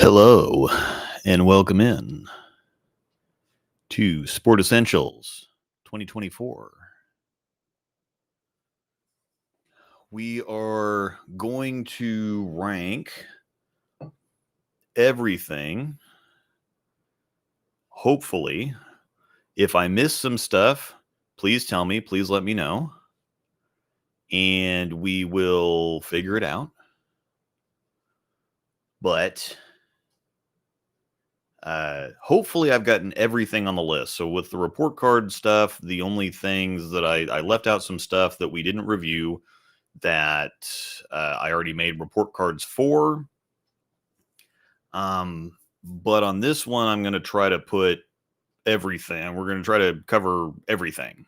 Hello, and welcome in to Sport Essentials 2024. We are going to rank everything. Hopefully, if I miss some stuff, please tell me, please let me know, and we will figure it out. But hopefully I've gotten everything on the list. So with the report card stuff, the only things that I left out some stuff that we didn't review that I already made report cards for. But on this one, I'm going to try to put everything. We're going to try to cover everything.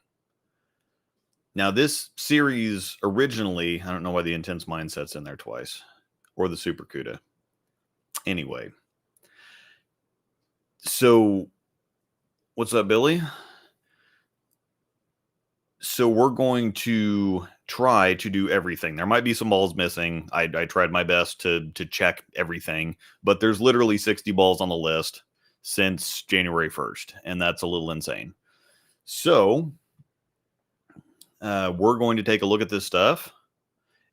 Now, this series originally, I don't know why the Intense Mindset's in there twice, or the Super CUDA. Anyway. So, what's up, Billy? So we're going to try to do everything. There might be some balls missing. I tried my best to check everything, but there's literally 60 balls on the list since January 1st, and that's a little insane. So we're going to take a look at this stuff.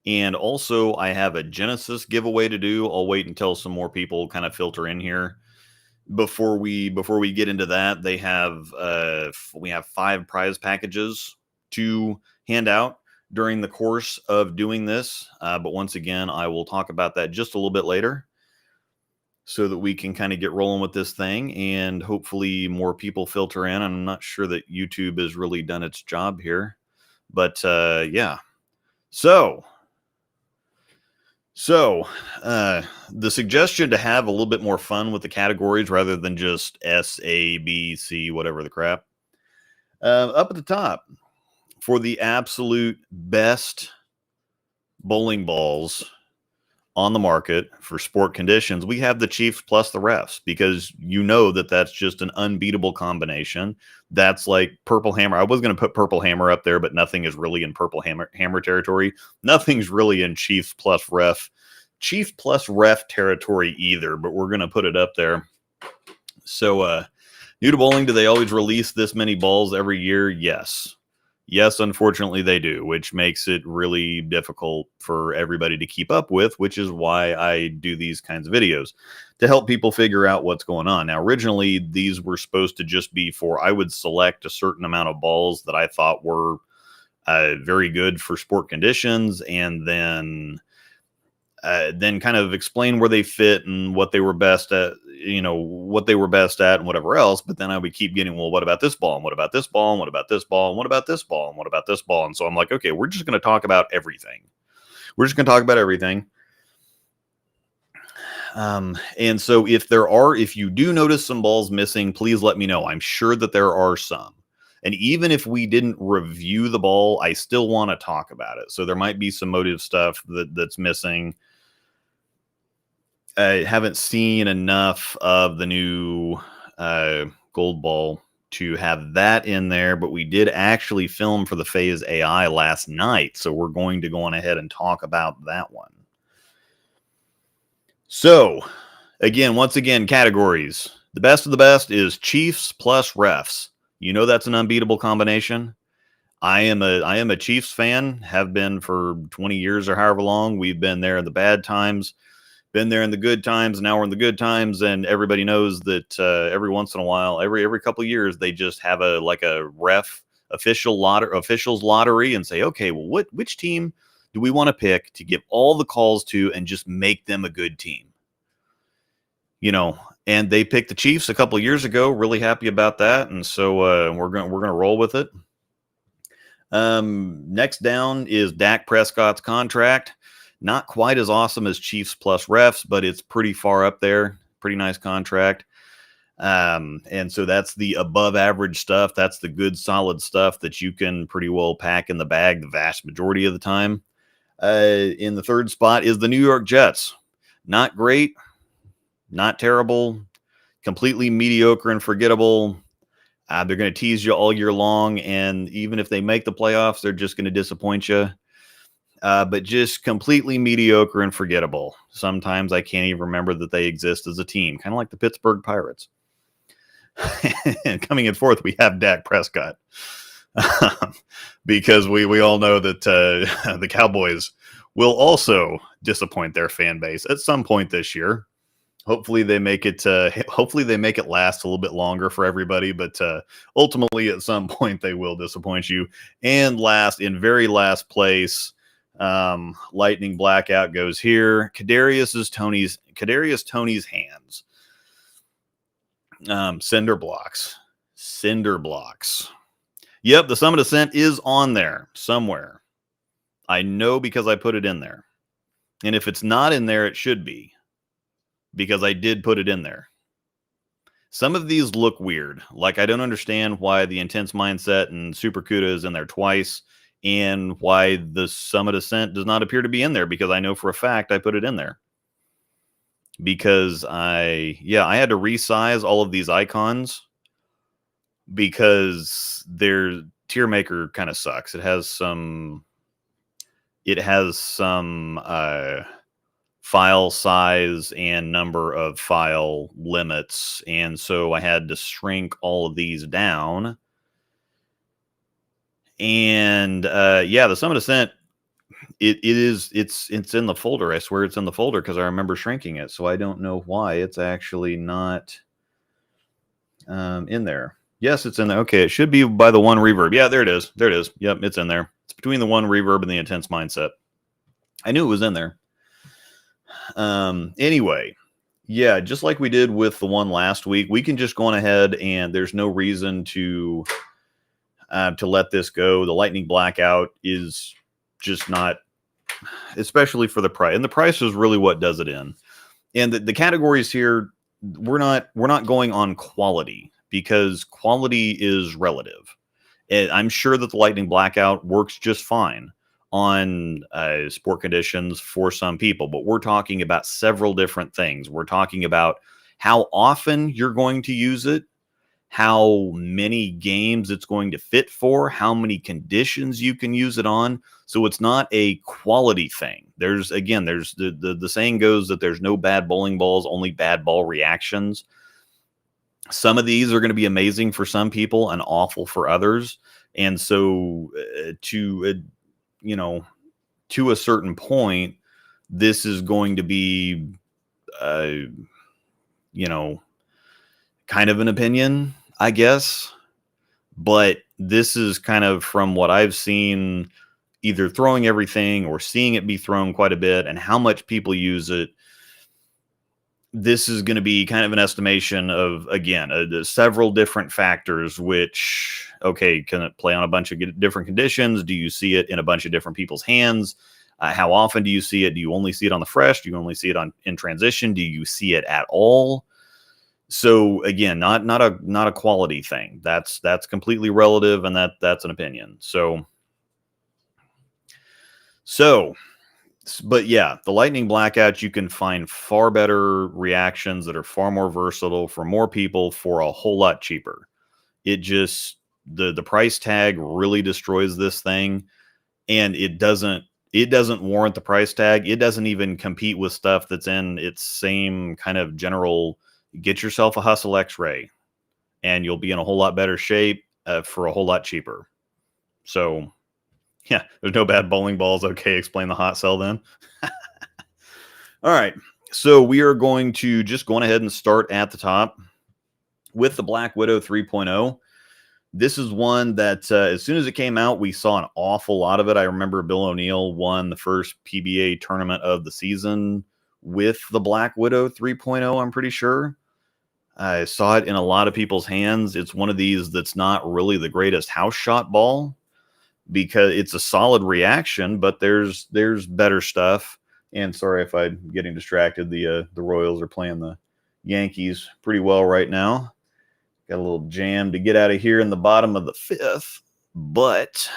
And also, I have a Genesis giveaway to do. I'll wait until some more people kind of filter in here. Before we get into that, we have 5 prize packages to hand out during the course of doing this. But once again, I will talk about that just a little bit later so that we can kind of get rolling with this thing and hopefully more people filter in. I'm not sure that YouTube has really done its job here, but yeah. So the suggestion to have a little bit more fun with the categories rather than just S, A, B, C, whatever the crap. Up at the top, for the absolute best bowling balls on the market for sport conditions, we have the Chiefs plus the refs, because you know that's just an unbeatable combination. That's like Purple Hammer. I was going to put Purple Hammer up there, but nothing is really in Purple Hammer territory. Nothing's really in Chiefs plus ref territory either, but we're going to put it up there. So new to bowling, do they always release this many balls every year? Yes, unfortunately they do, which makes it really difficult for everybody to keep up with, which is why I do these kinds of videos, to help people figure out what's going on. Now, originally, these were supposed to just be for, I would select a certain amount of balls that I thought were very good for sport conditions, and then kind of explain where they fit and what they were best at, and whatever else. But then I would keep getting, well, what about this ball? And what about this ball? And what about this ball? And what about this ball? And what about this ball? And so I'm like, okay, we're just going to talk about everything. And so if you do notice some balls missing, please let me know. I'm sure that there are some. And even if we didn't review the ball, I still want to talk about it. So there might be some motive stuff that's missing. I haven't seen enough of the new gold ball to have that in there, but we did actually film for the Phase AI last night, so we're going to go on ahead and talk about that one. So, once again, categories. The best of the best is Chiefs plus refs. You know that's an unbeatable combination. I am a Chiefs fan, have been for 20 years or however long. We've been there in the bad times, been there in the good times. Now we're in the good times, and everybody knows that every once in a while, every couple of years, they just have a officials lottery and say, okay, well, which team do we want to pick to give all the calls to and just make them a good team? And they picked the Chiefs a couple of years ago. Really happy about that, and so we're gonna roll with it. Next down is Dak Prescott's contract. Not quite as awesome as Chiefs plus refs, but it's pretty far up there. Pretty nice contract. And so that's the above average stuff. That's the good, solid stuff that you can pretty well pack in the bag the vast majority of the time. In the third spot is the New York Jets. Not great, not terrible, completely mediocre and forgettable. They're going to tease you all year long, and even if they make the playoffs, they're just going to disappoint you. but just completely mediocre and forgettable. Sometimes I can't even remember that they exist as a team, kind of like the Pittsburgh Pirates. And coming in fourth, we have Dak Prescott. Because we all know that the Cowboys will also disappoint their fan base at some point this year. Hopefully they make it last a little bit longer for everybody, but ultimately at some point they will disappoint you. And in very last place, lightning blackout goes here. Kadarius Toney's hands. Cinder blocks. Yep, the Summit Ascent is on there somewhere. I know because I put it in there. And if it's not in there, it should be, because I did put it in there. Some of these look weird. Like, I don't understand why the Intense Mindset and Super CUDA is in there twice, and why the Summit Ascent does not appear to be in there, because I know for a fact I put it in there. Because I had to resize all of these icons, because their tier maker kind of sucks. It has some file size and number of file limits, and so I had to shrink all of these down. And the Summit Ascent, it's in the folder. I swear it's in the folder, because I remember shrinking it, so I don't know why it's actually not in there. Yes, it's in there. Okay, it should be by the One Reverb. Yeah, there it is. Yep, it's in there. It's between the One Reverb and the Intense Mindset. I knew it was in there. Anyway, yeah, just like we did with the one last week, we can just go on ahead, and there's no reason to let this go. The lightning blackout is just not, especially for the price. And the price is really what does it in. And the categories here, we're not going on quality, because quality is relative. And I'm sure that the lightning blackout works just fine on sport conditions for some people, but we're talking about several different things. We're talking about how often you're going to use it, how many games it's going to fit for, how many conditions you can use it on. So it's not a quality thing. There's the saying goes that there's no bad bowling balls, only bad ball reactions. Some of these are going to be amazing for some people and awful for others. And so to a certain point, this is going to be, kind of an opinion, I guess. But this is kind of from what I've seen, either throwing everything or seeing it be thrown quite a bit, and how much people use it. This is going to be kind of an estimation of, again, several different factors, which, okay, can it play on a bunch of different conditions? Do you see it in a bunch of different people's hands? How often do you see it? Do you only see it on the fresh? Do you only see it in transition? Do you see it at all? So again, not a quality thing. That's completely relative, and that's an opinion. But yeah, the lightning blackout, you can find far better reactions that are far more versatile for more people for a whole lot cheaper. It just, the price tag really destroys this thing, and it doesn't warrant the price tag. It doesn't even compete with stuff that's in its same kind of general. Get yourself a Hustle X-Ray, and you'll be in a whole lot better shape for a whole lot cheaper. So yeah, there's no bad bowling balls. Okay, explain the hot sell then. All right, so we are going to just go on ahead and start at the top with the Black Widow 3.0. This is one that as soon as it came out, we saw an awful lot of it. I remember Bill O'Neill won the first PBA tournament of the season with the Black Widow 3.0, I'm pretty sure. I saw it in a lot of people's hands. It's one of these that's not really the greatest house shot ball, because it's a solid reaction, but there's better stuff. And sorry if I'm getting distracted. The Royals are playing the Yankees pretty well right now. Got a little jam to get out of here in the bottom of the fifth. But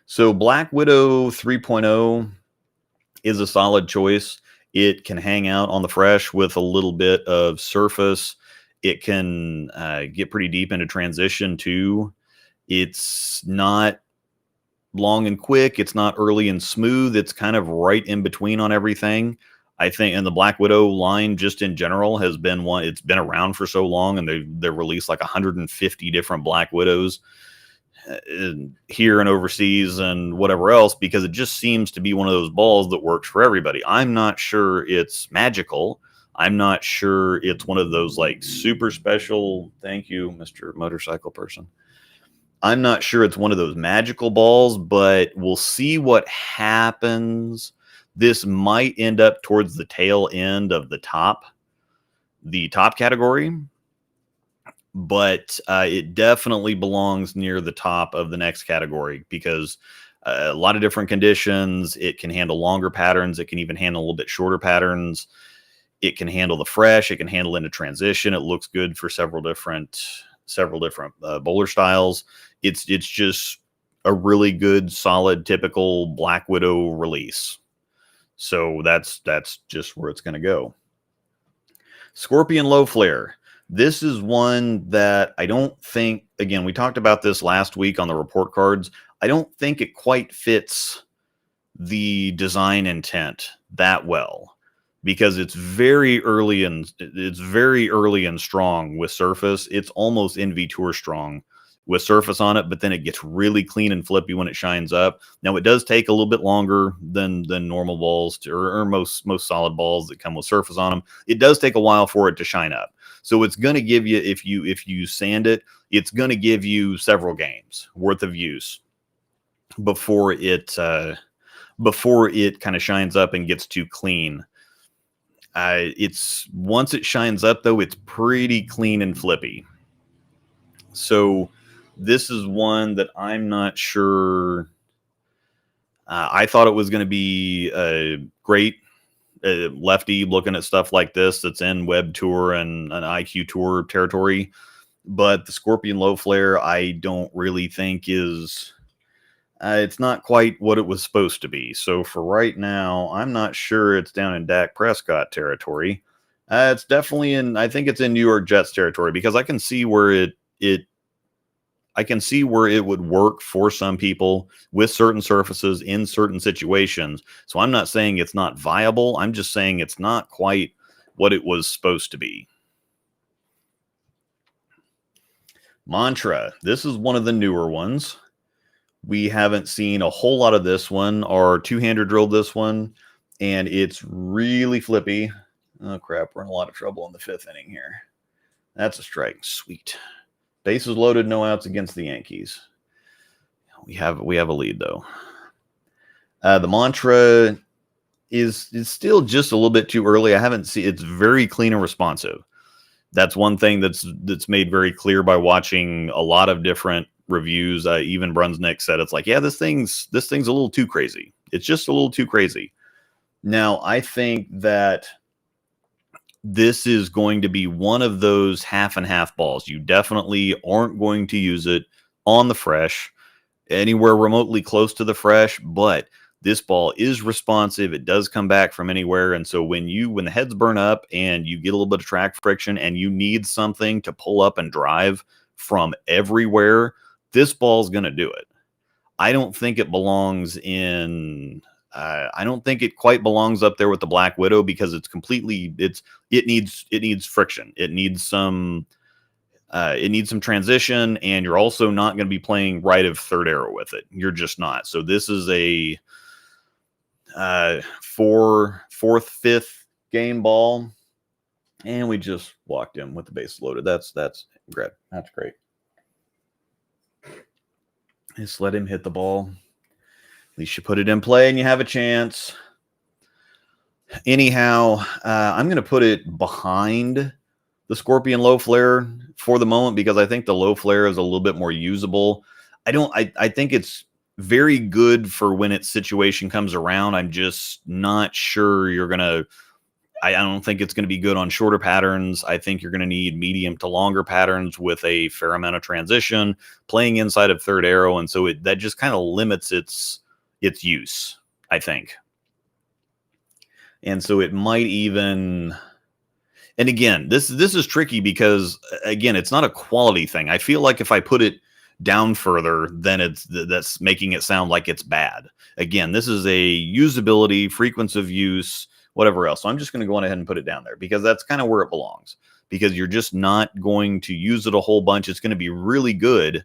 so Black Widow 3.0 is a solid choice. It can hang out on the fresh with a little bit of surface. It can get pretty deep into transition too. It's not long and quick. It's not early and smooth. It's kind of right in between on everything. I think, and the Black Widow line just in general has been one. It's been around for so long, and they've released like 150 different Black Widows here and overseas and whatever else, because it just seems to be one of those balls that works for everybody. I'm not sure it's magical. I'm not sure it's one of those like super special. Thank you, Mr. Motorcycle Person. I'm not sure it's one of those magical balls, but we'll see what happens. This might end up towards the tail end of the top category, but it definitely belongs near the top of the next category because a lot of different conditions. It can handle longer patterns. It can even handle a little bit shorter patterns. It can handle the fresh. It can handle into transition. It looks good for several different bowler styles. It's just a really good, solid, typical Black Widow release. So that's just where it's going to go. Scorpion Low Flare. This is one that I don't think, again, we talked about this last week on the report cards. I don't think it quite fits the design intent that well because it's very early and strong with surface. It's almost NV Tour strong with surface on it, but then it gets really clean and flippy when it shines up. Now it does take a little bit longer than normal balls or most solid balls that come with surface on them. It does take a while for it to shine up. So it's going to give you, if you sand it, it's going to give you several games worth of use before it kind of shines up and gets too clean. It's once it shines up though, it's pretty clean and flippy. So this is one that I'm not sure. I thought it was going to be great. Lefty looking at stuff like this that's in Web Tour and an IQ Tour territory, but the Scorpion Low Flare I don't really think is it's not quite what it was supposed to be. So for right now, I'm not sure it's down in Dak Prescott territory. It's definitely I think it's in New York Jets territory because I can see where it would work for some people with certain surfaces in certain situations. So I'm not saying it's not viable. I'm just saying it's not quite what it was supposed to be. Mantra. This is one of the newer ones. We haven't seen a whole lot of this one or two-hander drilled this one, and it's really flippy. Oh, crap. We're in a lot of trouble in the fifth inning here. That's a strike. Sweet. Bases loaded, no outs against the Yankees. We have a lead though. The Mantra is still just a little bit too early. I haven't seen. It's very clean and responsive. That's one thing that's made very clear by watching a lot of different reviews. Even Brunsnick said it's like, yeah, this thing's a little too crazy. It's just a little too crazy. Now I think that this is going to be one of those half and half balls. You definitely aren't going to use it on the fresh, anywhere remotely close to the fresh, but this ball is responsive. It does come back from anywhere. And so when the heads burn up and you get a little bit of track friction and you need something to pull up and drive from everywhere, this ball's going to do it. I don't think it belongs in... I don't think it quite belongs up there with the Black Widow because it needs friction. It needs some transition, and you're also not going to be playing right of third arrow with it. You're just not. So this is a fourth, fifth game ball, and we just walked him with the base loaded. That's great. That's great. Just let him hit the ball. At least you put it in play and you have a chance. Anyhow, I'm going to put it behind the Scorpion Low Flare for the moment because I think the Low Flare is a little bit more usable. I think it's very good for when its situation comes around. I'm just not sure you're going to... I don't think it's going to be good on shorter patterns. I think you're going to need medium to longer patterns with a fair amount of transition, playing inside of third arrow, and so that just kind of limits its use, I think. And so it might even... And again, this is tricky because, again, it's not a quality thing. I feel like if I put it down further, then that's making it sound like it's bad. Again, this is a usability, frequency of use, whatever else. So I'm just going to go on ahead and put it down there because that's kind of where it belongs, because you're just not going to use it a whole bunch. It's going to be really good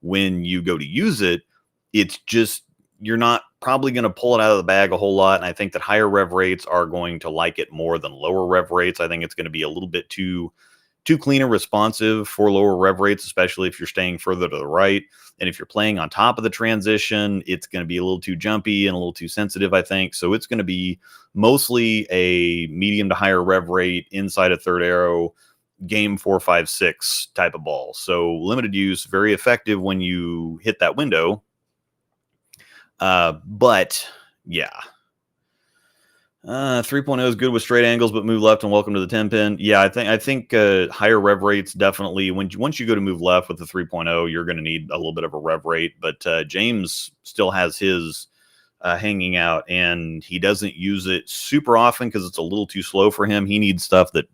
when you go to use it. It's just, you're not probably going to pull it out of the bag a whole lot. And I think that higher rev rates are going to like it more than lower rev rates. I think it's going to be a little bit too clean and responsive for lower rev rates, especially if you're staying further to the right. And if you're playing on top of the transition, it's going to be a little too jumpy and a little too sensitive, I think. So it's going to be mostly a medium to higher rev rate inside a third arrow game 4, 5, 6 type of ball. So limited use, very effective when you hit that window. But yeah. 3.0 is good with straight angles, but move left and welcome to the 10 pin. Yeah, I think higher rev rates definitely. Once you go to move left with the 3.0, you're going to need a little bit of a rev rate. But James still has his hanging out, and he doesn't use it super often because it's a little too slow for him. He needs stuff that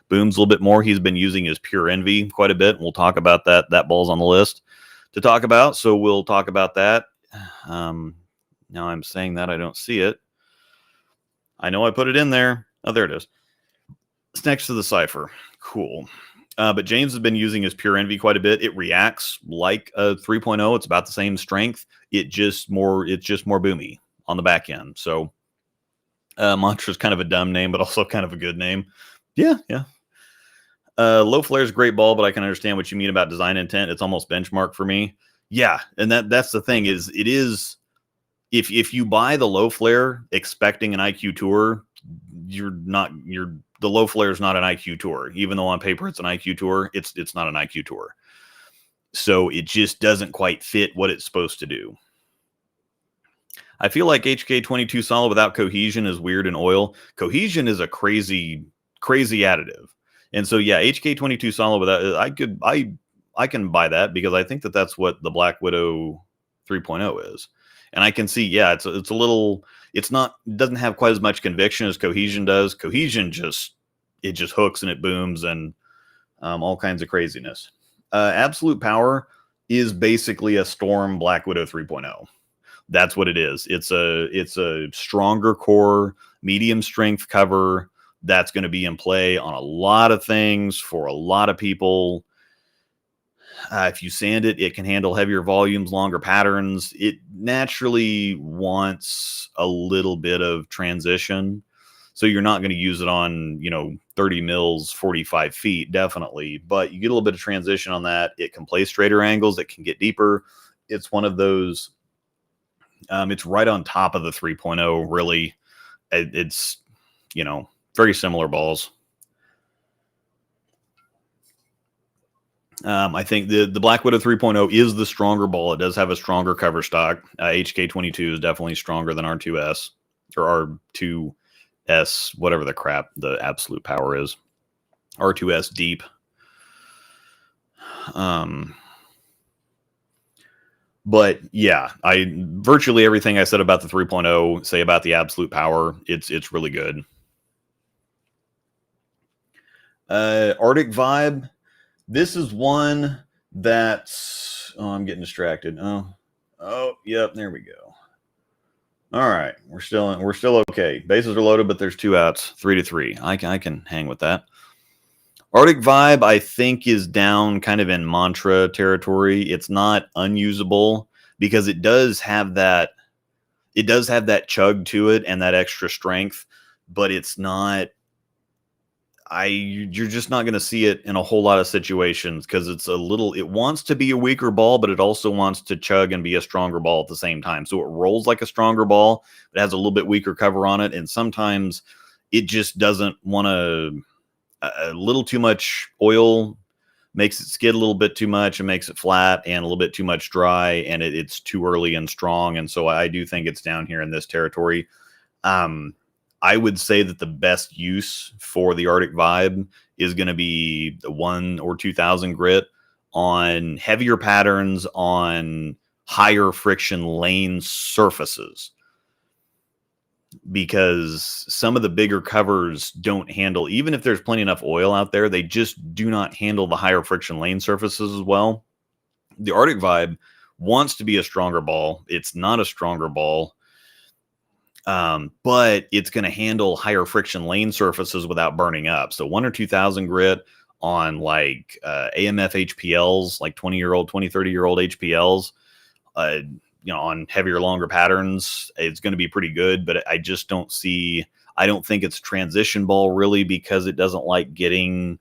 booms a little bit more. He's been using his Pure Envy quite a bit. And we'll talk about that. That ball's on the list to talk about, so we'll talk about that. Now I'm saying that I don't see it. I know I put it in there. Oh, there it is. It's next to the Cypher. Cool. But James has been using his Pure Envy quite a bit. It reacts like a 3.0. It's about the same strength. It's just more boomy on the back end. So Mantra is kind of a dumb name, but also kind of a good name. Yeah. Low flare is a great ball, but I can understand what you mean about design intent. It's almost benchmark for me. Yeah, and that's the thing is it is. If you buy the low flare expecting an IQ Tour, the low flare is not an IQ Tour. Even though on paper it's an IQ Tour, it's not an IQ Tour. So it just doesn't quite fit what it's supposed to do. I feel like HK22 solid without cohesion is weird in oil. Cohesion is a crazy additive. And so yeah, HK22 solid without, I can buy that because I think that's what the Black Widow 3.0 is. And I can see, yeah, it's a little, it doesn't have quite as much conviction as Cohesion does. Cohesion just hooks and it booms and all kinds of craziness. Absolute Power is basically a Storm Black Widow 3.0. That's what it is. It's a stronger core, medium strength cover that's going to be in play on a lot of things for a lot of people. If you sand it, it can handle heavier volumes, longer patterns. It naturally wants a little bit of transition. So you're not going to use it on, 30 mils, 45 feet, definitely. But you get a little bit of transition on that. It can play straighter angles. It can get deeper. It's one of those, it's right on top of the 3.0, really. It's, very similar balls. I think the Black Widow 3.0 is the stronger ball. It does have a stronger cover stock. HK22 is definitely stronger than R2S or R2S, whatever the crap the Absolute Power is. R2S Deep. But yeah, virtually everything I said about the 3.0 say about the Absolute Power. It's really good. Arctic Vibe. This is one that's, I'm getting distracted. Oh, yep, there we go. All right, we're still okay. Bases are loaded, but there's 2 outs, 3-3. I can hang with that. Arctic Vibe, I think, is down kind of in Mantra territory. It's not unusable because it does have that chug to it and that extra strength, but it's not. You're just not going to see it in a whole lot of situations because it wants to be a weaker ball, but it also wants to chug and be a stronger ball at the same time. So it rolls like a stronger ball. It has a little bit weaker cover on it. And sometimes it just doesn't want a little too much oil makes it skid a little bit too much and makes it flat and a little bit too much dry. And it's too early and strong. And so I do think it's down here in this territory. I would say that the best use for the Arctic Vibe is going to be the 1,000 or 2,000 grit on heavier patterns on higher friction lane surfaces. Because some of the bigger covers don't handle, even if there's plenty enough oil out there, they just do not handle the higher friction lane surfaces as well. The Arctic Vibe wants to be a stronger ball. It's not a stronger ball, but it's going to handle higher friction lane surfaces without burning up. So 1 or 2,000 grit on like AMF HPLs, like 20-year-old, 30-year-old HPLs, on heavier, longer patterns, it's going to be pretty good. But I just don't see, I don't think it's transition ball really, because it doesn't like getting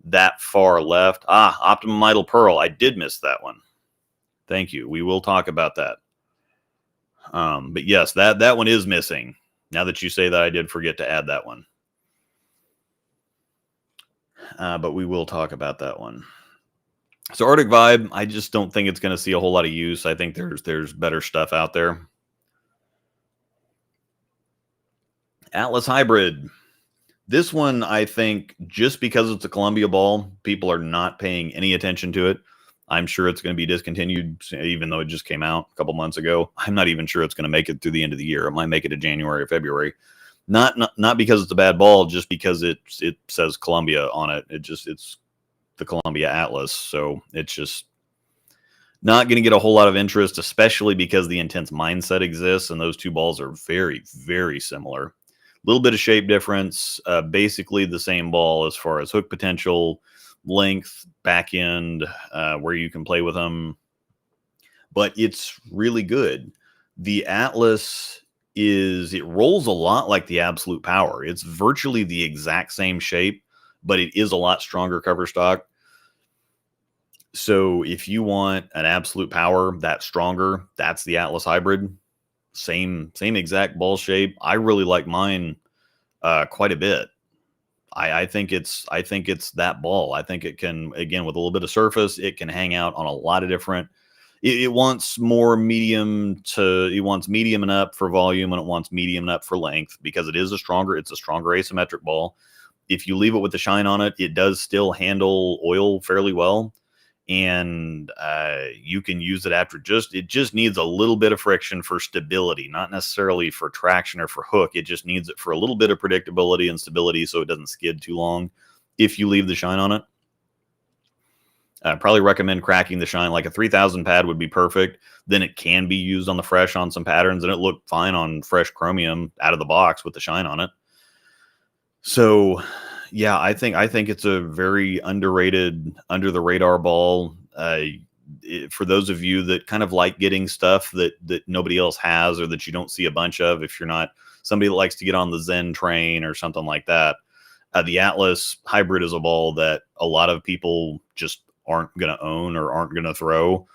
that far left. Optimum Idle Pearl. I did miss that one. Thank you. We will talk about that. But yes, that one is missing. Now that you say that, I did forget to add that one. But we will talk about that one. So Arctic Vibe, I just don't think it's going to see a whole lot of use. I think there's better stuff out there. Atlas Hybrid. This one, I think, just because it's a Columbia ball, people are not paying any attention to it. I'm sure it's going to be discontinued, even though it just came out a couple months ago. I'm not even sure it's going to make it through the end of the year. It might make it to January or February. Not because it's a bad ball, just because it says Columbia on it. It's the Columbia Atlas, so it's just not going to get a whole lot of interest, especially because the Intense Mindset exists, and those two balls are very, very similar. A little bit of shape difference, basically the same ball as far as hook potential, length, back end, where you can play with them, but it's really good. The Atlas it rolls a lot like the Absolute Power. It's virtually the exact same shape, but it is a lot stronger cover stock. So if you want an Absolute Power that's stronger, that's the Atlas Hybrid. Same exact ball shape. I really like mine quite a bit. I think it's that ball. I think it can, again, with a little bit of surface, it can hang out on a lot of different. It wants more medium it wants medium and up for volume, and it wants medium and up for length, because it's a stronger asymmetric ball. If you leave it with the shine on it, it does still handle oil fairly well. And you can use it after it just needs a little bit of friction for stability, not necessarily for traction or for hook. It just needs it for a little bit of predictability and stability, so it doesn't skid too long if you leave the shine on it. I probably recommend cracking the shine. Like a 3000 pad would be perfect. Then it can be used on the fresh on some patterns, and it looked fine on fresh chromium out of the box with the shine on it. So yeah, I think it's a very underrated, under the radar ball. For those of you that kind of like getting stuff that nobody else has, or that you don't see a bunch of, if you're not somebody that likes to get on the Zen train or something like that, the Atlas Hybrid is a ball that a lot of people just aren't going to own or aren't going to throw,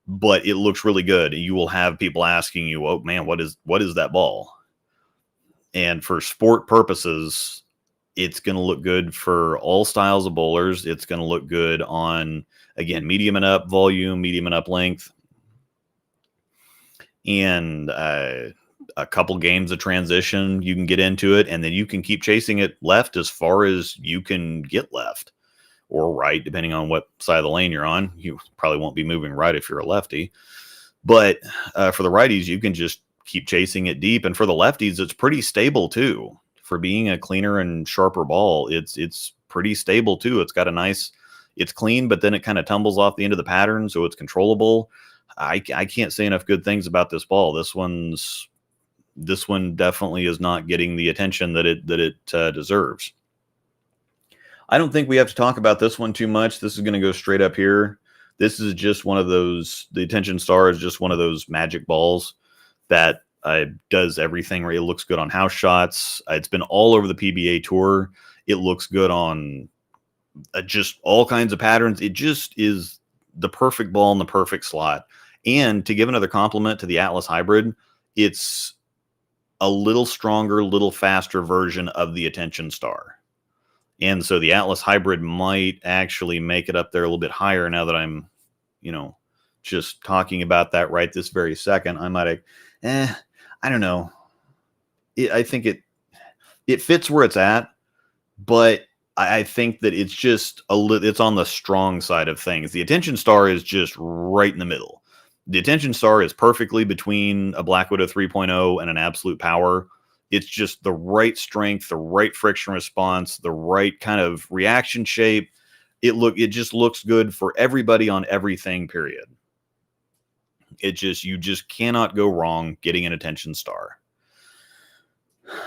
but it looks really good. You will have people asking you, "Oh man, what is that ball?" And for sport purposes, it's going to look good for all styles of bowlers. It's going to look good on, again, medium and up volume, medium and up length, and a couple games of transition. You can get into it, and then you can keep chasing it left as far as you can get left, or right, depending on what side of the lane you're on. You probably won't be moving right if you're a lefty. But for the righties, you can just keep chasing it deep. And for the lefties, it's pretty stable too. For being a cleaner and sharper ball, it's pretty stable too. It's got it's clean, but then it kind of tumbles off the end of the pattern, so it's controllable. I can't say enough good things about this ball. This one definitely is not getting the attention that it deserves. I don't think we have to talk about this one too much. This is going to go straight up here. This is just one of those, the Attention Star is just one of those magic balls that does everything. Right? It looks good on house shots. It's been all over the PBA Tour. It looks good on just all kinds of patterns. It just is the perfect ball in the perfect slot. And to give another compliment to the Atlas Hybrid, it's a little stronger, little faster version of the Attention Star. And so the Atlas Hybrid might actually make it up there a little bit higher now that I'm, just talking about that right this very second. I might have, I don't know. I think it fits where it's at, but I think that it's just it's on the strong side of things. The Attention Star is just right in the middle. The Attention Star is perfectly between a Black Widow 3.0 and an Absolute Power. It's just the right strength, the right friction response, the right kind of reaction shape. it just looks good for everybody on everything, period. You just cannot go wrong getting an Attention Star.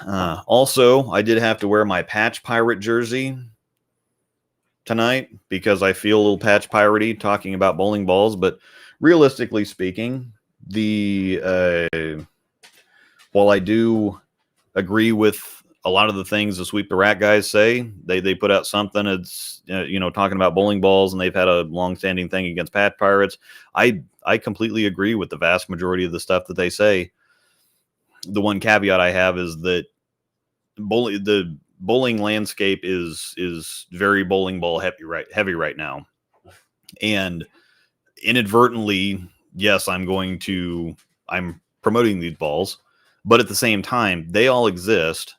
Also, I did have to wear my Patch Pirate jersey tonight because I feel a little patch piratey talking about bowling balls, but realistically speaking, while I do agree with a lot of the things the Sweep the Rat guys say, they put out something that's talking about bowling balls, and they've had a long-standing thing against patch pirates. I completely agree with the vast majority of the stuff that they say. The one caveat I have is that the bowling landscape is very bowling ball heavy right now, and inadvertently, yes, I'm promoting these balls, but at the same time, they all exist.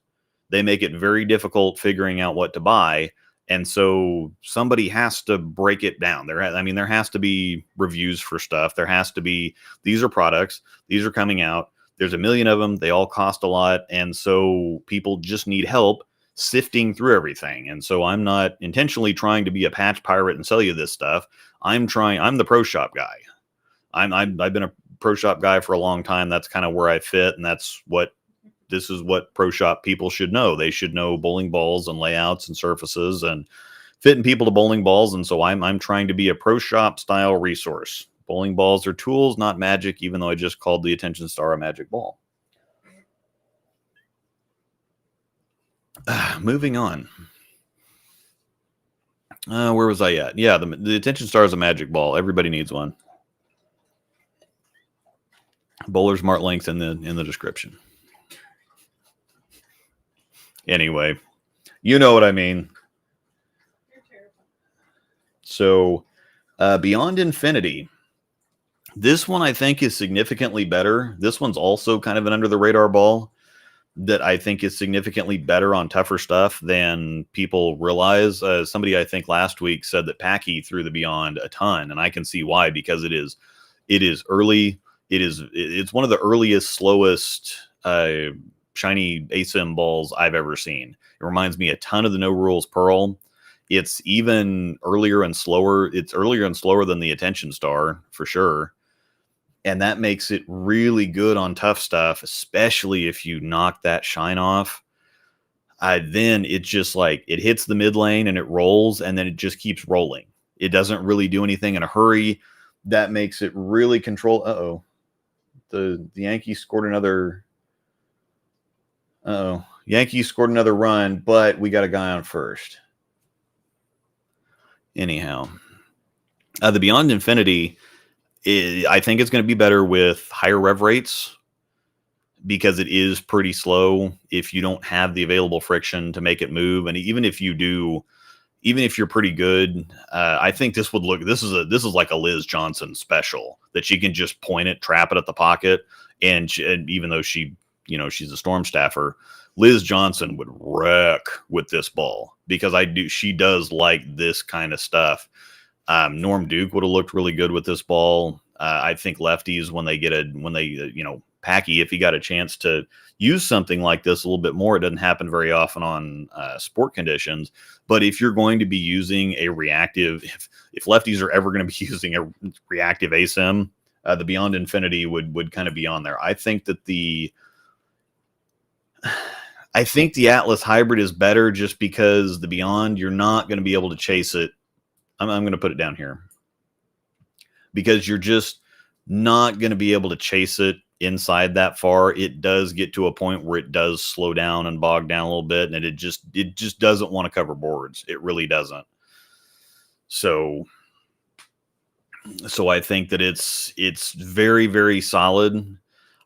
They make it very difficult figuring out what to buy, and so somebody has to break it down. There has to be reviews for stuff. There has to be, these are products, these are coming out. There's a million of them. They all cost a lot, and so people just need help sifting through everything. And so I'm not intentionally trying to be a patch pirate and sell you this stuff. I'm the pro shop guy. I've been a pro shop guy for a long time. That's kind of where I fit, and this is what pro shop people should know. They should know bowling balls and layouts and surfaces and fitting people to bowling balls. And so I'm trying to be a pro shop style resource. Bowling balls are tools, not magic, even though I just called the Attention Star a magic ball. Moving on. Where was I at? Yeah, the Attention Star is a magic ball. Everybody needs one. Bowler Smart links in the description. Anyway, you know what I mean. So, Beyond Infinity. This one I think is significantly better. This one's also kind of an under the radar ball that I think is significantly better on tougher stuff than people realize. Somebody I think last week said that Packy threw the Beyond a ton, and I can see why, because it is early. It's one of the earliest, slowest shiny ASIM balls I've ever seen. It reminds me a ton of the No Rules Pearl. It's even earlier and slower. It's earlier and slower than the Attention Star for sure. And that makes it really good on tough stuff, especially if you knock that shine off. Then it just it hits the mid lane and it rolls, and then it just keeps rolling. It doesn't really do anything in a hurry. That makes it really control. The Yankees scored another. Yankees scored another run, but we got a guy on first. Anyhow, the Beyond Infinity, I think it's going to be better with higher rev rates, because it is pretty slow if you don't have the available friction to make it move. And even if you do, even if you're pretty good, I think this is like a Liz Johnson special, that she can just point it, trap it at the pocket. And even though she's a Storm staffer, Liz Johnson would wreck with this ball, because she does like this kind of stuff. Norm Duke would have looked really good with this ball. I think lefties, Packy, if he got a chance to use something like this a little bit more, it doesn't happen very often on sport conditions. But if you're going to be using a reactive, if lefties are ever going to be using a reactive ASIM, the Beyond Infinity would kind of be on there. I think the Atlas Hybrid is better, just because the Beyond, you're not going to be able to chase it. I'm going to put it down here, because you're just not going to be able to chase it inside that far. It does get to a point where it does slow down and bog down a little bit, and it just doesn't want to cover boards. It really doesn't. So I think that it's very, very solid.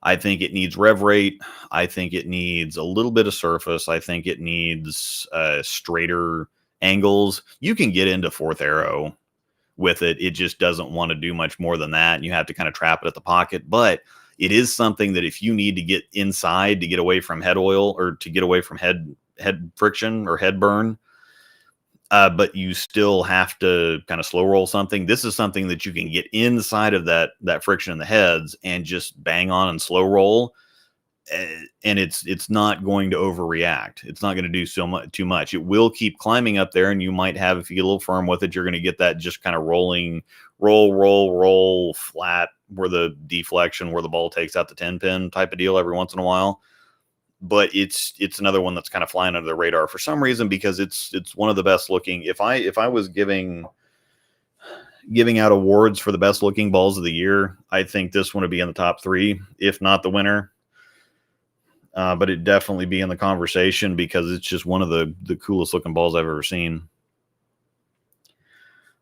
I think it needs rev rate. I think it needs a little bit of surface. I think it needs straighter angles. You can get into fourth arrow with it. It just doesn't want to do much more than that. And you have to kind of trap it at the pocket. But it is something that if you need to get inside to get away from head oil, or to get away from head friction or head burn, but you still have to kind of slow roll something, this is something that you can get inside of that friction in the heads and just bang on and slow roll. and it's not going to overreact. It's not going to do too much. It will keep climbing up there, and you might have, if you get a little firm with it, you're going to get that just kind of rolling, roll flat, where the deflection, where the ball takes out the 10 pin type of deal every once in a while. But it's another one that's kind of flying under the radar for some reason, because it's one of the best looking. If I was giving out awards for the best looking balls of the year, I think this one would be in the top 3, if not the winner. But it'd definitely be in the conversation, because it's just one of the coolest looking balls I've ever seen.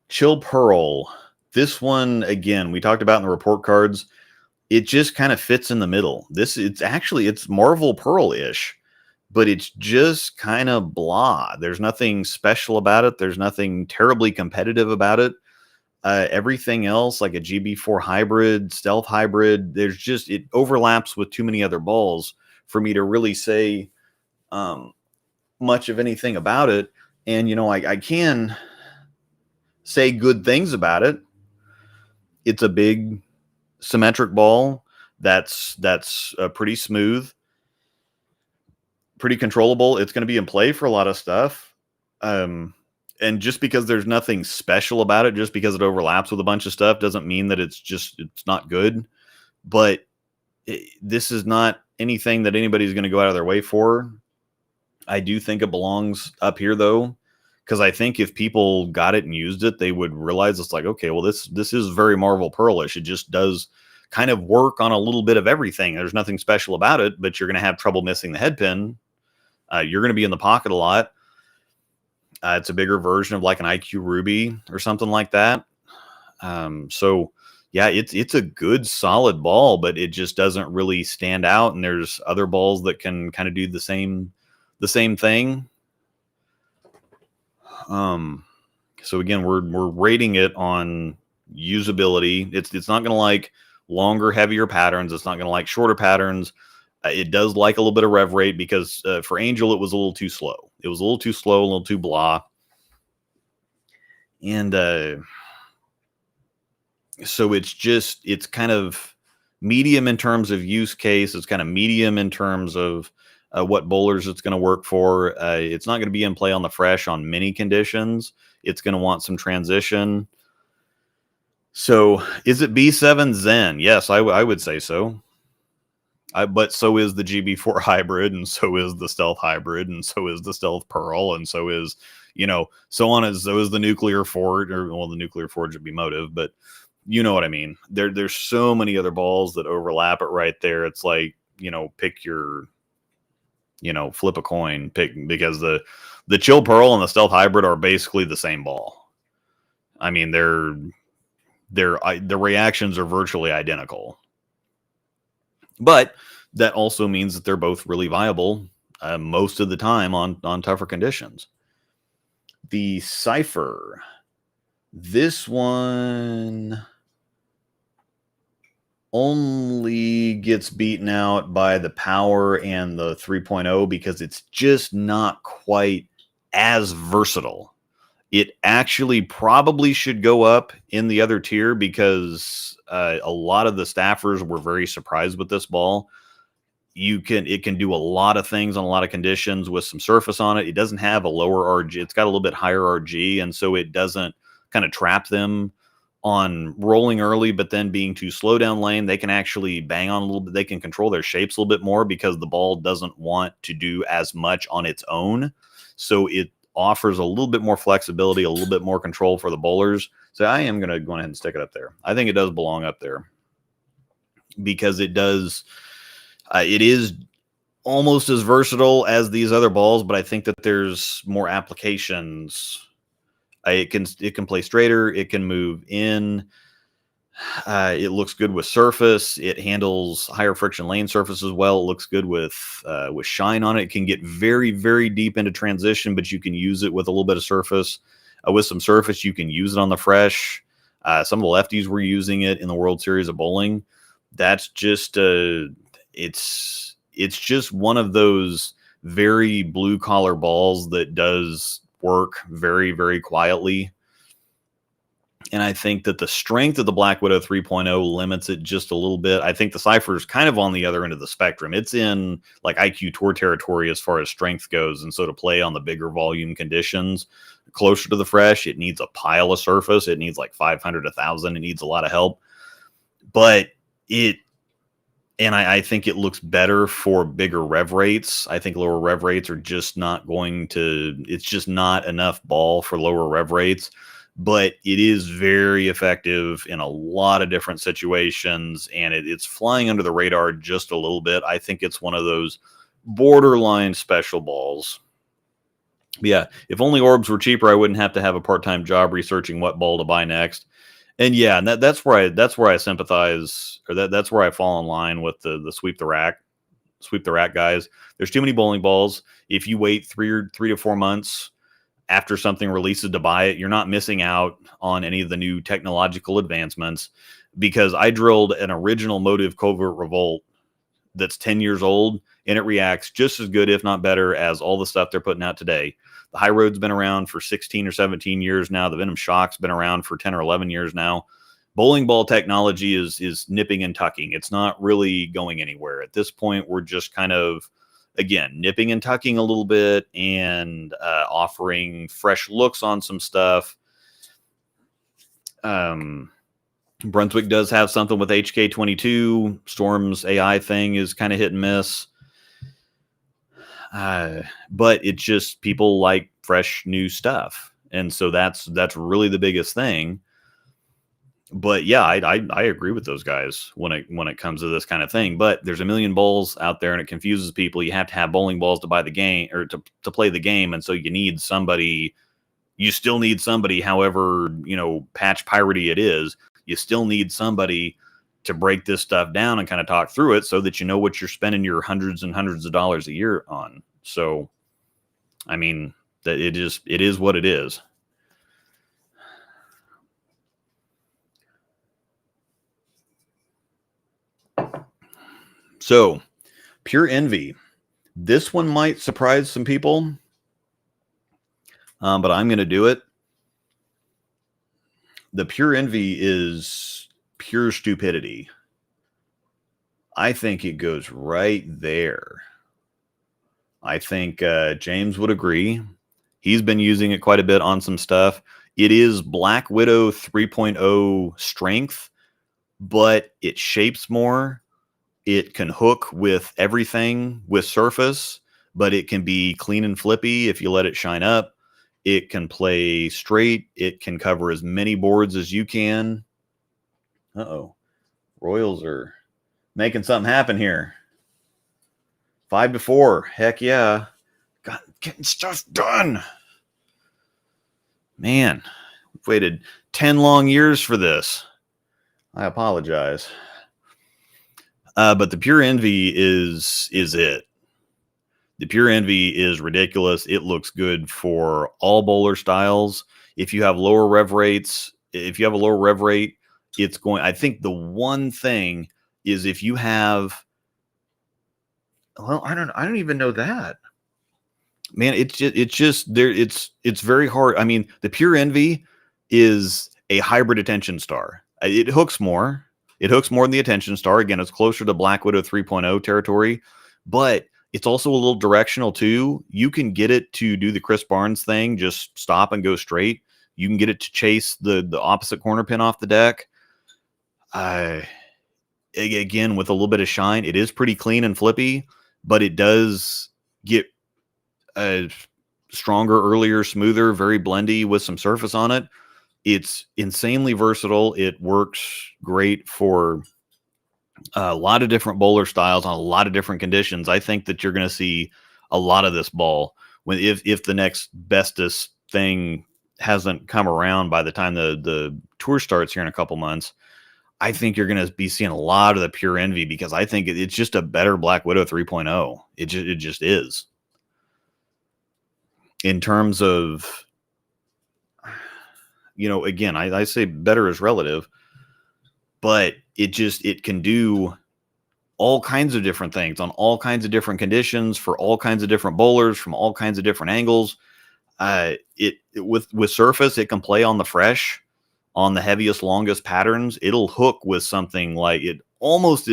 Chill Pearl. This one, again, we talked about in the report cards. It just kind of fits in the middle. It's Marvel Pearl-ish, but it's just kind of blah. There's nothing special about it. There's nothing terribly competitive about it. Everything else, like a GB4 hybrid, stealth hybrid, it overlaps with too many other balls for me to really say much of anything about it. And, I can say good things about it. It's a big symmetric ball that's pretty smooth, pretty controllable. It's going to be in play for a lot of stuff. And just because there's nothing special about it, just because it overlaps with a bunch of stuff, doesn't mean that it's not good. But this is not anything that anybody's going to go out of their way for. I do think it belongs up here, though, because I think if people got it and used it, they would realize it's like, okay, well, this is very Marvel Pearl-ish. It just does kind of work on a little bit of everything. There's nothing special about it, but you're going to have trouble missing the head pin. You're going to be in the pocket a lot. It's a bigger version of like an IQ Ruby or something like that. So yeah, it's a good solid ball, but it just doesn't really stand out. And there's other balls that can kind of do the same thing. So again, we're rating it on usability. It's not going to like longer, heavier patterns. It's not going to like shorter patterns. It does like a little bit of rev rate, because for Angel, it was a little too slow. It was a little too slow, a little too blah. And so it's kind of medium in terms of use case. It's kind of medium in terms of what bowlers it's going to work for. It's not going to be in play on the fresh on many conditions. It's going to want some transition. So is it B7 Zen? Yes, I would say so. But so is the GB4 hybrid, and so is the stealth hybrid, and so is the stealth Pearl, and so is, so is the nuclear forge, the nuclear forge would be motive, but you know what I mean? There's so many other balls that overlap it right there. It's like, pick your, flip a coin, because the Chill Pearl and the stealth hybrid are basically the same ball. I mean, the reactions are virtually identical. But that also means that they're both really viable most of the time on tougher conditions. The Cypher. This one only gets beaten out by the Power and the 3.0 because it's just not quite as versatile. It actually probably should go up in the other tier, because a lot of the staffers were very surprised with this ball. It can do a lot of things on a lot of conditions with some surface on it. It doesn't have a lower RG. It's got a little bit higher RG, and so it doesn't kind of trap them on rolling early, but then being too slow down lane. They can actually bang on a little bit. They can control their shapes a little bit more, because the ball doesn't want to do as much on its own. So it offers a little bit more flexibility, a little bit more control for the bowlers. So I am going to go ahead and stick it up there. I think it does belong up there, because it does. It is almost as versatile as these other balls, but I think that there's more applications. It can play straighter. It can move in. It looks good with surface. It handles higher friction lane surface as well. It looks good with shine on it. It can get very, very deep into transition, but you can use it with a little bit of surface. With some surface, you can use it on the fresh. Some of the lefties were using it in the World Series of Bowling. That's just it's just one of those very blue collar balls that does work very, very quietly. And I think that the strength of the Black Widow 3.0 limits it just a little bit. I think the Cypher is kind of on the other end of the spectrum. It's in like IQ Tour territory as far as strength goes. And so to play on the bigger volume conditions, closer to the fresh, it needs a pile of surface. It needs like 500, 1,000. It needs a lot of help. But I think it looks better for bigger rev rates. I think lower rev rates are just not going to, it's just not enough ball for lower rev rates. But it is very effective in a lot of different situations, and it's flying under the radar just a little bit. I think it's one of those borderline special balls. But yeah, if only orbs were cheaper, I wouldn't have to have a part-time job researching what ball to buy next. And yeah, and that's where I sympathize, or that's where I fall in line with the sweep the rack guys. There's too many bowling balls. If you wait 3 to 4 months after something releases to buy it, you're not missing out on any of the new technological advancements, because I drilled an original Motive Covert Revolt that's 10 years old, and it reacts just as good, if not better, as all the stuff they're putting out today. The High Road's been around for 16 or 17 years now. The Venom Shock's been around for 10 or 11 years now. Bowling ball technology is nipping and tucking. It's not really going anywhere. At this point, we're just kind of, again, nipping and tucking a little bit and offering fresh looks on some stuff. Brunswick does have something with HK22. Storm's AI thing is kind of hit and miss. But it's just people like fresh new stuff. And so that's really the biggest thing. But yeah, I agree with those guys when it comes to this kind of thing. But there's a million bowls out there, and it confuses people. You have to have bowling balls to buy the game, or to play the game, and so you need somebody. You still need somebody, however patch piratey it is. You still need somebody to break this stuff down and kind of talk through it, so that you know what you're spending your hundreds and hundreds of dollars a year on. So, I mean, that it is what it is. So, Pure Envy. This one might surprise some people, but I'm going to do it. The Pure Envy is pure stupidity. I think it goes right there. I think James would agree. He's been using it quite a bit on some stuff. It is Black Widow 3.0 strength, but it shapes more. It can hook with everything with surface, but it can be clean and flippy if you let it shine up. It can play straight. It can cover as many boards as you can. Uh-oh. Royals are making something happen here. 5-4. Heck yeah. Getting stuff done. Man, we've waited 10 long years for this. I apologize. But the Pure Envy is it. The Pure Envy is ridiculous. It looks good for all bowler styles. If you have lower rev rates, it's going. I think the one thing is if you have, well, I don't even know that. Man, it's just there. It's very hard. I mean, the Pure Envy is a hybrid attention star. It hooks more. It hooks more than the Attention Star. Again, it's closer to Black Widow 3.0 territory, but it's also a little directional too. You can get it to do the Chris Barnes thing, just stop and go straight. You can get it to chase the opposite corner pin off the deck. Again, with a little bit of shine, it is pretty clean and flippy, but it does get stronger, earlier, smoother, very blendy with some surface on it. It's insanely versatile. It works great for a lot of different bowler styles on a lot of different conditions. I think that you're going to see a lot of this ball if the next bestest thing hasn't come around by the time the tour starts here in a couple months. I think you're going to be seeing a lot of the Pure Envy, because I think it's just a better Black Widow 3.0. It just is. In terms of, again, I say better is relative, but it can do all kinds of different things on all kinds of different conditions for all kinds of different bowlers from all kinds of different angles. With surface, it can play on the fresh. on the heaviest, longest patterns, it'll hook with something like it's almost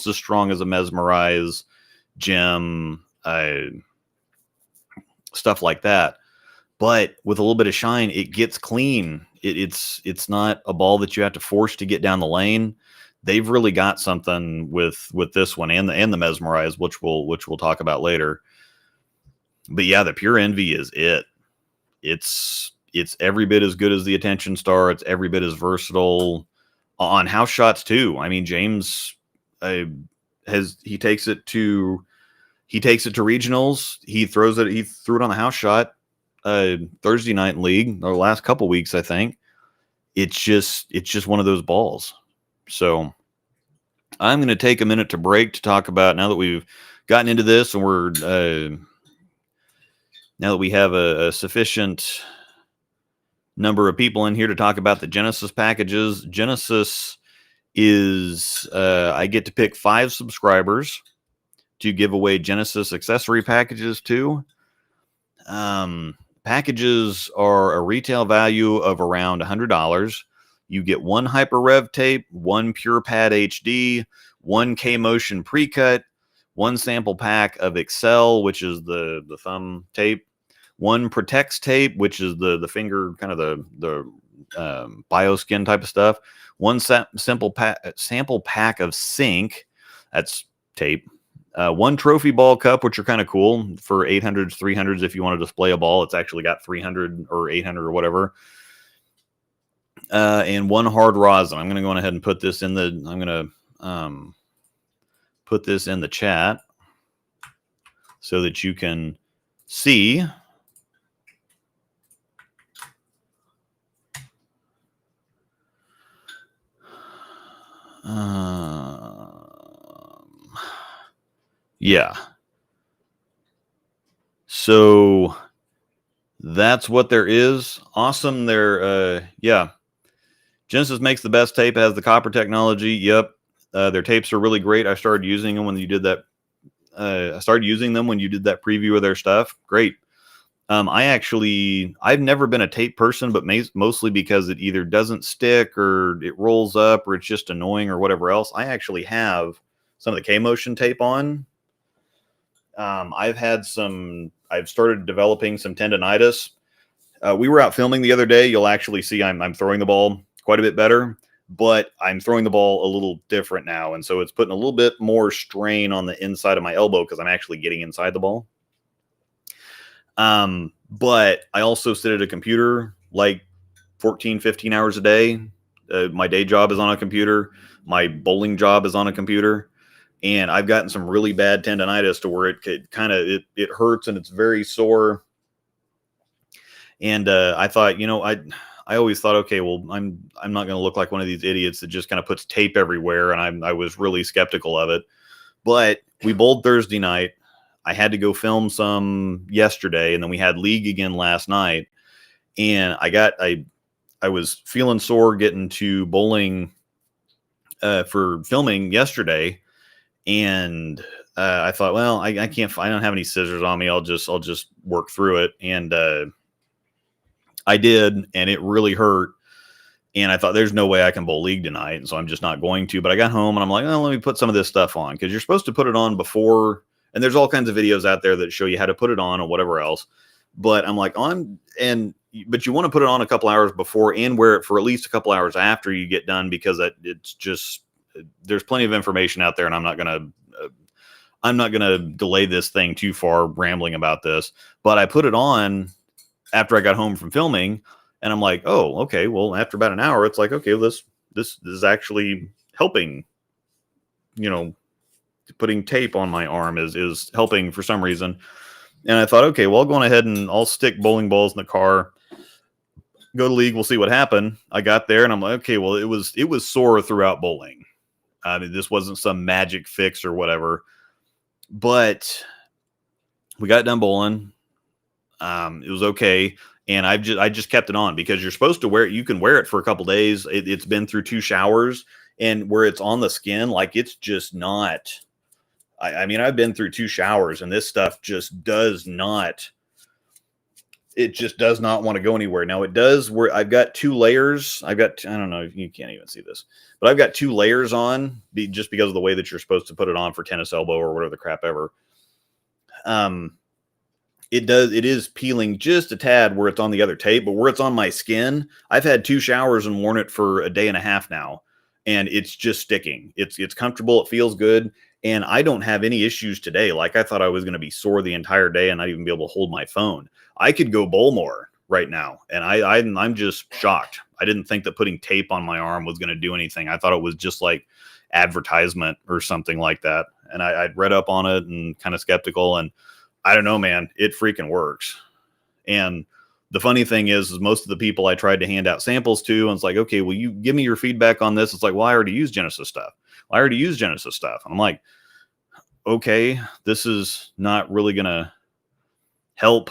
as strong as a Mesmerize, gem, stuff like that. But with a little bit of shine, it gets clean. It's not a ball that you have to force to get down the lane. They've really got something with this one and the Mesmerize, which we'll talk about later. But yeah, the Pure Envy is it. It's every bit as good as the Attention Star. It's every bit as versatile on house shots too. I mean, James he takes it to regionals. He threw it on the house shot Thursday night in league, or last couple weeks, I think. It's just one of those balls. So I'm going to take a minute to break to talk about, now that we've gotten into this and we're now that we have a sufficient number of people in here to talk about the Genesis packages. Genesis is I get to pick 5 subscribers to give away Genesis accessory packages to. Packages are a retail value of around $100. You get 1 Hyper Rev tape, 1 Pure Pad HD, 1 K-Motion precut, 1 sample pack of Excel, which is the thumb tape, 1 Protects tape, which is the finger, kind of the bioskin type of stuff, 1 sample pack of Sync, that's tape, 1 trophy ball cup, which are kind of cool for 800s, 300s. If you want to display a ball, it's actually got 300 or 800 or whatever. And 1 hard rosin. I'm going to go ahead and put this in the. I'm going to put this in the chat so that you can see. Yeah. So that's what there is. Awesome. Yeah. Genesis makes the best tape. It has the copper technology. Yep. Their tapes are really great. I started using them when you did that. I started using them when you did that preview of their stuff. Great. I've never been a tape person, but mostly because it either doesn't stick or it rolls up or it's just annoying or whatever else. I actually have some of the K-Motion tape on. I've started developing some tendonitis. We were out filming the other day. You'll actually see I'm throwing the ball quite a bit better, but I'm throwing the ball a little different now. And so it's putting a little bit more strain on the inside of my elbow because I'm actually getting inside the ball. But I also sit at a computer like 14, 15 hours a day. My day job is on a computer. My bowling job is on a computer. And I've gotten some really bad tendonitis to where it hurts and it's very sore. And I thought, I always thought, okay, well, I'm not going to look like one of these idiots that just kind of puts tape everywhere. And I was really skeptical of it. But we bowled Thursday night. I had to go film some yesterday, and then we had league again last night. And I was feeling sore getting to bowling for filming yesterday. And I thought, well, I don't have any scissors on me. I'll just work through it. And I did, and it really hurt. And I thought, there's no way I can bowl league tonight. And so I'm just not going to. But I got home and I'm like, oh, let me put some of this stuff on, because you're supposed to put it on before. And there's all kinds of videos out there that show you how to put it on or whatever else. But I'm like, but you want to put it on a couple hours before and wear it for at least a couple hours after you get done, because there's plenty of information out there, and I'm not going to delay this thing too far rambling about this. But I put it on after I got home from filming, and I'm like, oh, okay, well, after about an hour, it's like, okay, this is actually helping. Putting tape on my arm is helping for some reason. And I thought, okay, well, I'll go ahead and I'll stick bowling balls in the car, go to league. We'll see what happened. I got there and I'm like, okay, well, it was sore throughout bowling. This wasn't some magic fix or whatever, but we got done bowling. It was okay. And I just kept it on, because you're supposed to wear it. You can wear it for a couple days. It's been through 2 showers, and where it's on the skin, like, it's just not. I mean, I've been through 2 showers, and this stuff just does not. it just does not want to go anywhere. Now it does where I've got 2 layers. I don't know if you can't even see this, but I've got 2 layers on just because of the way that you're supposed to put it on for tennis elbow or whatever the crap ever. It is peeling just a tad where it's on the other tape, but where it's on my skin, I've had 2 showers and worn it for a day and a half now, and it's just sticking. It's comfortable. It feels good. And I don't have any issues today. Like I thought I was going to be sore the entire day and not even be able to hold my phone. I could go bowl more right now. And I'm just shocked. I didn't think that putting tape on my arm was going to do anything. I thought it was just like advertisement or something like that. And I'd read up on it and kind of skeptical. And I don't know, man, it freaking works. And the funny thing is most of the people I tried to hand out samples to, and it's like, okay, will you give me your feedback on this? It's like, well, I already used Genesis stuff. I already used Genesis stuff. And I'm like, okay, this is not really going to help.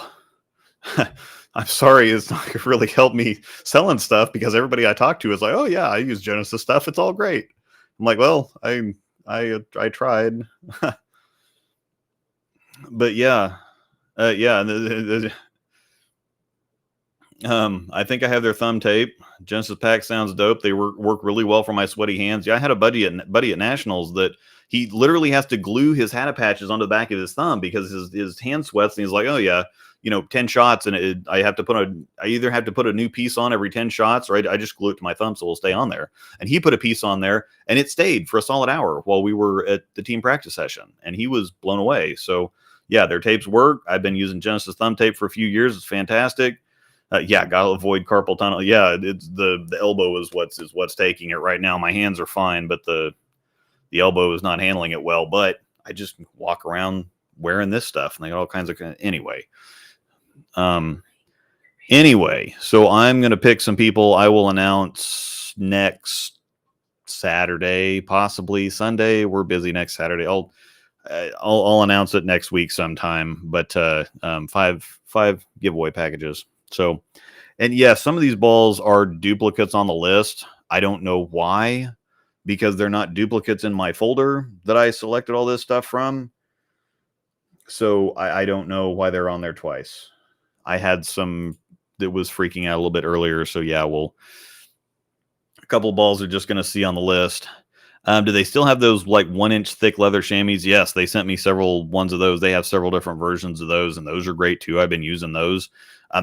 I'm sorry, it's not going to really help me selling stuff because everybody I talk to is like, oh yeah, I use Genesis stuff. It's all great. I'm like, well, I tried. But yeah, yeah. I think I have their thumb tape. Genesis Pack sounds dope. They work really well for my sweaty hands. Yeah, I had a buddy at Nationals that he literally has to glue his Hada patches onto the back of his thumb because his hand sweats, and he's like, oh yeah, 10 shots, and I either have to put a new piece on every 10 shots, or I just glue it to my thumb so it'll stay on there. And he put a piece on there, and it stayed for a solid hour while we were at the team practice session, and he was blown away. So yeah, their tapes work. I've been using Genesis thumb tape for a few years. It's fantastic. Yeah, gotta avoid carpal tunnel. Yeah, it's the elbow is what's taking it right now. My hands are fine, but the elbow is not handling it well. But I just walk around wearing this stuff, and they got all kinds of anyway. Anyway, so I'm gonna pick some people. I will announce next Saturday, possibly Sunday. We're busy next Saturday. I'll announce it next week sometime. But 5 giveaway packages. So, and yeah, some of these balls are duplicates on the list. I don't know why, because they're not duplicates in my folder that I selected all this stuff from. So I don't know why they're on there twice. I had some that was freaking out a little bit earlier. So yeah, a couple balls are just going to see on the list. Do they still have those like 1-inch thick leather chamois? Yes, they sent me several ones of those. They have several different versions of those, and those are great too. I've been using those.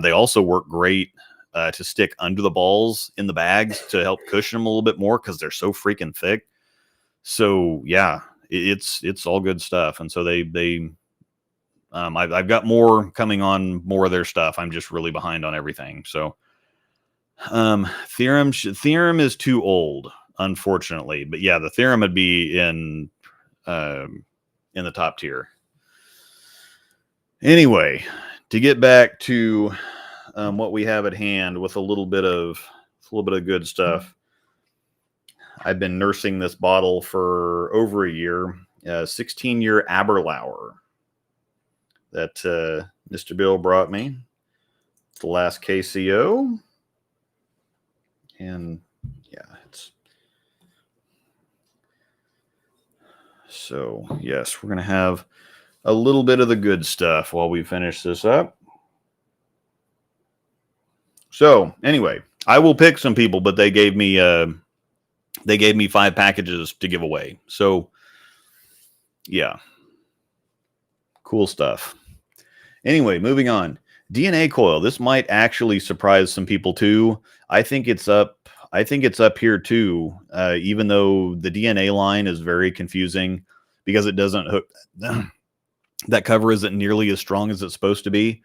They also work great to stick under the balls in the bags to help cushion them a little bit more because they're so freaking thick. So yeah, it's all good stuff. And so I've got more coming on more of their stuff. I'm just really behind on everything. So Theorem is too old, unfortunately. But yeah, the Theorem would be in the top tier. Anyway, to get back to what we have at hand with a little bit of good stuff. I've been nursing this bottle for over a year. 16-year Aberlour that Mr. Bill brought me. It's the last KCO. And yeah, so yes, we're going to have a little bit of the good stuff while we finish this up. So anyway, I will pick some people, but they gave me 5 packages to give away. So yeah, cool stuff. Anyway, moving on. DNA coil. This might actually surprise some people too. I think it's up here too. Even though the DNA line is very confusing because it doesn't hook. That cover isn't nearly as strong as it's supposed to be.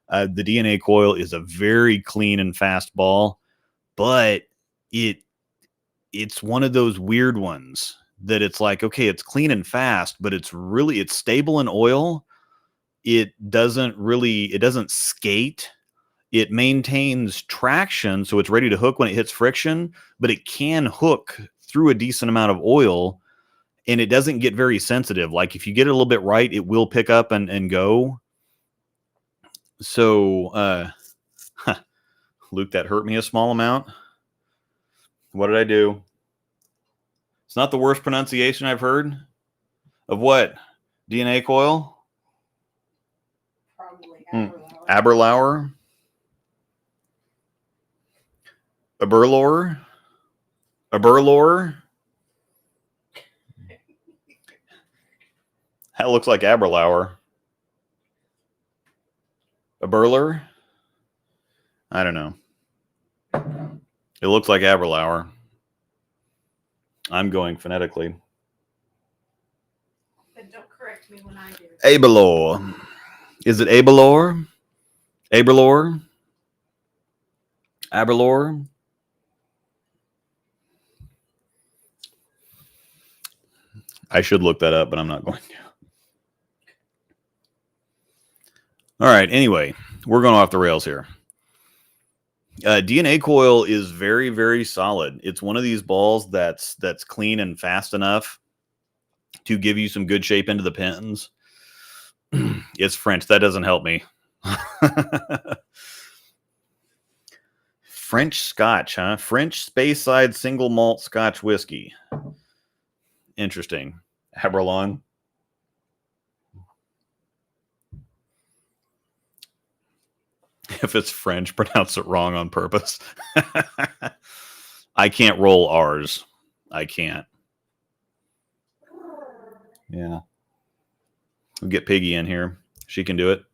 The DNA coil is a very clean and fast ball, but it's one of those weird ones that it's like, okay, it's clean and fast, but it's stable in oil. It doesn't skate. It maintains traction, so it's ready to hook when it hits friction, but it can hook through a decent amount of oil, and it doesn't get very sensitive. Like if you get it a little bit right, it will pick up and go. So, Luke, that hurt me a small amount. What did I do? It's not the worst pronunciation I've heard. Of what? DNA coil? Probably Aberlour. Aberlour. A Burlor? A Burlor? That looks like Aberlour. A Burler? I don't know. It looks like Aberlour. I'm going phonetically. But don't correct me when I do. Abelor. Is it Abelor? Aberlour? Aberlour? I should look that up, but I'm not going to. All right. Anyway, we're going off the rails here. DNA coil is very, very solid. It's one of these balls that's clean and fast enough to give you some good shape into the pins. It's French. That doesn't help me. French Scotch, huh? French Speyside single malt Scotch whiskey. Interesting. Aberlour. If it's French, pronounce it wrong on purpose. I can't roll R's. I can't. Yeah. We'll get Piggy in here. She can do it.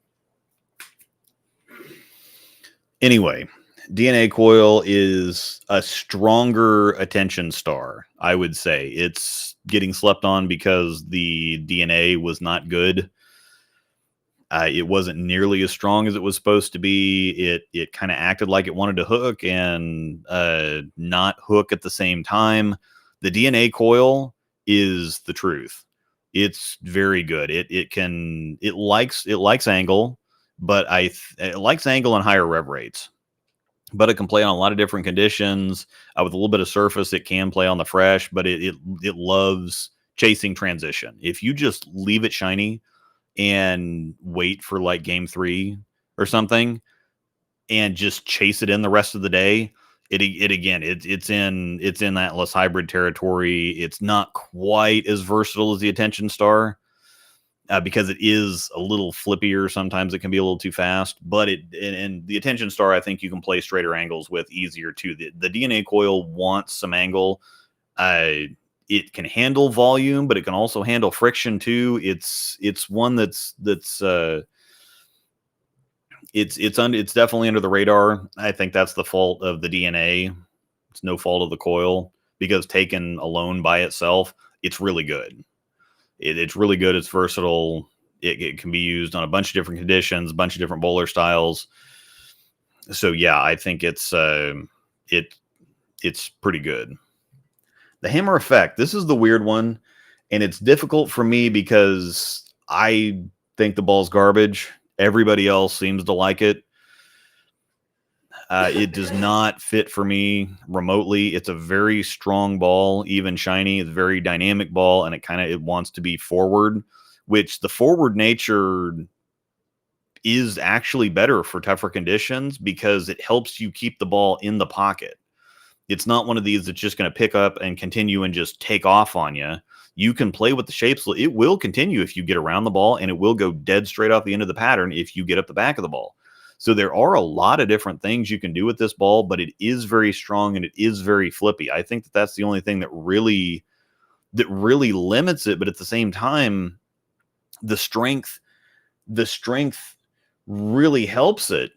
Anyway, DNA coil is a stronger attention star, I would say. It's getting slept on because the DNA was not good. It wasn't nearly as strong as it was supposed to be. It kind of acted like it wanted to hook and not hook at the same time. The DNA coil is the truth. It's very good. It likes angle, but it likes angle and higher rev rates. But it can play on a lot of different conditions. With a little bit of surface, it can play on the fresh, but it loves chasing transition. If you just leave it shiny and wait for like game 3 or something and just chase it in the rest of the day, it's in that less hybrid territory. It's not quite as versatile as the attention star because it is a little flippier. Sometimes it can be a little too fast, but and the attention star, I think you can play straighter angles with easier too. The DNA coil wants some angle. It can handle volume, but it can also handle friction too. It's one it's definitely under the radar. I think that's the fault of the DNA. It's no fault of the coil because taken alone by itself, it's really good. It's really good. It's versatile. It can be used on a bunch of different conditions, a bunch of different bowler styles. So yeah, I think it's pretty good. The hammer effect. This is the weird one, and it's difficult for me because I think the ball's garbage. Everybody else seems to like it. It does not fit for me remotely. It's a very strong ball, even shiny. It's a very dynamic ball, and it wants to be forward, which the forward nature is actually better for tougher conditions because it helps you keep the ball in the pocket. It's not one of these that's just going to pick up and continue and just take off on you. You can play with the shapes. It will continue if you get around the ball, and it will go dead straight off the end of the pattern if you get up the back of the ball. So there are a lot of different things you can do with this ball, but it is very strong and it is very flippy. I think that's the only thing that really limits it. But at the same time, the strength really helps it.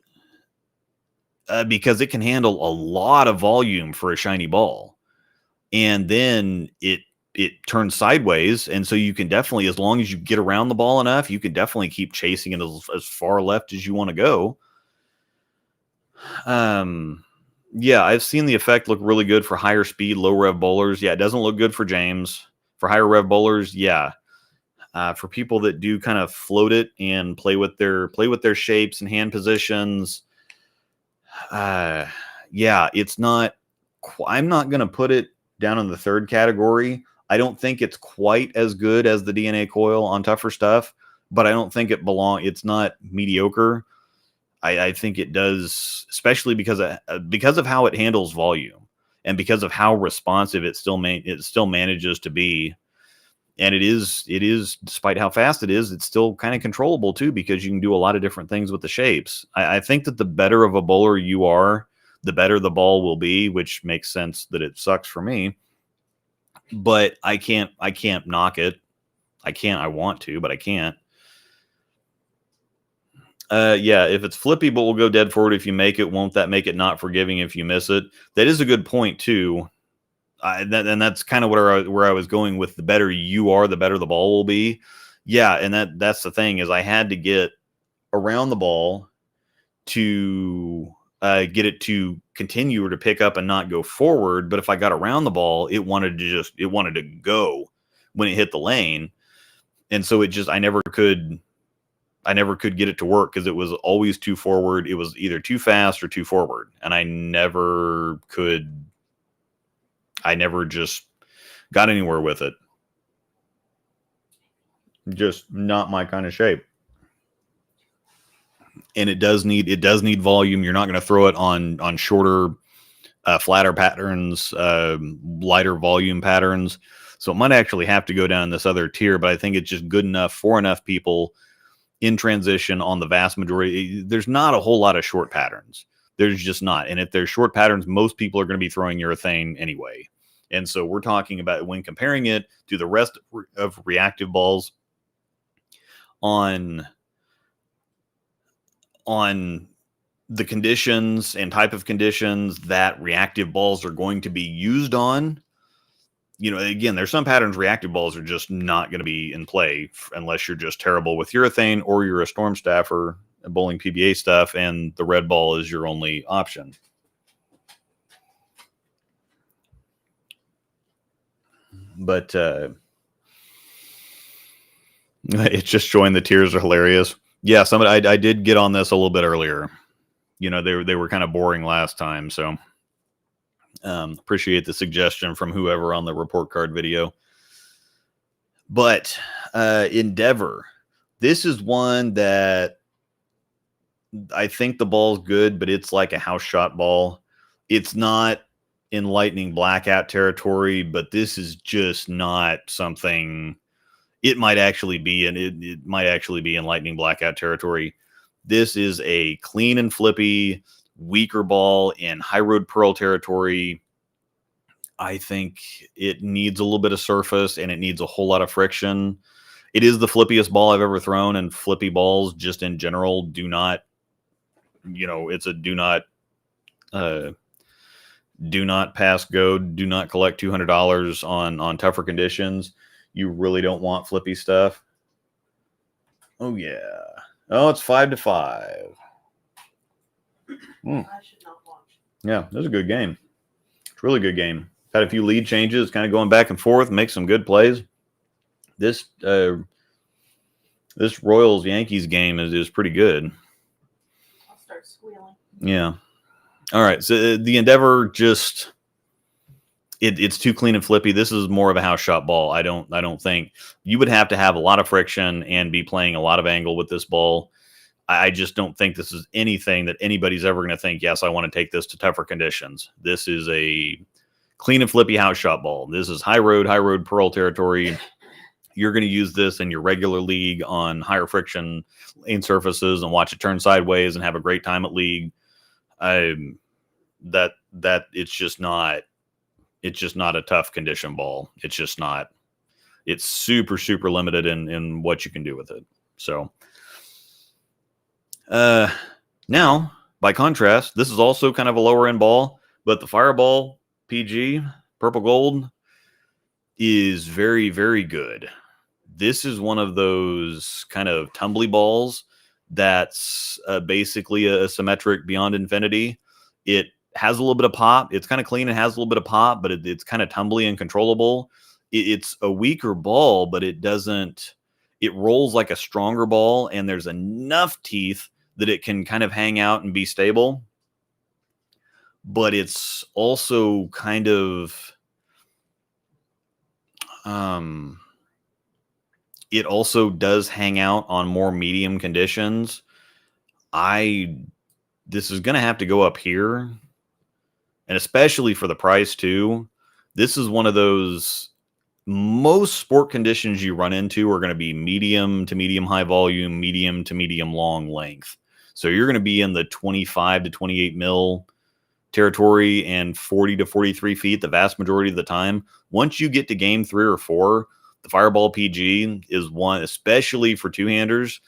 Because it can handle a lot of volume for a shiny ball, and then it turns sideways, and so you can definitely, as long as you get around the ball enough, you can definitely keep chasing it as far left as you want to go. Yeah, I've seen the effect look really good for higher speed, low rev bowlers. Yeah, it doesn't look good for James. For higher rev bowlers, yeah. For people that do kind of float it and play with their shapes and hand positions. Yeah, it's not. I'm not going to put it down in the third category. I don't think it's quite as good as the DNA coil on tougher stuff, but I don't think it's not mediocre. I think it does, especially because of how it handles volume and because of how responsive it still manages to be. And it is, despite how fast it is, it's still kind of controllable too, because you can do a lot of different things with the shapes. I think that the better of a bowler you are, the better the ball will be, which makes sense that it sucks for me. But I can't knock it. I want to, but I can't. Yeah, if it's flippy, but will go dead forward if you make it, won't that make it not forgiving if you miss it? That is a good point too. And that's kind of where I was going with. The better you are, the better the ball will be. Yeah, and that's the thing, is I had to get around the ball to get it to continue or to pick up and not go forward. But if I got around the ball, it wanted to go when it hit the lane. And so I never could get it to work because it was always too forward. It was either too fast or too forward. And I never just got anywhere with it. Just not my kind of shape. And it does need volume. You're not going to throw it on shorter, flatter patterns, lighter volume patterns. So it might actually have to go down this other tier, but I think it's just good enough for enough people in transition on the vast majority. There's not a whole lot of short patterns. There's just not. And if there's short patterns, most people are going to be throwing urethane anyway. And so we're talking about, when comparing it to the rest of reactive balls on the conditions and type of conditions that reactive balls are going to be used on. Again, there's some patterns reactive balls are just not going to be in play unless you're just terrible with urethane or you're a storm staffer, bowling PBA stuff, and the red ball is your only option. But it's just showing the tiers are hilarious. Yeah, I did get on this a little bit earlier. They were kind of boring last time, so appreciate the suggestion from whoever on the report card video. But Endeavor, this is one that I think the ball's good, but it's like a house shot ball. It's not in lightning blackout territory, but this is just not something. It might actually be in lightning blackout territory. This is a clean and flippy, weaker ball in high road pearl territory. I think it needs a little bit of surface and it needs a whole lot of friction. It is the flippiest ball I've ever thrown, and flippy balls just in general do not, it's a do not pass go, do not collect $200 on tougher conditions. You really don't want flippy stuff. Oh yeah. Oh, it's 5-5. I should not watch. Yeah, this is a good game. It's a really good game. Had a few lead changes, kind of going back and forth, make some good plays. This Royals Yankees game is pretty good. I'll start squealing. Yeah. All right. So the Endeavor just it's too clean and flippy. This is more of a house shot ball. I don't think you would have to have a lot of friction and be playing a lot of angle with this ball. I just don't think this is anything that anybody's ever going to think, yes, I want to take this to tougher conditions. This is a clean and flippy house shot ball. This is high road pearl territory. You're going to use this in your regular league on higher friction lane surfaces and watch it turn sideways and have a great time at league. That it's just not a tough condition ball. It's just not. It's super, super limited in what you can do with it. So now, by contrast, this is also kind of a lower end ball, but the Fireball PG Purple Gold is very, very good. This is one of those kind of tumbly balls that's basically a symmetric Beyond Infinity. It has a little bit of pop. It's kind of clean and has a little bit of pop, but it's kind of tumbly and controllable. It's a weaker ball, but it rolls like a stronger ball, and there's enough teeth that it can kind of hang out and be stable. But it's also kind of, it also does hang out on more medium conditions. This is going to have to go up here. And especially for the price too, this is one of those, most sport conditions you run into are going to be medium to medium high volume, medium to medium long length. So you're going to be in the 25 to 28 mil territory and 40 to 43 feet the vast majority of the time. Once you get to game 3 or 4, the Fireball PG is one, especially for two-handers.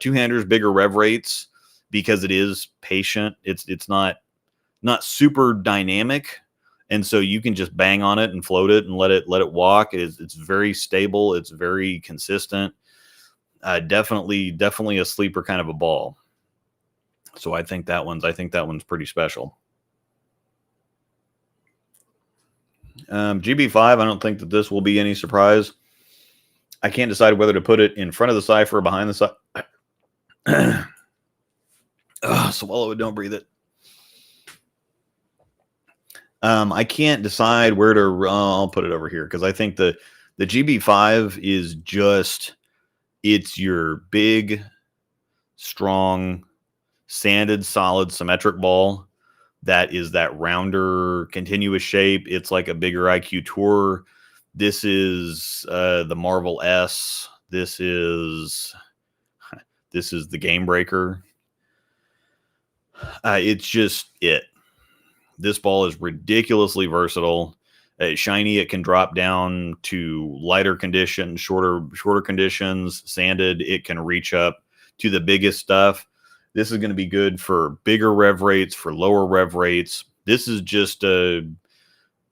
Two-handers, bigger rev rates because it is patient. It's not super dynamic, and so you can just bang on it and float it and let it walk. It's very stable. It's very consistent. Definitely a sleeper kind of a ball. So I think that one's pretty special. GB5, I don't think that this will be any surprise. I can't decide whether to put it in front of the Cypher or behind the Cypher. Swallow it, don't breathe it. I can't decide where to. I'll put it over here because I think the GB5 is just, it's your big, strong, sanded, solid, symmetric ball that is that rounder, continuous shape. It's like a bigger IQ Tour. This is the Marvel S. This is the Game Breaker. It's just it. This ball is ridiculously versatile. Shiny, it can drop down to lighter conditions, shorter conditions. Sanded, it can reach up to the biggest stuff. This is going to be good for bigger rev rates, for lower rev rates. This is just a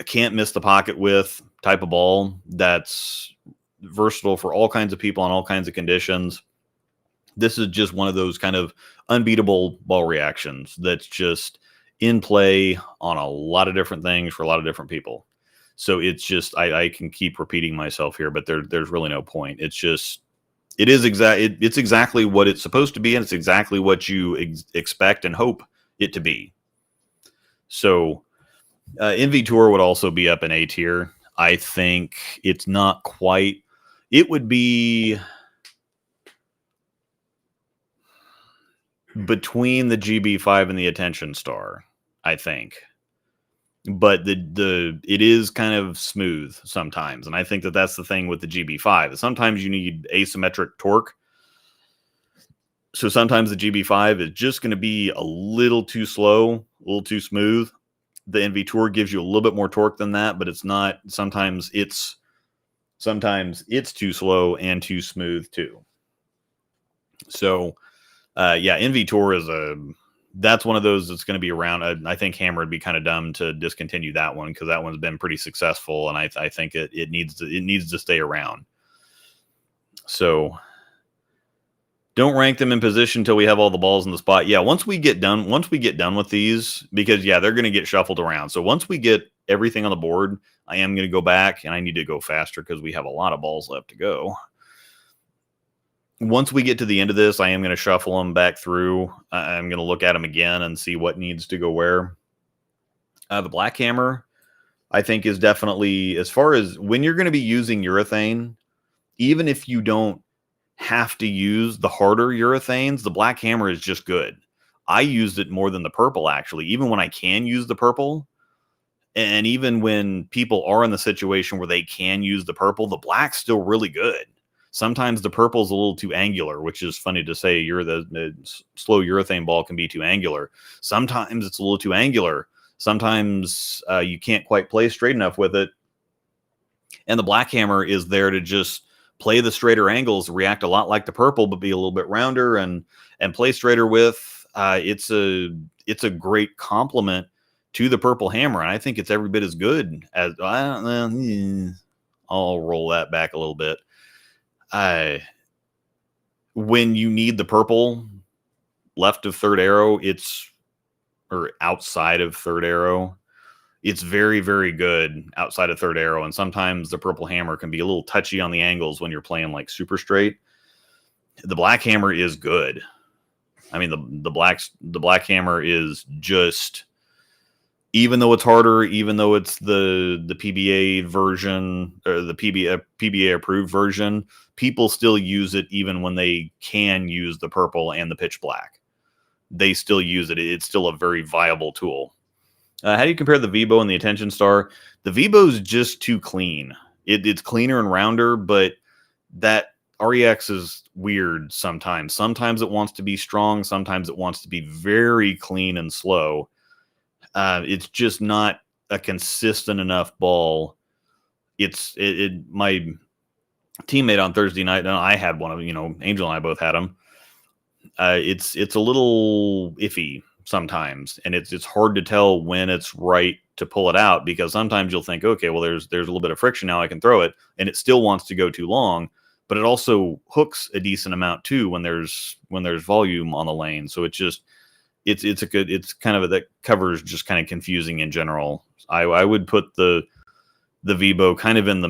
can't miss the pocket with type of ball that's versatile for all kinds of people on all kinds of conditions. This is just one of those kind of unbeatable ball reactions that's just in play on a lot of different things for a lot of different people. So it's just, I can keep repeating myself here, but there's really no point. It's just, it's exactly what it's supposed to be, and it's exactly what you expect and hope it to be. So Envy Tour would also be up in A tier. I think it's not quite, it would be between the GB5 and the Attention Star, I think. But it is kind of smooth sometimes, and I think that that's the thing with the GB5. Sometimes you need asymmetric torque, so sometimes the GB5 is just going to be a little too slow, a little too smooth. The Envy Tour gives you a little bit more torque than that, but it's not. Sometimes it's too slow and too smooth too. So, yeah, Envy Tour is that's one of those that's going to be around. I think Hammer would be kind of dumb to discontinue that one because that one's been pretty successful, and I think it needs to stay around. So don't rank them in position until we have all the balls in the spot. Yeah, once we get done with these, because yeah, they're going to get shuffled around. So once we get everything on the board, I am going to go back, and I need to go faster because we have a lot of balls left to go. Once we get to the end of this, I am going to shuffle them back through. I'm going to look at them again and see what needs to go where. The Black Hammer, I think, is definitely, as far as when you're going to be using urethane, even if you don't have to use the harder urethanes, the Black Hammer is just good. I used it more than the purple, actually, even when I can use the purple. And even when people are in the situation where they can use the purple, the black's still really good. Sometimes the purple's a little too angular, which is funny to say. The slow urethane ball can be too angular. Sometimes it's a little too angular. Sometimes you can't quite play straight enough with it. And the Black Hammer is there to just play the straighter angles, react a lot like the purple, but be a little bit rounder and play straighter with. It's a great complement to the Purple Hammer, and I think it's every bit as good as. I'll roll that back a little bit. When you need the purple left of third arrow, or outside of third arrow, it's very, very good outside of third arrow. And sometimes the Purple Hammer can be a little touchy on the angles when you're playing like super straight. The Black Hammer is good. I mean, the Black Hammer is just, even though it's harder, even though it's the PBA version or the PBA approved version, people still use it even when they can use the purple and the pitch black. They still use it. It's still a very viable tool. How do you compare the Vibo and the Attention Star? The Vibo is just too clean. It's cleaner and rounder, but that REX is weird sometimes. Sometimes it wants to be strong. Sometimes it wants to be very clean and slow. It's just not a consistent enough ball. My teammate on Thursday night, and I had one of, Angel and I both had them. It's a little iffy sometimes, and it's hard to tell when it's right to pull it out, because sometimes you'll think, okay, well, there's a little bit of friction now, I can throw it, and it still wants to go too long, but it also hooks a decent amount too when there's volume on the lane. So it's kind of that cover is just kind of confusing in general. I would put the Vibo kind of in the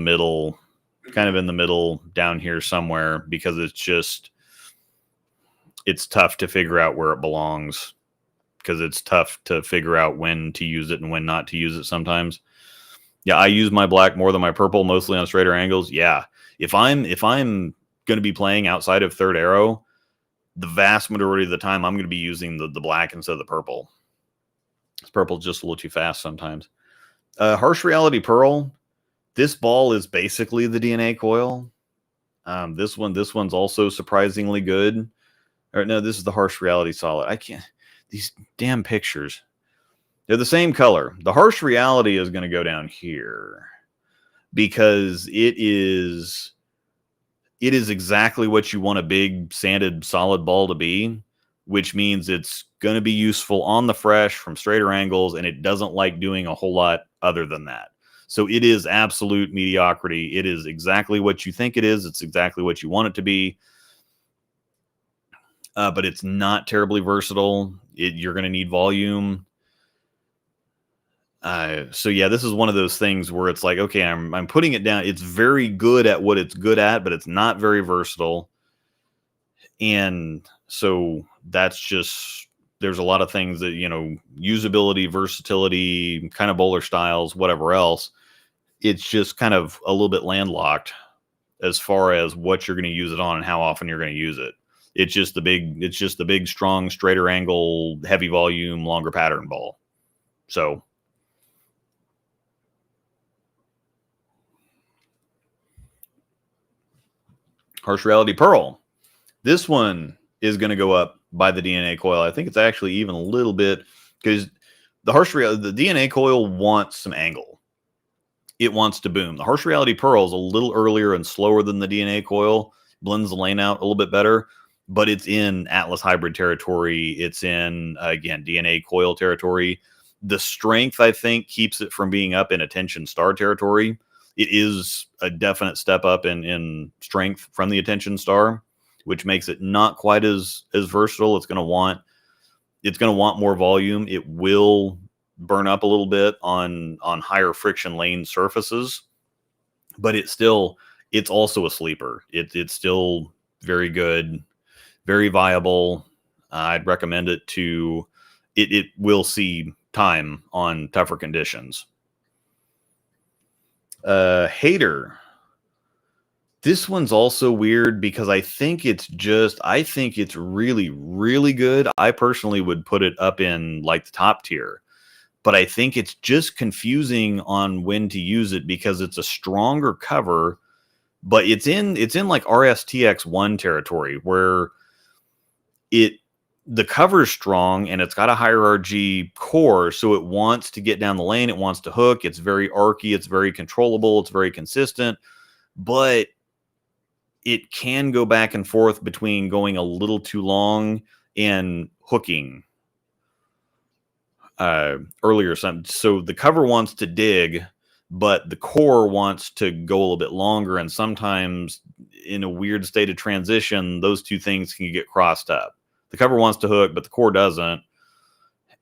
middle down here somewhere, because it's tough to figure out where it belongs, because it's tough to figure out when to use it and when not to use it sometimes. Yeah, I use my black more than my purple, mostly on straighter angles. Yeah, if I'm going to be playing outside of third arrow, the vast majority of the time I'm going to be using the black instead of the purple. This purple's just a little too fast sometimes. Harsh Reality Pearl. This ball is basically the DNA coil. This one's also surprisingly good. Or no, this is the Harsh Reality Solid. I can't. These damn pictures. They're the same color. The Harsh Reality is going to go down here, because it is exactly what you want a big sanded solid ball to be, which means it's going to be useful on the fresh from straighter angles, and it doesn't like doing a whole lot other than that. So it is absolute mediocrity. It is exactly what you think it is. It's exactly what you want it to be. But it's not terribly versatile. You're going to need volume. So yeah, this is one of those things where it's like, okay, I'm putting it down. It's very good at what it's good at, but it's not very versatile. And so that's just, there's a lot of things that, usability, versatility, kind of bowler styles, whatever else. It's just kind of a little bit landlocked as far as what you're going to use it on and how often you're going to use it. It's just the big, strong, straighter angle, heavy volume, longer pattern ball. So Harsh Reality Pearl. This one is going to go up by the DNA coil. I think it's actually even a little bit, because the DNA coil wants some angle. It wants to boom. The Harsh Reality Pearl is a little earlier and slower than the DNA coil, blends the lane out a little bit better, but it's in Atlas Hybrid territory. It's in, again, DNA coil territory. The strength, I think, keeps it from being up in Attention Star territory. It is a definite step up in strength from the Attention Star, which makes it not quite as versatile. It's going to want more volume. It will burn up a little bit on higher friction lane surfaces, but it's also a sleeper. It's still very good, very viable. I'd recommend it to. It will see time on tougher conditions. Hater. This one's also weird, because I think it's really, really good. I personally would put it up in like the top tier, but I think it's just confusing on when to use it, because it's a stronger cover, but it's in like RSTX1 territory, where the cover's strong and it's got a higher RG core, so it wants to get down the lane, it wants to hook, it's very archy, it's very controllable, it's very consistent, but it can go back and forth between going a little too long and hooking earlier. So the cover wants to dig, but the core wants to go a little bit longer, and sometimes in a weird state of transition, those two things can get crossed up. The cover wants to hook, but the core doesn't.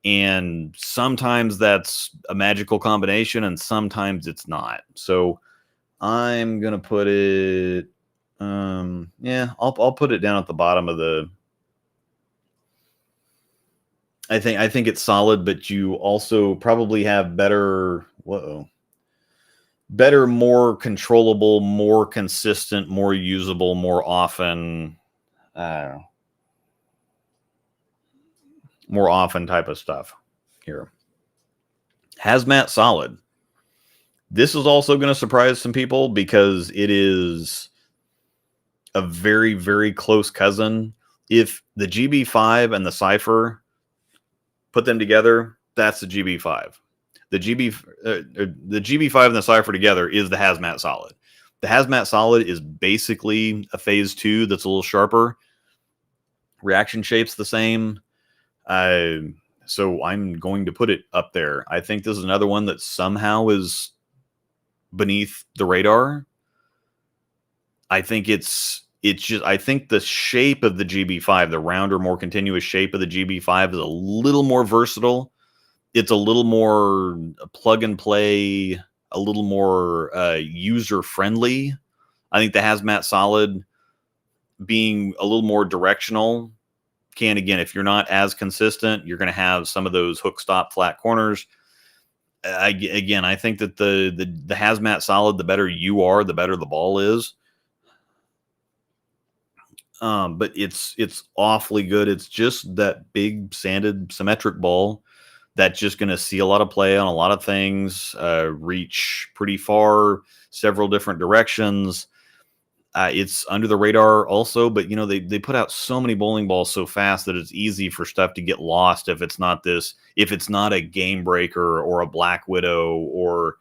And sometimes that's a magical combination, and sometimes it's not. So I'm going to put it, I'll put it down at the bottom of the, I think it's solid, but you also probably have better, more controllable, more consistent, more usable, more often, more often type of stuff here. Hazmat Solid. This is also going to surprise some people, because it is a very, very close cousin. If the GB5 and the Cypher, put them together, That's the GB5. The GB5 and the Cypher together is the Hazmat Solid. The Hazmat Solid is basically a phase 2 that's a little sharper. Reaction shape's the same. So I'm going to put it up there. I think this is another one that somehow is beneath the radar. I think I think the shape of the GB5, the rounder, more continuous shape of the GB5 is a little more versatile. It's a little more plug and play, a little more user friendly. I think the Hazmat Solid being a little more directional can, again, if you're not as consistent, you're going to have some of those hook stop flat corners. I think that the Hazmat Solid, the better you are, the better the ball is. But it's awfully good. It's just that big sanded symmetric ball that's just going to see a lot of play on a lot of things, reach pretty far, several different directions. It's under the radar also, but they put out so many bowling balls so fast that it's easy for stuff to get lost if it's not a Game Breaker or a Black Widow or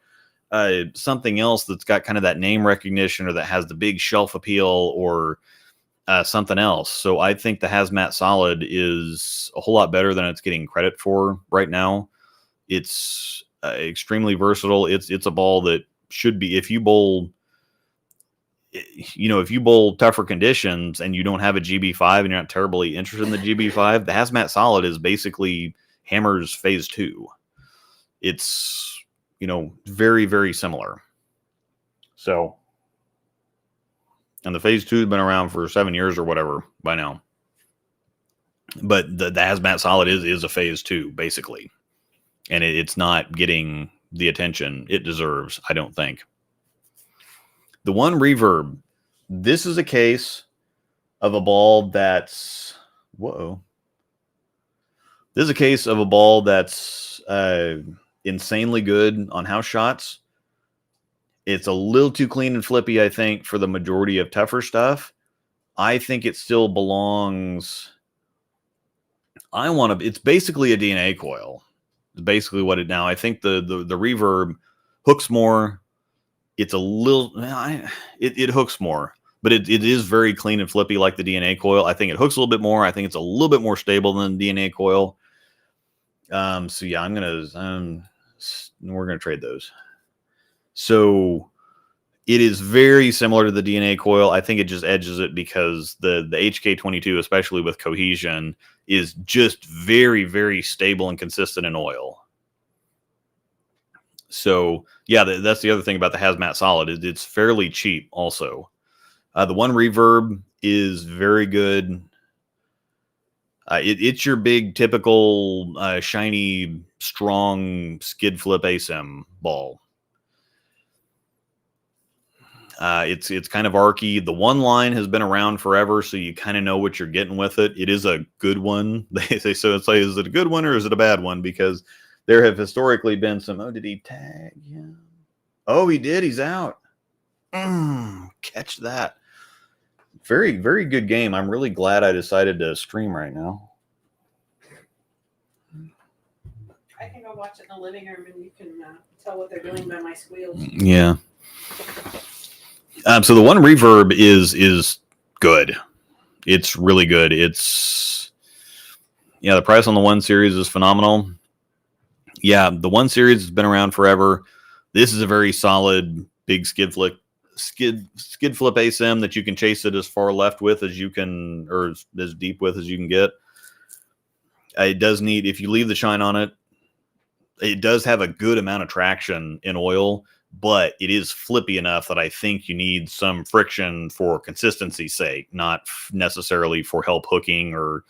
something else that's got kind of that name recognition or that has the big shelf appeal or something else. So I think the Hazmat Solid is a whole lot better than it's getting credit for right now. It's extremely versatile. It's a ball that should be, if you bowl tougher conditions and you don't have a GB5 and you're not terribly interested in the GB5, the Hazmat Solid is basically Hammer's phase 2. It's, very, very similar. So, and the phase 2 has been around for 7 years or whatever by now. But the Hazmat Solid is a phase 2, basically. And it's not getting the attention it deserves, I don't think. The One Reverb. This is a case of a ball that's... Whoa. This is a case of a ball that's insanely good on house shots. It's a little too clean and flippy, I think, for the majority of tougher stuff. I think it still belongs... It's basically a DNA coil. It's basically what it now. I think the Reverb hooks more. It's a little... It hooks more. But it is very clean and flippy like the DNA coil. I think it hooks a little bit more. I think it's a little bit more stable than the DNA coil. So yeah, we're gonna trade those. So it is very similar to the DNA coil. I think it just edges it because the HK22, especially with cohesion, is just very, very stable and consistent in oil. So yeah, that's the other thing about the Hazmat Solid. It's fairly cheap also. The One Reverb is very good. It's your big typical shiny, strong skid flip ASIM ball. It's kind of archy. The one line has been around forever, so you kind of know what you're getting with it. It is a good one. They say so. It's like, is it a good one or is it a bad one? Because there have historically been some. Oh, did he tag? Yeah. Oh, he did. He's out. Catch that. Very, very good game. I'm really glad I decided to stream right now. I can go watch it in the living room and you can tell what they're doing by my squeals. Yeah. So the One Reverb is good. It's really good. The price on the One Series is phenomenal. Yeah, the One Series has been around forever. This is a very solid big skid flip ASIM that you can chase it as far left with as you can, or as deep with as you can get. It does need, if you leave the shine on it, it does have a good amount of traction in oil, but it is flippy enough that I think you need some friction for consistency's sake, not necessarily for help hooking or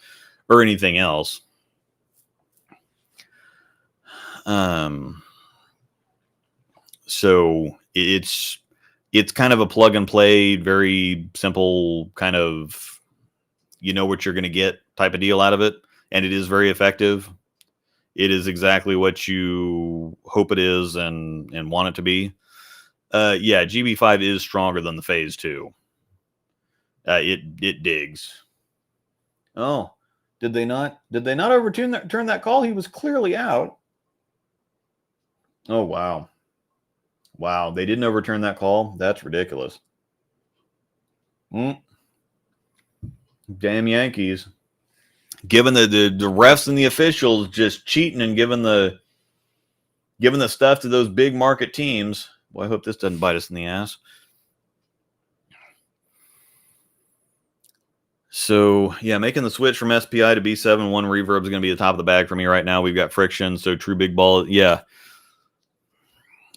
anything else. So it's kind of a plug and play, very simple kind of, what you're going to get type of deal out of it. And it is very effective. It is exactly what you hope it is and want it to be. Yeah, GB5 is stronger than the Phase 2. It digs. Oh, did they not overturn turn that call? He was clearly out. Oh, wow. Wow. They didn't overturn that call? That's ridiculous. Damn Yankees. Given the refs and the officials just cheating and giving the stuff to those big market teams. Well, I hope this doesn't bite us in the ass. So, yeah, making the switch from SPI to B7, one reverb is going to be the top of the bag for me right now. We've got friction, so true big ball. Yeah.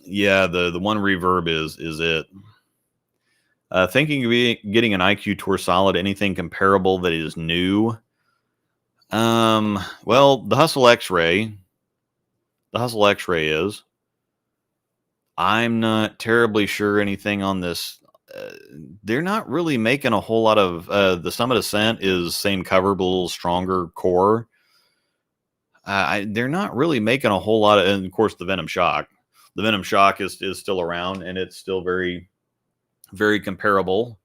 Yeah, the one reverb is it. Thinking of getting an IQ Tour Solid, anything comparable that is new. Well, the Hustle X-Ray. The Hustle X-Ray is. I'm not terribly sure anything on this. They're not really making a whole lot of the Summit Ascent is same cover but a little stronger core. They're not really making a whole lot of, and of course the Venom Shock. The Venom Shock is still around and it's still very, very comparable.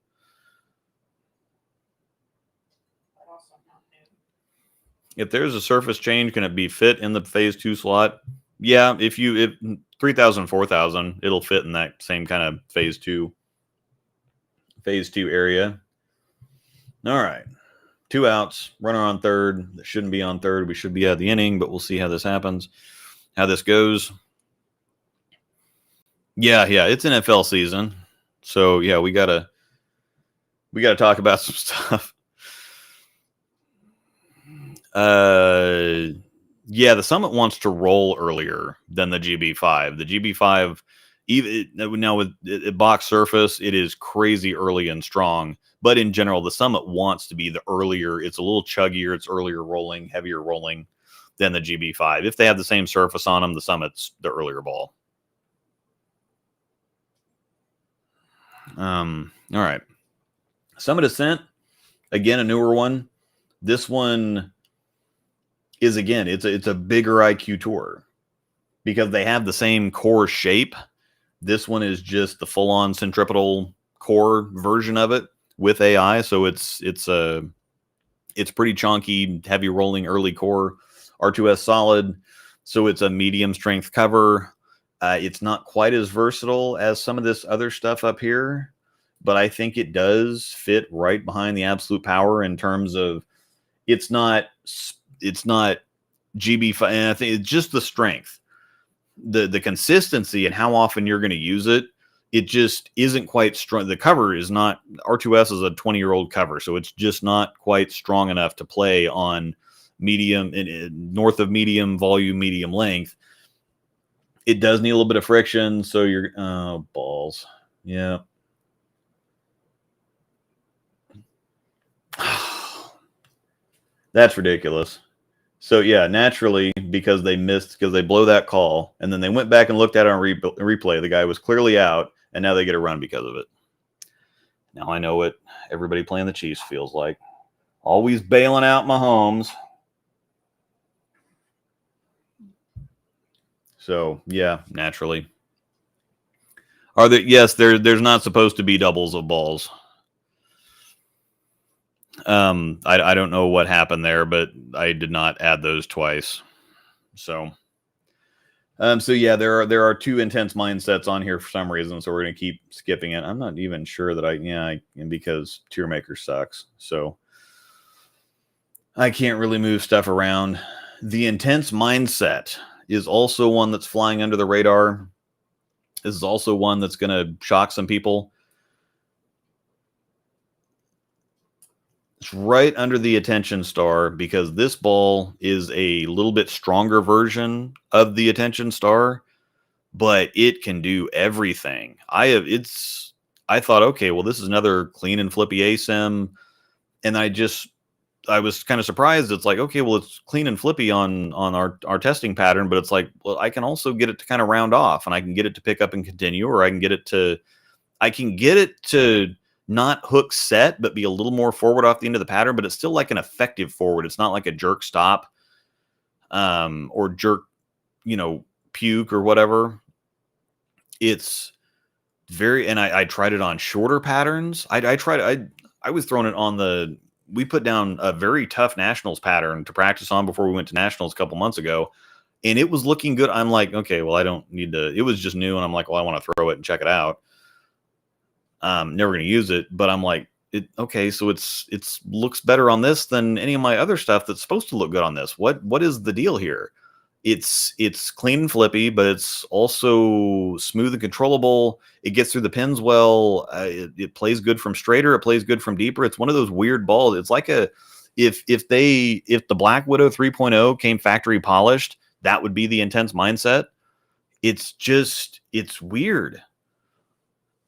If there's a surface change, can it be fit in the phase 2 slot? Yeah, if 3,000, 4,000, it'll fit in that same kind of phase 2 area. All right. 2 outs, runner on third. That shouldn't be on third. We should be out of the inning, but we'll see how this happens, how this goes. Yeah, it's NFL season. So, yeah, we got to talk about some stuff. Yeah, the Summit wants to roll earlier than the GB5. The GB5, even now with box surface, it is crazy early and strong. But in general, the Summit wants to be the earlier. It's a little chuggier. It's earlier rolling, heavier rolling than the GB5. If they have the same surface on them, the Summit's the earlier ball. All right. Summit Ascent, again, a newer one. This one is, again, it's a bigger IQ Tour because they have the same core shape. This one is just the full-on centripetal core version of it with AI, so it's pretty chunky, heavy rolling early core, R2S solid, so it's a medium strength cover. It's not quite as versatile as some of this other stuff up here, but I think it does fit right behind the Absolute Power in terms of it's not GB5, and I think it's just the strength, the consistency, and how often you're going to use it. It just isn't quite strong. The cover is not, R2S is a 20-year-old cover, so it's just not quite strong enough to play on medium, north of medium volume, medium length. It does need a little bit of friction, so you're balls. Yeah. That's ridiculous. So yeah, naturally, because they blow that call, and then they went back and looked at it on replay. The guy was clearly out, and now they get a run because of it. Now I know what everybody playing the Chiefs feels like. Always bailing out Mahomes. So yeah, naturally. Are there? Yes, there's not supposed to be doubles of balls. I don't know what happened there, but I did not add those twice. So yeah, there are 2 intense mindsets on here for some reason, so we're going to keep skipping it. I'm not even sure that because Tier Maker sucks, so I can't really move stuff around. The intense mindset is also one that's flying under the radar. This is also one that's going to shock some people. It's right under the Attention Star because this ball is a little bit stronger version of the Attention Star, but it can do everything. I thought, okay, well, this is another clean and flippy ASIM, and I was kind of surprised. It's like, okay, well, it's clean and flippy on our testing pattern, but it's like, well, I can also get it to kind of round off, and I can get it to pick up and continue, or I can get it to not hook set, but be a little more forward off the end of the pattern, but it's still like an effective forward. It's not like a jerk stop, or jerk, puke or whatever. It's very, and I tried it on shorter patterns. I was throwing it on we put down a very tough nationals pattern to practice on before we went to nationals a couple months ago. and it was looking good. I'm like, okay, well, I don't need to. It was just new, and I'm like, well, I want to throw it and check it out. Never going to use it, but I'm like, okay, so it's looks better on this than any of my other stuff that's supposed to look good on this. What is the deal here? It's clean and flippy, but it's also smooth and controllable. It gets through the pins well. It plays good from straighter. It plays good from deeper. It's one of those weird balls. It's like if the Black Widow 3.0 came factory polished, that would be the Intense Mindset. It's weird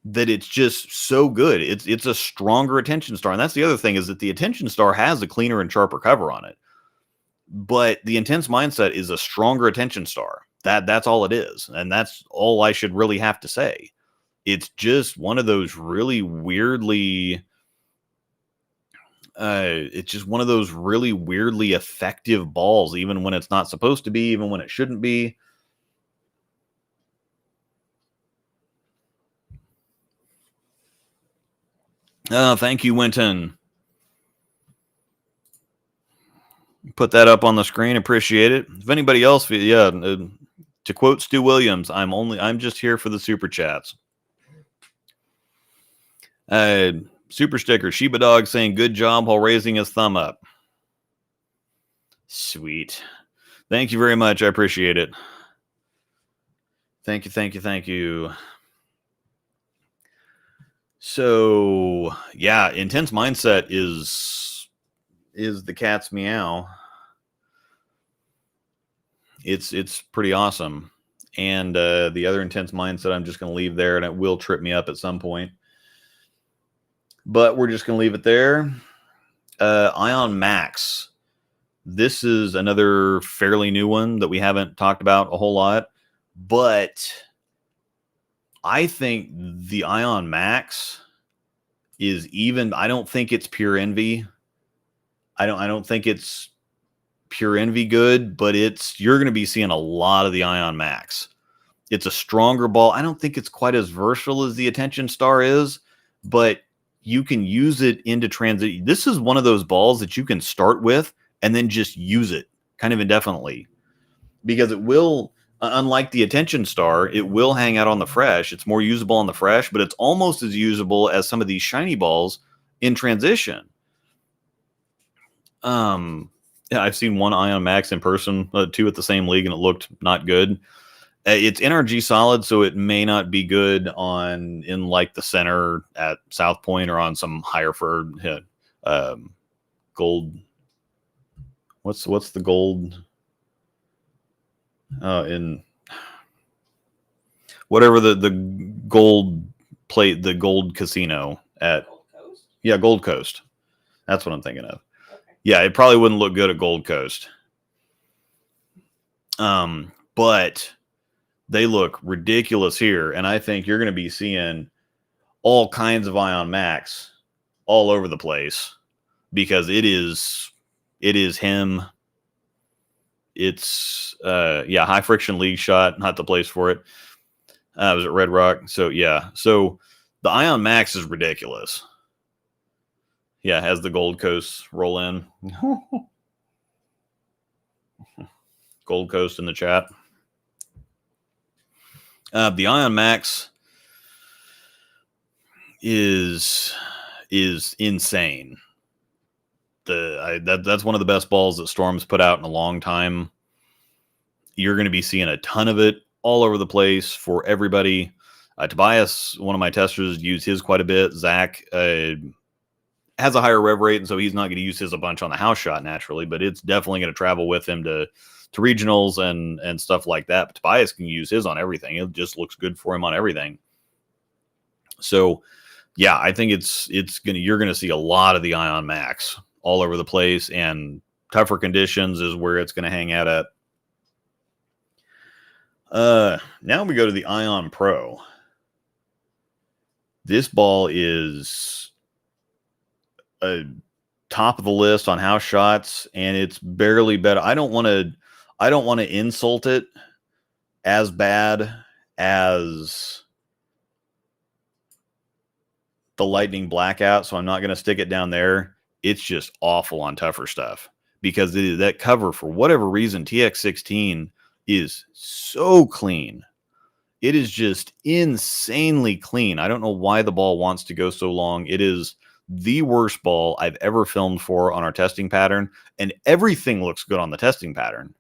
that it's just so good. It's a stronger Attention Star, and that's the other thing, is that the Attention Star has a cleaner and sharper cover on it. But the Intense Mindset is a stronger Attention Star. That's all it is. And that's all I should really have to say. It's just one of those really weirdly effective balls, even when it's not supposed to be, even when it shouldn't be. Thank you, Winton. Put that up on the screen. Appreciate it. If anybody else, to quote Stu Williams, I'm just here for the super chats. Super sticker, Sheba Dog saying good job while raising his thumb up. Sweet. Thank you very much. I appreciate it. Thank you. So yeah, Intense Mindset is the cat's meow. It's pretty awesome. And the other Intense Mindset I'm just going to leave there, and it will trip me up at some point. But we're just going to leave it there. Ion Max. This is another fairly new one that we haven't talked about a whole lot. But I think the Ion Max is even... I don't think it's pure envy. I don't think it's pure envy good, but you're going to be seeing a lot of the Ion Max. It's a stronger ball. I don't think it's quite as versatile as the Attention Star is, but you can use it into transit. This is one of those balls that you can start with and then just use it kind of indefinitely, because it will, unlike the Attention Star, it will hang out on the fresh. It's more usable on the fresh, but it's almost as usable as some of these shiny balls in transition. Yeah, I've seen one Ion Max in person, 2 at the same league, and it looked not good. It's NRG solid, so it may not be good in like the center at South Point or on some higher for gold. What's the gold? In whatever the gold plate, the gold casino at Gold Coast? Yeah, Gold Coast. That's what I'm thinking of. Okay. Yeah, it probably wouldn't look good at Gold Coast. But they look ridiculous here, and I think you're going to be seeing all kinds of Ion Max all over the place, because it is him. It's high friction league shot, not the place for it. It was at Red Rock. So yeah, so the Ion Max is ridiculous. Yeah, has the Gold Coast roll in. Gold Coast in the chat. The Ion Max is insane. That's one of the best balls that Storm's put out in a long time. You're going to be seeing a ton of it all over the place for everybody. Tobias, one of my testers, used his quite a bit. Zach has a higher rev rate, and so he's not going to use his a bunch on the house shot naturally, but it's definitely going to travel with him to regionals and stuff like that. But Tobias can use his on everything. It just looks good for him on everything. So yeah, I think you're going to see a lot of the Ion Max all over the place, and tougher conditions is where it's going to hang out at. Now we go to the Ion Pro. This ball is a top of the list on house shots, and it's barely better. I don't want to insult it as bad as the Lightning Blackout, so I'm not going to stick it down there. It's just awful on tougher stuff, because that cover, for whatever reason, TX16 is so clean. It is just insanely clean. I don't know why the ball wants to go so long. It is the worst ball I've ever filmed for on our testing pattern, and everything looks good on the testing pattern.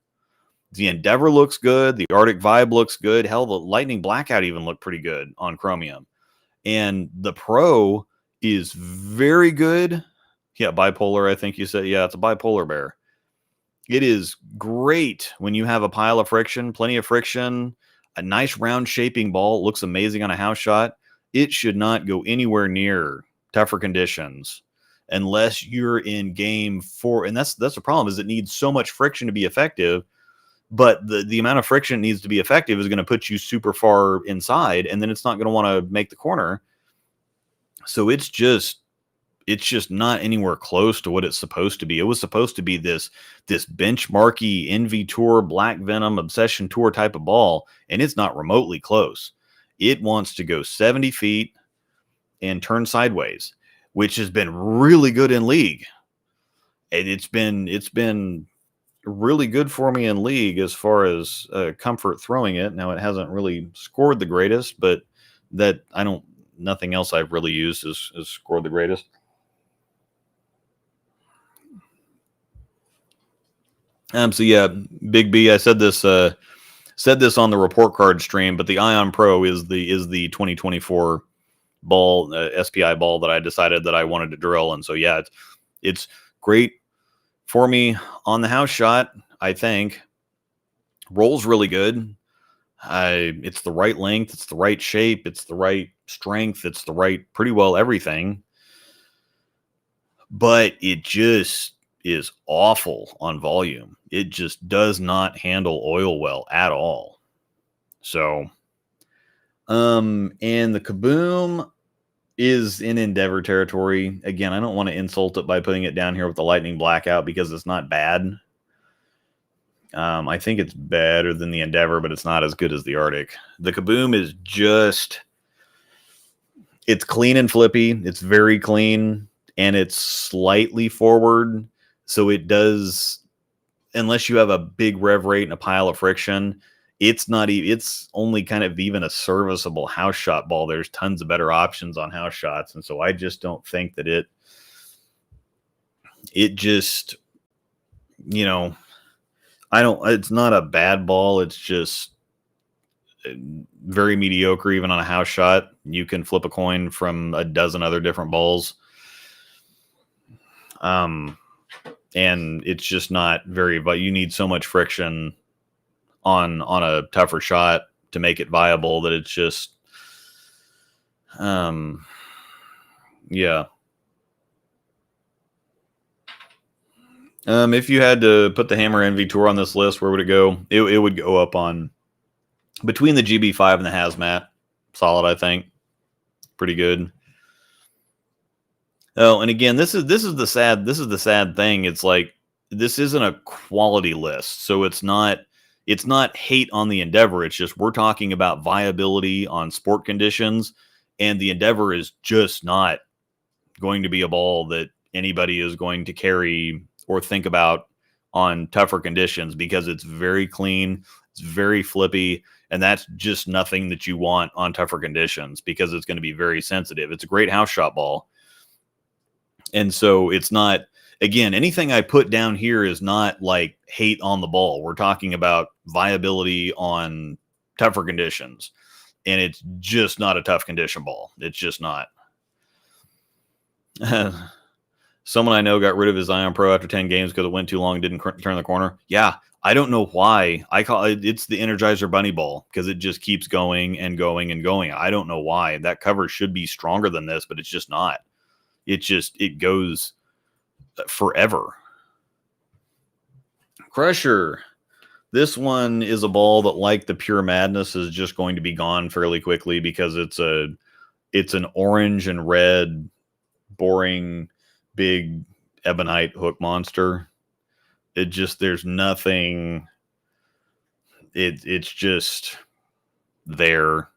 The Endeavor looks good. The Arctic Vibe looks good. Hell, the Lightning Blackout even looked pretty good on Chromium. And the Pro is very good. Yeah, bipolar, I think you said. Yeah, it's a bipolar bear. It is great when you have a pile of friction, plenty of friction, a nice round shaping ball. It looks amazing on a house shot. It should not go anywhere near tougher conditions unless you're in game 4. And that's the problem, is it needs so much friction to be effective. But the amount of friction it needs to be effective is going to put you super far inside, and then it's not going to want to make the corner. So it's just not anywhere close to what it's supposed to be. It was supposed to be this benchmarky Envy Tour, Black Venom, Obsession Tour type of ball, and it's not remotely close. It wants to go 70 feet and turn sideways, which has been really good in league. And it's been really good for me in league as far as comfort throwing it. Now, it hasn't really scored the greatest, but nothing else I've really used has scored the greatest. So yeah, Big B, I said this on the report card stream, but the Ion Pro is the 2024 ball, SPI ball that I decided that I wanted to drill. And so, yeah, it's great for me on the house shot. I think rolls really good. It's the right length. It's the right shape. It's the right strength. It's the right, pretty well everything, but it just is awful on volume. It just does not handle oil well at all. So, and the Kaboom is in Endeavor territory. Again, I don't want to insult it by putting it down here with the Lightning Blackout because it's not bad. I think it's better than the Endeavor, but it's not as good as the Arctic. The Kaboom is it's clean and flippy. It's very clean, and it's slightly forward. So it does, unless you have a big rev rate and a pile of friction, it's only kind of even a serviceable house shot ball. There's tons of better options on house shots. And so I just don't think that it just, it's not a bad ball. It's just very mediocre, even on a house shot. You can flip a coin from a dozen other different balls. And it's just not very, but you need so much friction on a tougher shot to make it viable that it's just, yeah. If you had to put the Hammer Envy Tour on this list, where would it go? It would go up on between the GB5 and the Hazmat. Solid, I think. Pretty good. Oh, and again, this is the sad thing. It's like, this isn't a quality list, so it's not hate on the Endeavor. It's just, we're talking about viability on sport conditions, and the Endeavor is just not going to be a ball that anybody is going to carry or think about on tougher conditions, because it's very clean, it's very flippy, and that's just nothing that you want on tougher conditions, because it's going to be very sensitive. It's a great house shot ball. And so it's not, again, anything I put down here is not like hate on the ball. We're talking about viability on tougher conditions, and it's just not a tough condition ball. It's just not. Someone I know got rid of his Ion Pro after 10 games because it went too long and didn't turn the corner. Yeah, I don't know why. I call it's the Energizer Bunny ball, because it just keeps going and going and going. I don't know why. That cover should be stronger than this, but it's just not. It goes forever. Crusher. This one is a ball that, like the Pure Madness, is just going to be gone fairly quickly, because it's an orange and red, boring, big ebonite hook monster. There's nothing. It's just there.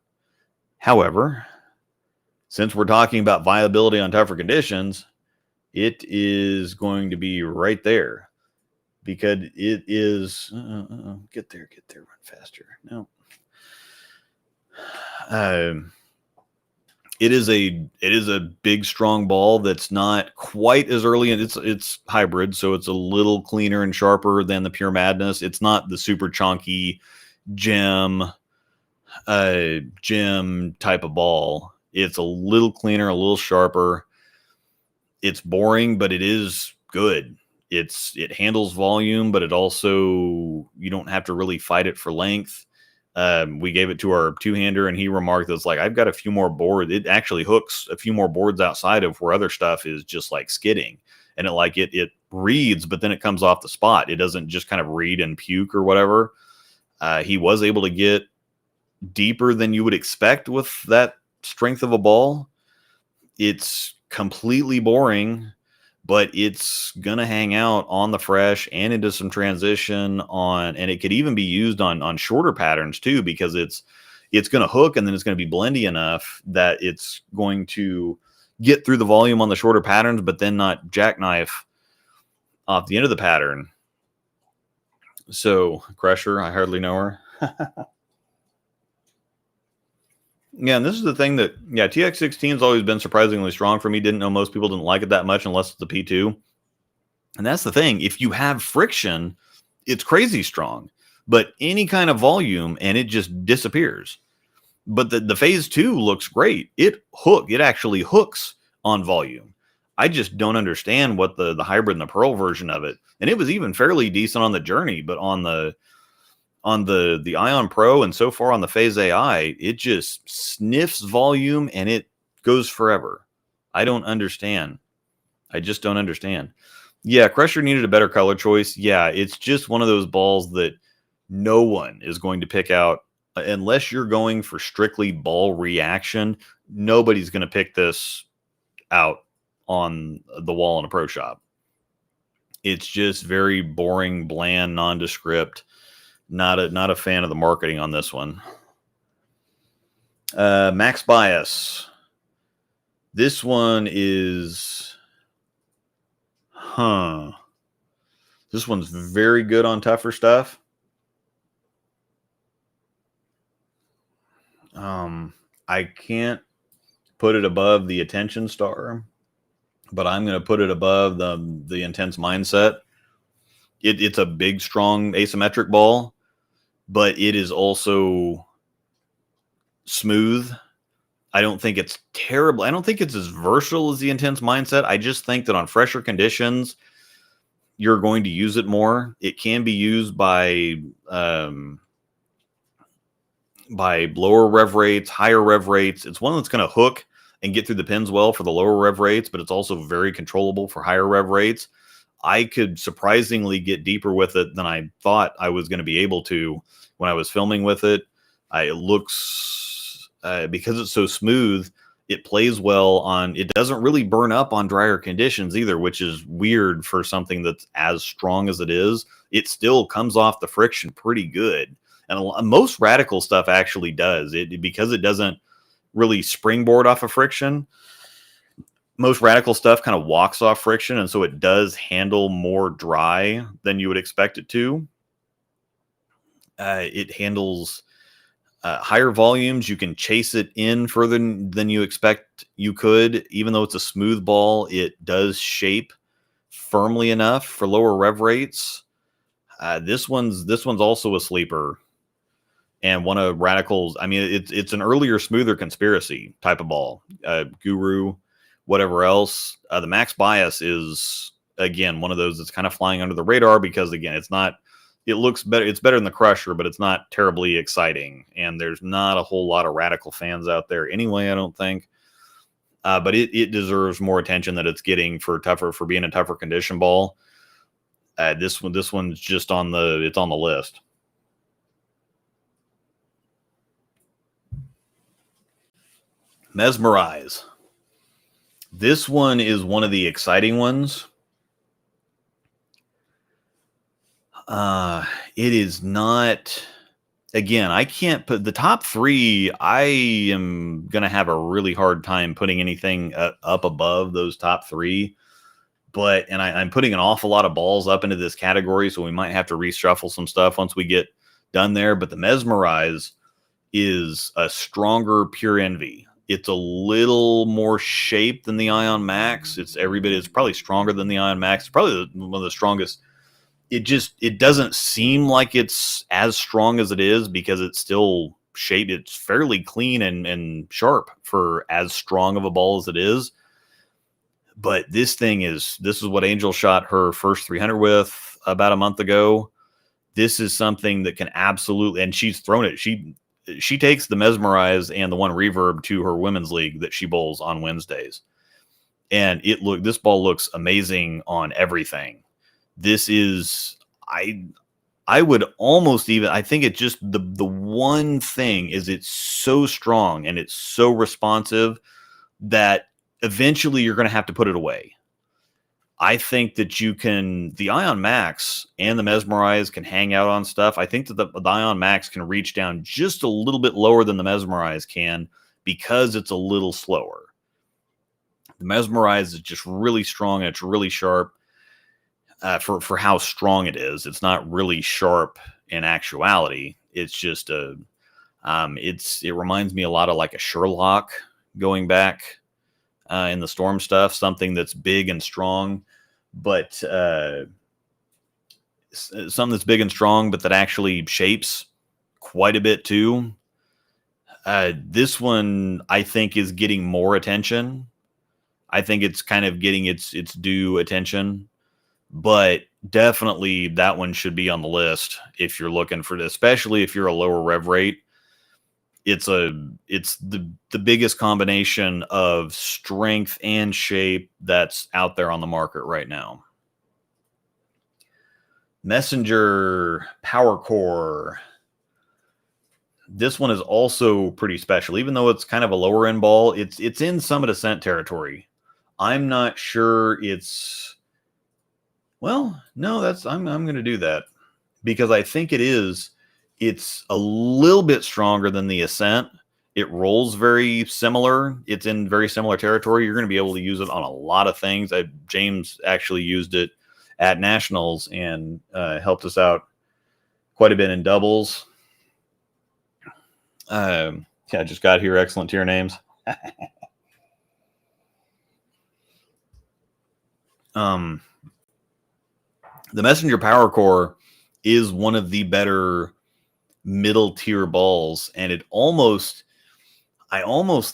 However, since we're talking about viability on tougher conditions, it is going to be right there. because it is get there, run faster. No. It is a big strong ball that's not quite as early, and it's hybrid, so it's a little cleaner and sharper than the Pure Madness. It's not the super chunky gem type of ball. It's a little cleaner, a little sharper. It's boring, but it is good. It handles volume, but it also, you don't have to really fight it for length. We gave it to our two-hander, and he remarked that it's like, I've got a few more boards. It actually hooks a few more boards outside of where other stuff is just like skidding. And it reads, but then it comes off the spot. It doesn't just kind of read and puke or whatever. He was able to get deeper than you would expect with that strength of a ball. It's completely boring, but it's gonna hang out on the fresh and into some transition on, and it could even be used on shorter patterns too, because it's gonna hook, and then it's gonna be blendy enough that it's going to get through the volume on the shorter patterns, but then not jackknife off the end of the pattern. So Crusher, I hardly know her. Yeah, and this is the thing that, yeah, TX16 has always been surprisingly strong for me. Didn't know most people didn't like it that much unless it's a P2. And that's the thing. If you have friction, it's crazy strong. But any kind of volume, and it just disappears. But the phase 2 looks great. It actually hooks on volume. I just don't understand what the hybrid and the Pearl version of it. And it was even fairly decent on the Journey, but on the Ion Pro and so far on the Phase AI, it just sniffs volume and it goes forever. I don't understand. I just don't understand. Yeah, Crusher needed a better color choice. Yeah, it's just one of those balls that no one is going to pick out unless you're going for strictly ball reaction. Nobody's going to pick this out on the wall in a pro shop. It's just very boring, bland, nondescript. Not a fan of the marketing on this one. Max Bias. This one is, this one's very good on tougher stuff. I can't put it above the Attention Star, but I'm going to put it above the Intense Mindset. It's a big, strong asymmetric ball, but it is also smooth. I don't think it's terrible. I don't think it's as versatile as the Intense Mindset. I just think that on fresher conditions, you're going to use it more. It can be used by lower rev rates, higher rev rates. It's one that's going to hook and get through the pins well for the lower rev rates, but it's also very controllable for higher rev rates. I could surprisingly get deeper with it than I thought I was going to be able to when I was filming with it. It looks, because it's so smooth, it plays well on, it doesn't really burn up on drier conditions either, which is weird for something that's as strong as it is. It still comes off the friction pretty good. And most Radical stuff actually does it, because it doesn't really springboard off of friction. Most Radical stuff kind of walks off friction, and so it does handle more dry than you would expect it to. It handles higher volumes. You can chase it in further than you expect you could. Even though it's a smooth ball, it does shape firmly enough for lower rev rates. This one's also a sleeper, and one of Radical's. I mean, it's an earlier, smoother Conspiracy type of ball. Guru, whatever else. The Max Bias is, again, one of those that's kind of flying under the radar because, again, it's not. It looks better. It's better than the Crusher, but it's not terribly exciting. And there's not a whole lot of Radical fans out there anyway, I don't think. But it deserves more attention that it's getting for being a tougher condition ball. This one's just on the list. Mesmerize. This one is one of the exciting ones. It is not, again, I can't put the top three. I am going to have a really hard time putting anything up above those top three, but I'm putting an awful lot of balls up into this category, so we might have to reshuffle some stuff once we get done there. But the Mesmerize is a stronger Pure Envy. It's a little more shaped than the Ion Max. It's probably stronger than the Ion Max. It's probably one of the strongest. It doesn't seem like it's as strong as it is because it's still shaped. It's fairly clean and sharp for as strong of a ball as it is. But this is what Angel shot her first 300 with about a month ago. This is something that can absolutely, and she's thrown it. She takes the Mesmerize and the one Reverb to her women's league that she bowls on Wednesdays. And this ball looks amazing on everything. This is, I would almost even, I think it's just the one thing is it's so strong and it's so responsive that eventually you're going to have to put it away. I think that the Ion Max and the Mesmerize can hang out on stuff. I think that the Ion Max can reach down just a little bit lower than the Mesmerize can because it's a little slower. The Mesmerize is just really strong and it's really sharp for how strong it is. It's not really sharp in actuality. It's just it reminds me a lot of like a Sherlock going back in the Storm stuff, something that's big and strong, but something that's big and strong, but that actually shapes quite a bit too. This one, I think, is getting more attention. I think it's kind of getting its due attention, but definitely that one should be on the list if you're looking for it, especially if you're a lower rev rate. It's the biggest combination of strength and shape that's out there on the market right now. Messenger Power Core. This one is also pretty special, even though it's kind of a lower end ball. It's in Summit Ascent territory. I'm not sure it's. Well, no, I'm going to do that because I think it is. It's a little bit stronger than the Ascent. It rolls very similar. It's in very similar territory. You're going to be able to use it on a lot of things. James actually used it at Nationals and helped us out quite a bit in doubles. I just got here. Excellent tier names. The Messenger Power Core is one of the better middle tier balls, and I almost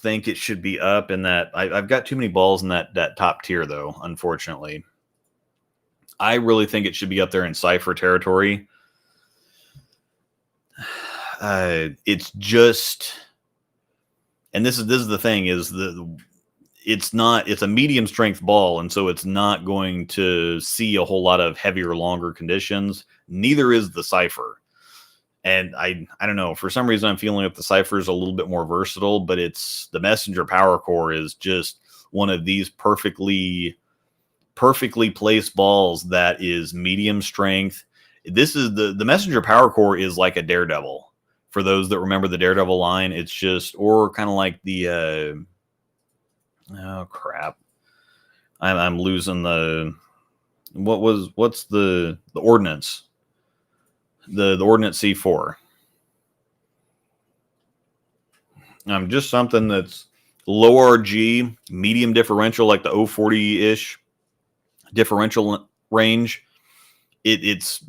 think it should be up in that. I've got too many balls in that top tier, though, unfortunately. I really think it should be up there in Cypher territory. It's just, and this is the thing is it's a medium strength ball, and so it's not going to see a whole lot of heavier, longer conditions. Neither is the Cypher. And I don't know, for some reason I'm feeling like the Cypher is a little bit more versatile, but it's the Messenger Power Core is just one of these perfectly placed balls that is medium strength. This is the Messenger Power Core is like a Daredevil. For those that remember the Daredevil line, it's just, or kind of like the oh crap. I'm losing what's the Ordnance. The Ordnance C4. Just something that's low RG, medium differential, like the 040-ish differential range. It's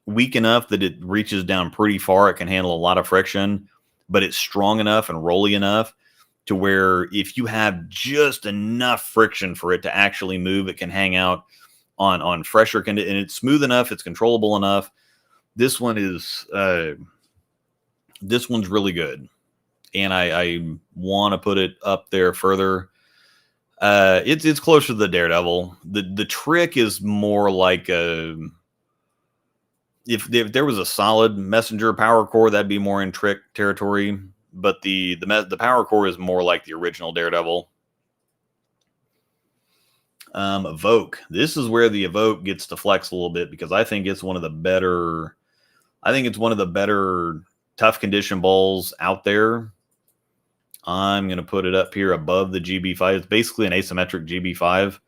weak enough that it reaches down pretty far. It can handle a lot of friction, but it's strong enough and rolly enough to where if you have just enough friction for it to actually move, it can hang out on fresher conditions, and it's smooth enough, it's controllable enough. This one is this one's really good, and I want to put it up there further. It's closer to the Daredevil. The trick is more like if there was a solid Messenger Power Core, that'd be more in trick territory. But the Power Core is more like the original Daredevil. Evoke. This is where the Evoke gets to flex a little bit because I think it's one of the better. I think it's one of the better tough condition balls out there. I'm going to put it up here above the GB5. It's basically an asymmetric GB5.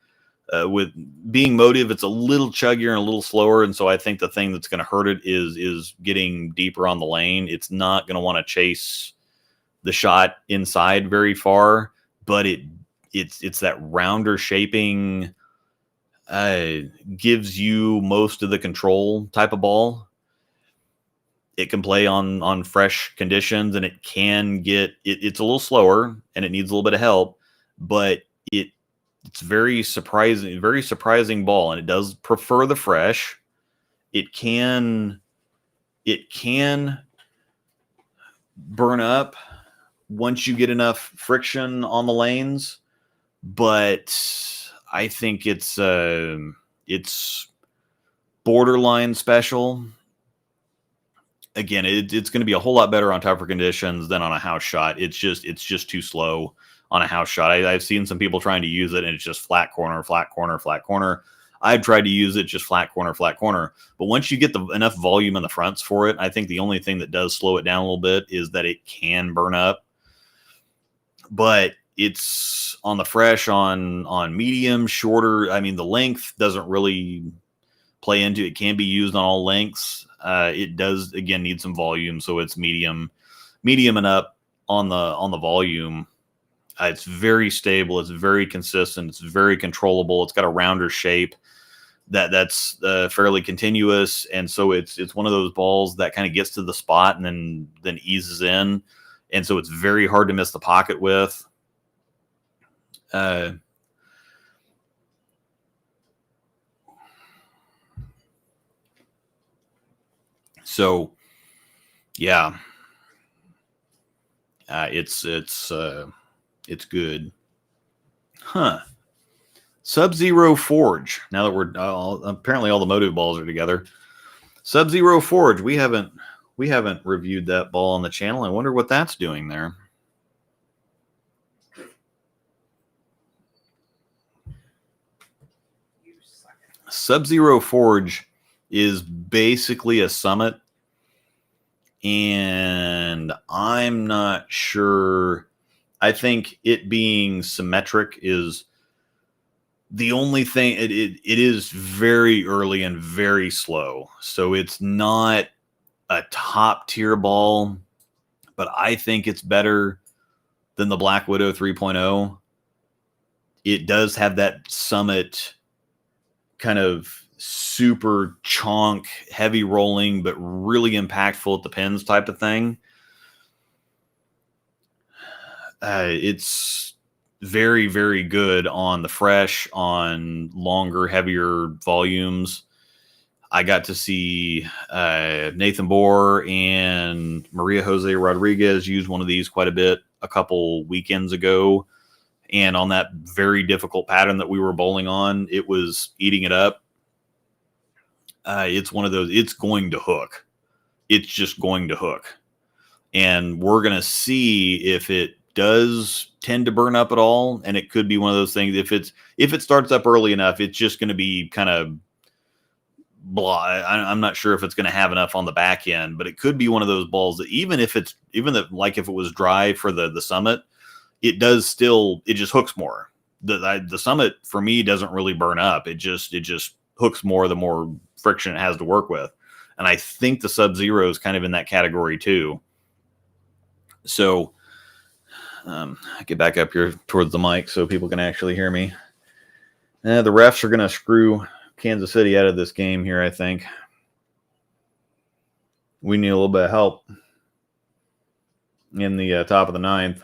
with being Motive, it's a little chuggier and a little slower, and so I think the thing that's going to hurt it is getting deeper on the lane. It's not going to want to chase the shot inside very far, but it's that rounder shaping gives you most of the control type of ball. It can play on fresh conditions, and it can get it's a little slower and it needs a little bit of help, but it's very surprising ball, and it does prefer the fresh. It can burn up once you get enough friction on the lanes, but I think it's borderline special. Again, it's going to be a whole lot better on tougher conditions than on a house shot. It's just too slow on a house shot. I've seen some people trying to use it, and it's just flat corner, flat corner, flat corner. I've tried to use it just flat corner, flat corner. But once you get enough volume in the fronts for it, I think the only thing that does slow it down a little bit is that it can burn up. But it's on the fresh, on medium, shorter. I mean, the length doesn't really play into it. Can be used on all lengths. It does, again, need some volume, so it's medium and up on the volume. It's very stable. It's very consistent. It's very controllable. It's got a rounder shape that's fairly continuous, and so it's one of those balls that kind of gets to the spot and then eases in, and so it's very hard to miss the pocket with. So, yeah, it's good, huh? Sub-Zero Forge. Now that we're apparently all the Motive balls are together. Sub-Zero Forge. We haven't reviewed that ball on the channel. I wonder what that's doing there. Sub-Zero Forge is basically a Summit, and I'm not sure. I think it being symmetric is the only thing. It is very early and very slow, so it's not a top tier ball, but I think it's better than the Black Widow 3.0. It does have that Summit kind of super chonk, heavy rolling, but really impactful at the pins type of thing. It's very, very good on the fresh, on longer, heavier volumes. I got to see Nathan Bohr and Maria Jose Rodriguez use one of these quite a bit a couple weekends ago. And on that very difficult pattern that we were bowling on, it was eating it up. It's one of those, it's going to hook. It's just going to hook. And we're going to see if it does tend to burn up at all. And it could be one of those things. If it starts up early enough, it's just going to be kind of blah. I'm not sure if it's going to have enough on the back end, but it could be one of those balls that like if it was dry for the Summit, it just hooks more. The Summit for me doesn't really burn up. It just hooks more the more friction it has to work with. And I think the Sub-Zero is kind of in that category too. So get back up here towards the mic so people can actually hear me. The refs are going to screw Kansas City out of this game here, I think. We need a little bit of help in the top of the ninth.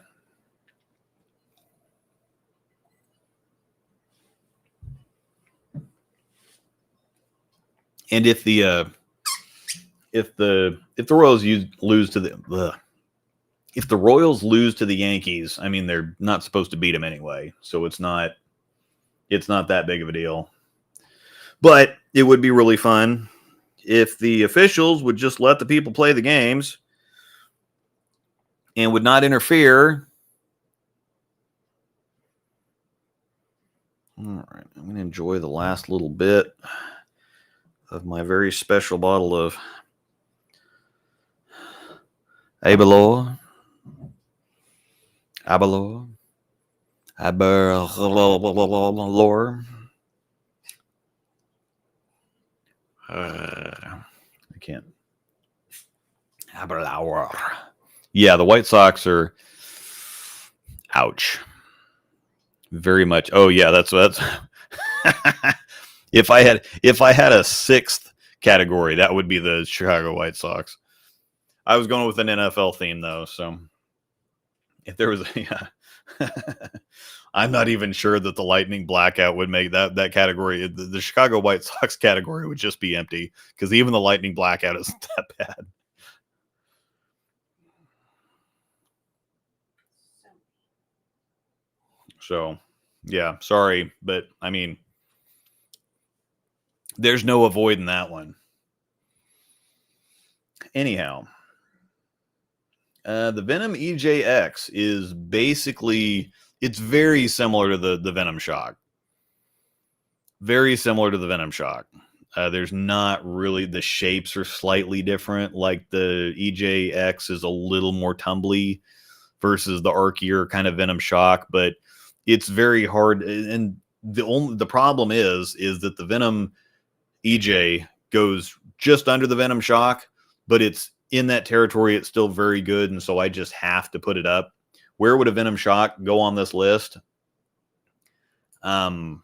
And if the Royals lose to the Yankees, I mean, they're not supposed to beat them anyway, so it's not that big of a deal. But it would be really fun if the officials would just let the people play the games and would not interfere. All right, I'm going to enjoy the last little bit of my very special bottle of Aberlour. I can't. Yeah, the White Sox are. Ouch. Very much. Oh yeah, that's. If I had a sixth category, that would be the Chicago White Sox. I was going with an NFL theme though, so if there was yeah. I'm not even sure that the lightning blackout would make that category. The Chicago White Sox category would just be empty because even the lightning blackout isn't that bad. So, yeah, sorry, but I mean, there's no avoiding that one. Anyhow, the Venom EJX is basically, it's very similar to the Venom Shock. Very similar to the Venom Shock. There's not really, the shapes are slightly different. Like the EJX is a little more tumbly versus the archier kind of Venom Shock, but it's very hard. And the problem is that the Venom EJ goes just under the Venom Shock, but it's in that territory. It's still very good, and so I just have to put it up. Where would a Venom Shock go on this list? I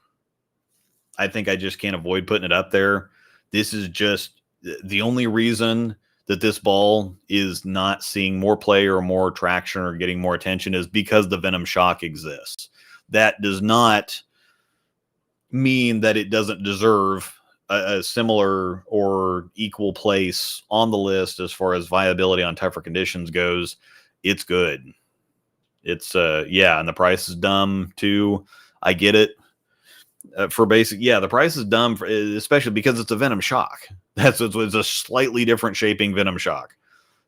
think I just can't avoid putting it up there. This is just the only reason that this ball is not seeing more play or more traction or getting more attention is because the Venom Shock exists. That does not mean that it doesn't deserve a similar or equal place on the list as far as viability on tougher conditions goes. It's good. It's yeah, and the price is dumb too. I get it. For basic, yeah, the price is dumb, especially because it's a Venom Shock. It's a slightly different shaping Venom Shock,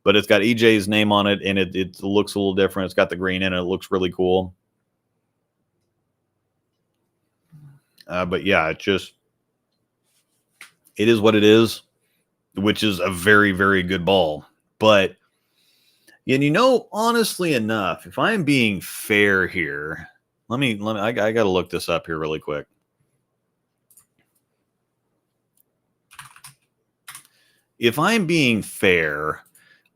but it's got EJ's name on it, and it looks a little different. It's got the green in it. It looks really cool. But yeah, it is what it is, which is a very, very good ball. But, and honestly enough, if I'm being fair here, I got to look this up here really quick. If I'm being fair,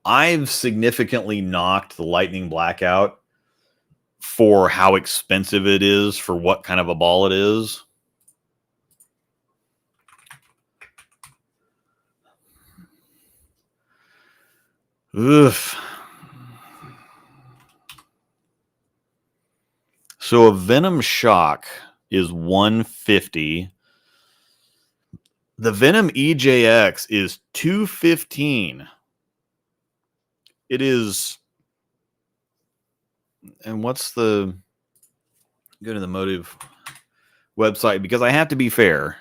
I've significantly knocked the Lightning Blackout for how expensive it is for what kind of a ball it is. Oof. So a Venom Shock is $150. The Venom EJX is $215. It is, and what's the, go to the Motive website, because I have to be fair.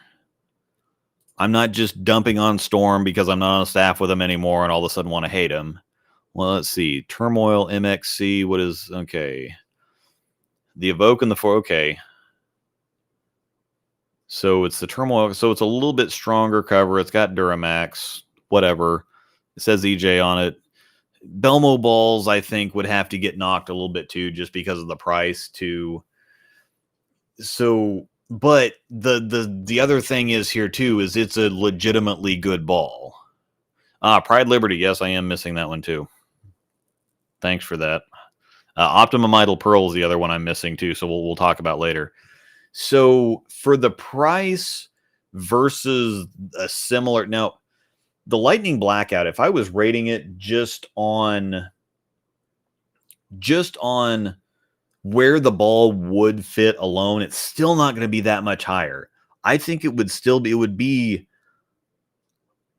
I'm not just dumping on Storm because I'm not on staff with them anymore and all of a sudden want to hate them. Well, let's see. Turmoil MXC. What is, okay. The Evoke and the 4, okay. So it's the Turmoil. So it's a little bit stronger cover. It's got Duramax, whatever. It says EJ on it. Belmo balls, I think, would have to get knocked a little bit too, just because of the price too. So, but the other thing is here too, is it's a legitimately good ball. Pride Liberty. Yes, I am missing that one too. Thanks for that. Optimum Idle Pearl is the other one I'm missing too. So we'll talk about later. So for the price versus a similar, now the Lightning Blackout, if I was rating it just on where the ball would fit alone, it's still not going to be that much higher. I think it would still be,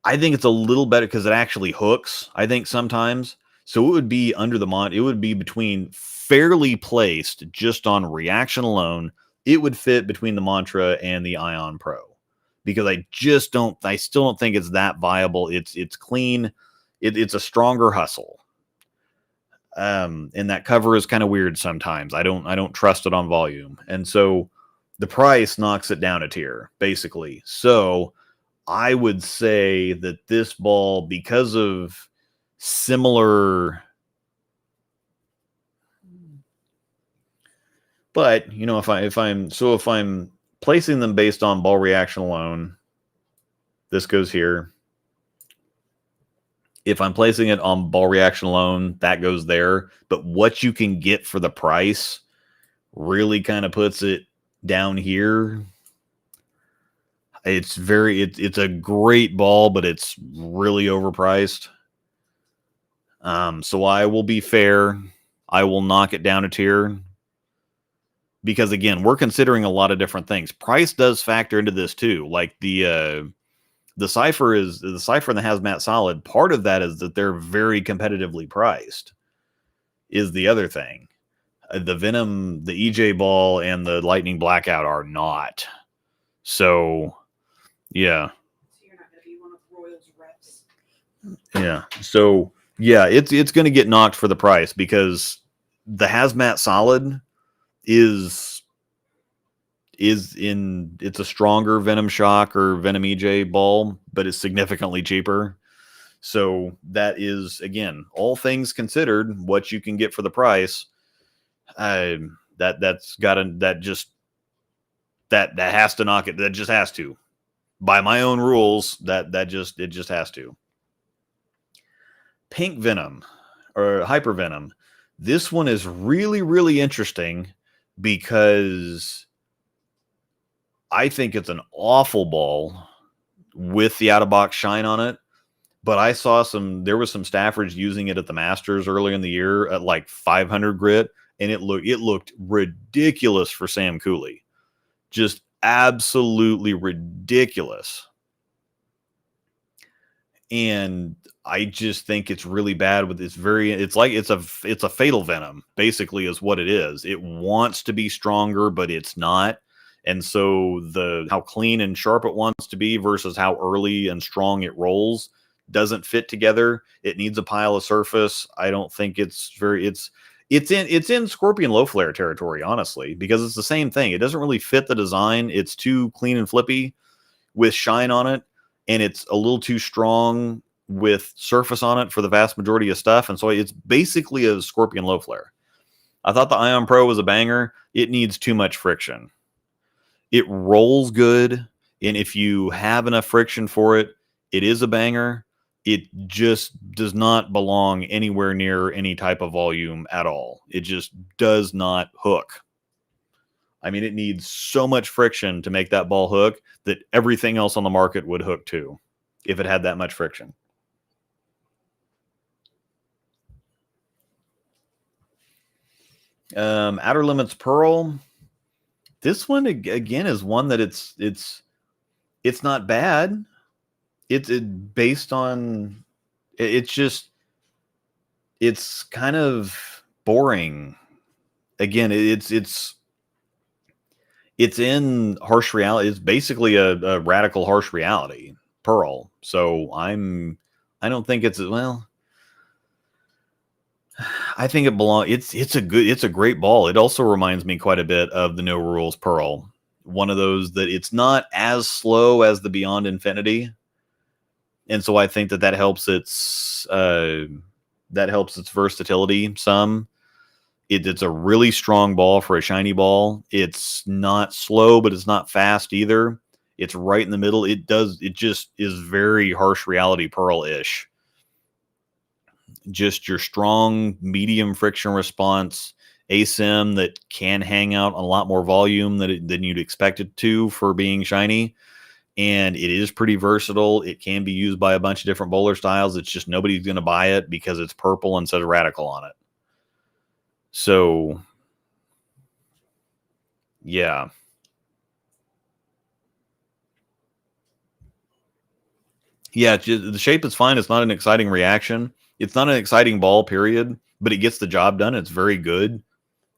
I think it's a little better because it actually hooks, I think sometimes. So it would be under the it would be between fairly placed just on reaction alone. It would fit between the Mantra and the Ion Pro because I still don't think it's that viable. It's clean. It's a stronger hustle. And that cover is kind of weird sometimes. I don't trust it on volume. And so the price knocks it down a tier basically. So I would say that this ball, because of similar, but if I'm placing them based on ball reaction alone, This goes here. If I'm placing it on ball reaction alone, that goes there. But what you can get for the price really kind of puts it down here. It's it's a great ball, but it's really overpriced. So I will be fair. I will knock it down a tier because, again, we're considering a lot of different things. Price does factor into this too. Like the Cypher and the Hazmat Solid. Part of that is that they're very competitively priced. Is the other thing. The Venom, the EJ Ball, and the Lightning Blackout are not. So, yeah. So you're not going to be one of Royal's reps. Yeah. So, yeah, it's going to get knocked for the price because the Hazmat Solid it's a stronger Venom Shock or Venom EJ ball, but it's significantly cheaper. So that is, again, all things considered, what you can get for the price. That has to knock it. That just has to. By my own rules, it just has to. Pink Venom or Hyper Venom. This one is really, really interesting because I think it's an awful ball with the out-of-box shine on it. But I saw there was some staffers using it at the Masters earlier in the year at like 500 grit, and it looked ridiculous for Sam Cooley. Just absolutely ridiculous. And I just think it's really bad with this it's a fatal venom, basically, is what it is. It wants to be stronger, but it's not. And so how clean and sharp it wants to be versus how early and strong it rolls doesn't fit together. It needs a pile of surface. I don't think it's in Scorpion Low Flare territory, honestly, because it's the same thing. It doesn't really fit the design. It's too clean and flippy with shine on it, and it's a little too strong with surface on it for the vast majority of stuff. And so it's basically a Scorpion Low Flare. I thought the Ion Pro was a banger. It needs too much friction. It rolls good, and if you have enough friction for it, it is a banger. It just does not belong anywhere near any type of volume at all. It just does not hook. I mean, it needs so much friction to make that ball hook that everything else on the market would hook too, if it had that much friction. Outer Limits Pearl. This one again is one that it's not bad. It's based on it's kind of boring. Again, it's in harsh reality. It's basically a radical harsh reality Pearl. So I don't think it's well. I think it belongs. It's a great ball. It also reminds me quite a bit of the No Rules Pearl. One of those that it's not as slow as the Beyond Infinity, and so I think that helps its versatility some. It's a really strong ball for a shiny ball. It's not slow, but it's not fast either. It's right in the middle. It just is very harsh reality Pearl-ish. Just your strong medium friction response ASIM that can hang out a lot more volume than you'd expect it to for being shiny. And it is pretty versatile. It can be used by a bunch of different bowler styles. It's just nobody's going to buy it because it's purple and says Radical on it. So, yeah. Yeah, the shape is fine. It's not an exciting reaction. It's not an exciting ball, period, but it gets the job done. It's very good.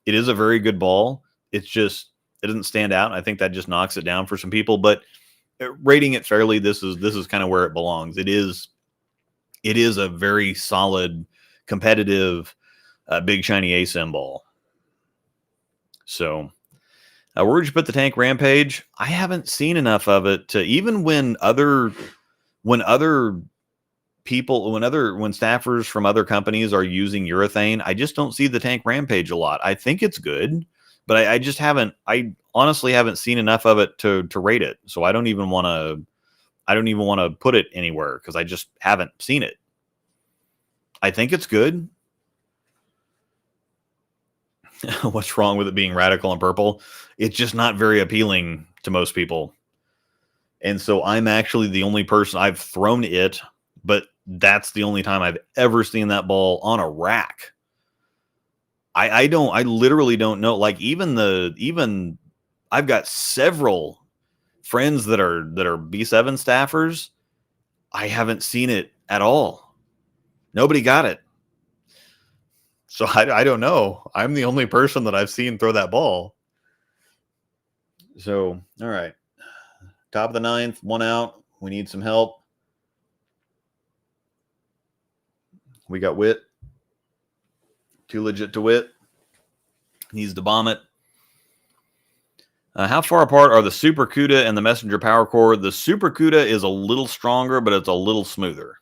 It is a very good ball. It's just, it doesn't stand out. I think that just knocks it down for some people, but rating it fairly, this is kind of where it belongs. It is a very solid, competitive, big shiny ASIM ball. So, where would you put the Tank Rampage? I haven't seen enough of it to, even when staffers from other companies are using urethane, I just don't see the Tank Rampage a lot. I think it's good, but I honestly haven't seen enough of it to rate it. So I don't I don't even want to put it anywhere because I just haven't seen it. I think it's good. What's wrong with it being radical and purple? It's just not very appealing to most people. And so I'm actually the only person I've thrown it, but that's the only time I've ever seen that ball on a rack. I literally don't know. Like even I've got several friends that are B7 staffers. I haven't seen it at all. Nobody got it. So I don't know. I'm the only person that I've seen throw that ball. So, all right. Top of the ninth, 1 out. We need some help. We got Witt. Too legit to Witt. Needs to bomb it. How far apart are the Super CUDA and the Messenger Power Core? The Super CUDA is a little stronger, but it's a little smoother.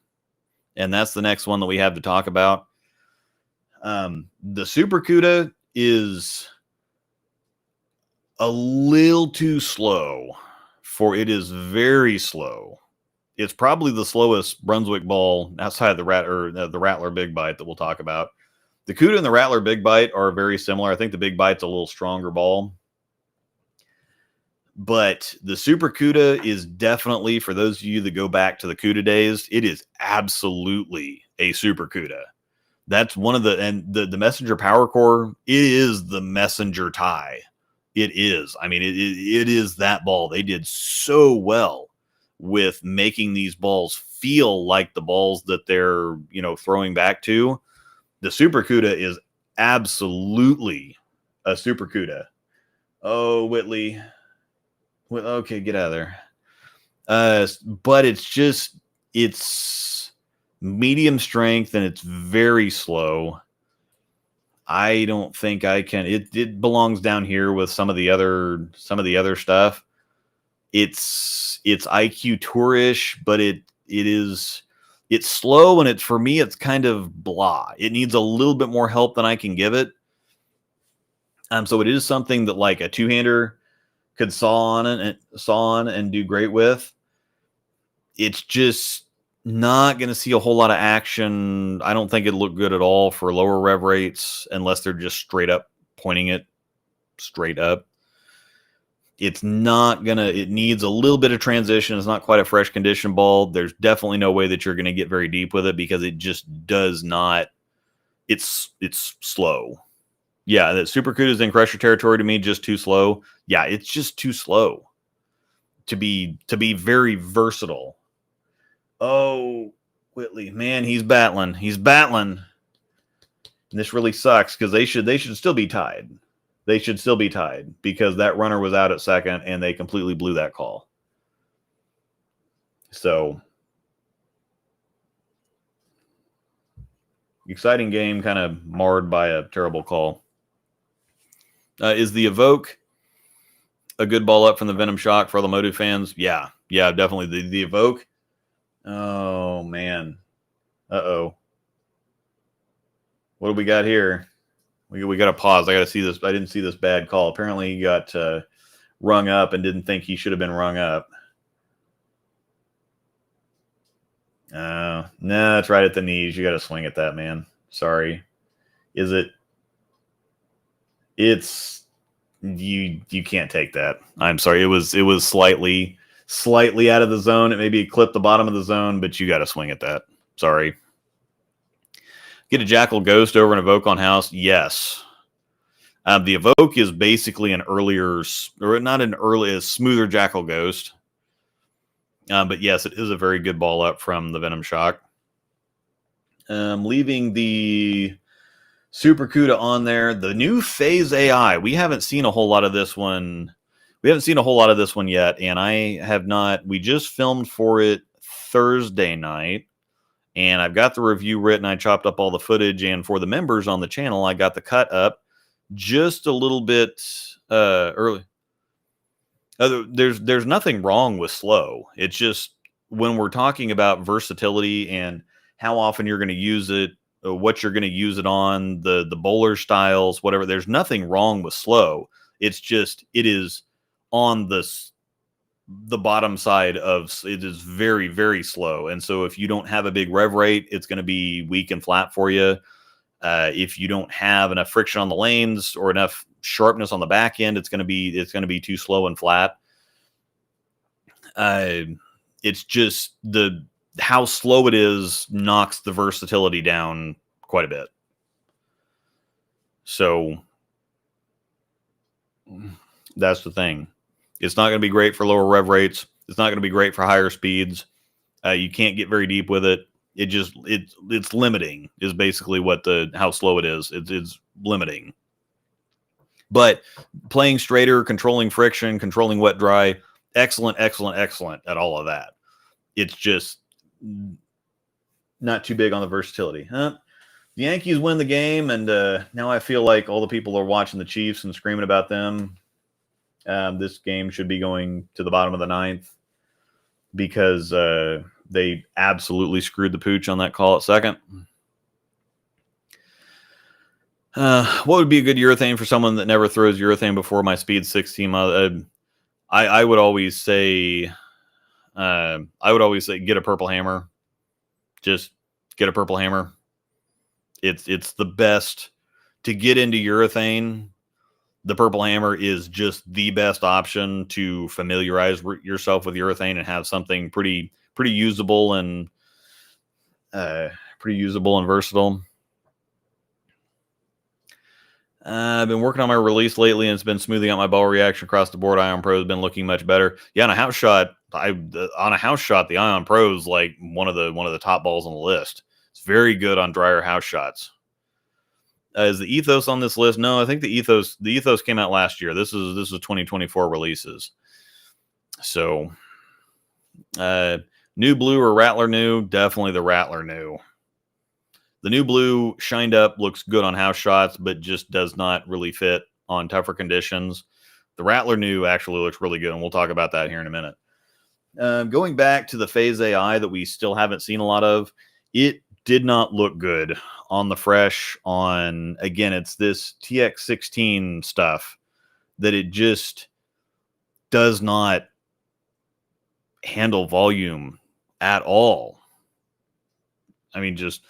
And that's the next one that we have to talk about. The Super CUDA is a little too slow. For it is very slow. It's probably the slowest Brunswick ball outside of the Rattler Big Bite that we'll talk about. The CUDA and the Rattler Big Bite are very similar. I think the Big Bite's a little stronger ball. But the Super CUDA is definitely, for those of you that go back to the CUDA days, it is absolutely a Super CUDA. That's one of the Messenger Power Core, it is the Messenger tie. It is. I mean, it is that ball. They did so well with making these balls feel like the balls that they're, throwing back to. The Super CUDA is absolutely a Super CUDA. Oh, Whitley. Okay, get out of there. But it's medium strength and it's very slow. I don't think I can. It belongs down here with some of the other stuff. It's IQ Tourish, but it's slow, and for me it's kind of blah. It needs a little bit more help than I can give it. So it is something that like a two-hander could saw on and do great with. It's just not going to see a whole lot of action. I don't think it'd look good at all for lower rev rates unless they're just straight up pointing it straight up. It's not going to, it needs a little bit of transition. It's not quite a fresh condition ball. There's definitely no way that you're going to get very deep with it because it just does not, it's slow. Yeah, that Super CUDA is in crusher territory to me, just too slow. Yeah, it's just too slow to be very versatile. Oh, Whitley, man, he's battling. And this really sucks because they should still be tied. They should still be tied because that runner was out at second and they completely blew that call. So, exciting game kind of marred by a terrible call. Is the Evoke a good ball up from the Venom Shock for all the Motu fans? Yeah, definitely. The Evoke. Oh, man. Uh-oh. What do we got here? We got to pause. I got to see this. I didn't see this bad call. Apparently he got rung up and didn't think he should have been rung up. No, it's right at the knees. You got to swing at that, man. Sorry. Is it? It's you can't take that. I'm sorry. It was slightly out of the zone. It maybe clipped the bottom of the zone, but you got to swing at that. Sorry. Get a Jackal Ghost over an Evoke on house? Yes. The Evoke is basically an earlier, or not an early, a smoother Jackal Ghost. But yes, it is a very good ball up from the Venom Shock. Leaving the Super CUDA on there. The new Phase AI. We haven't seen a whole lot of this one. We haven't seen a whole lot of this one yet, and I have not. We just filmed for it Thursday night, and I've got the review written. I chopped up all the footage, and for the members on the channel, I got the cut up just a little bit early. There's nothing wrong with slow. It's just when we're talking about versatility and how often you're going to use it, what you're going to use it on, the bowler styles, whatever. There's nothing wrong with slow. It's just it is on the the bottom side of it is very, very slow. And so if you don't have a big rev rate, it's going to be weak and flat for you. If you don't have enough friction on the lanes or enough sharpness on the back end, it's going to be too slow and flat. It's just how slow it is knocks the versatility down quite a bit. So that's the thing. It's not going to be great for lower rev rates. It's not going to be great for higher speeds. You can't get very deep with it. It's limiting is basically how slow it is. It's limiting. But playing straighter, controlling friction, controlling wet dry, excellent at all of that. It's just not too big on the versatility. The Yankees win the game, and now I feel like all the people are watching the Chiefs and screaming about them. This game should be going to the bottom of the ninth because they absolutely screwed the pooch on that call at second. What would be a good urethane for someone that never throws urethane before my Speed 16? I would always say, get a Purple Hammer. Just get a Purple Hammer. It's the best to get into urethane. The Purple Hammer is just the best option to familiarize yourself with urethane and have something pretty usable and versatile. I've been working on my release lately, and it's been smoothing out my ball reaction across the board. Ion Pro has been looking much better. Yeah, on a house shot, the Ion Pro is like one of the top balls on the list. It's very good on drier house shots. Is the Ethos on this list? No, I think the Ethos came out last year. This is 2024 releases. So, new blue or Rattler new? Definitely the Rattler new. The new blue shined up, looks good on house shots, but just does not really fit on tougher conditions. The Rattler new actually looks really good, and we'll talk about that here in a minute. Going back to the Phase AI that we still haven't seen a lot of, it did not look good on the fresh. Again, it's this TX16 stuff that it just does not handle volume at all. I mean, just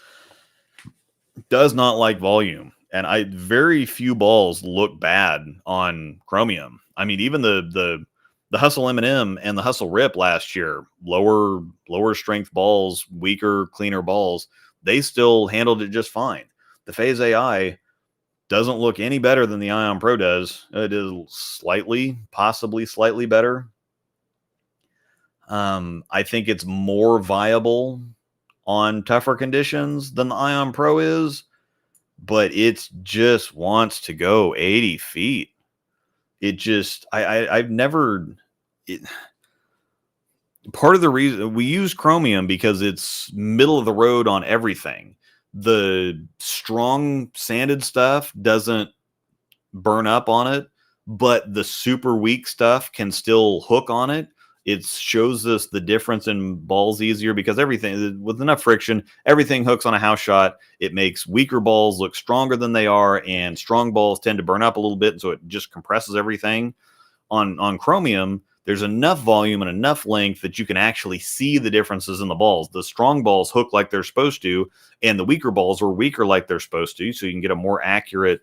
does not like volume. And very few balls look bad on Chromium. I mean, even the Hustle M&M and the Hustle Rip last year, lower strength balls, weaker, cleaner balls, they still handled it just fine. The Phase AI doesn't look any better than the Ion Pro does. It is possibly slightly better. I think it's more viable on tougher conditions than the Ion Pro is, but it just wants to go 80 feet. It just, I've never, part of the reason we use Chromium because it's middle of the road on everything. The strong sanded stuff doesn't burn up on it, but the super weak stuff can still hook on it. It shows us the difference in balls easier because everything with enough friction, everything hooks on a house shot. It makes weaker balls look stronger than they are, and strong balls tend to burn up a little bit. And so it just compresses everything. On Chromium, there's enough volume and enough length that you can actually see the differences in the balls. The strong balls hook like they're supposed to, and the weaker balls are weaker like they're supposed to. So you can get a more accurate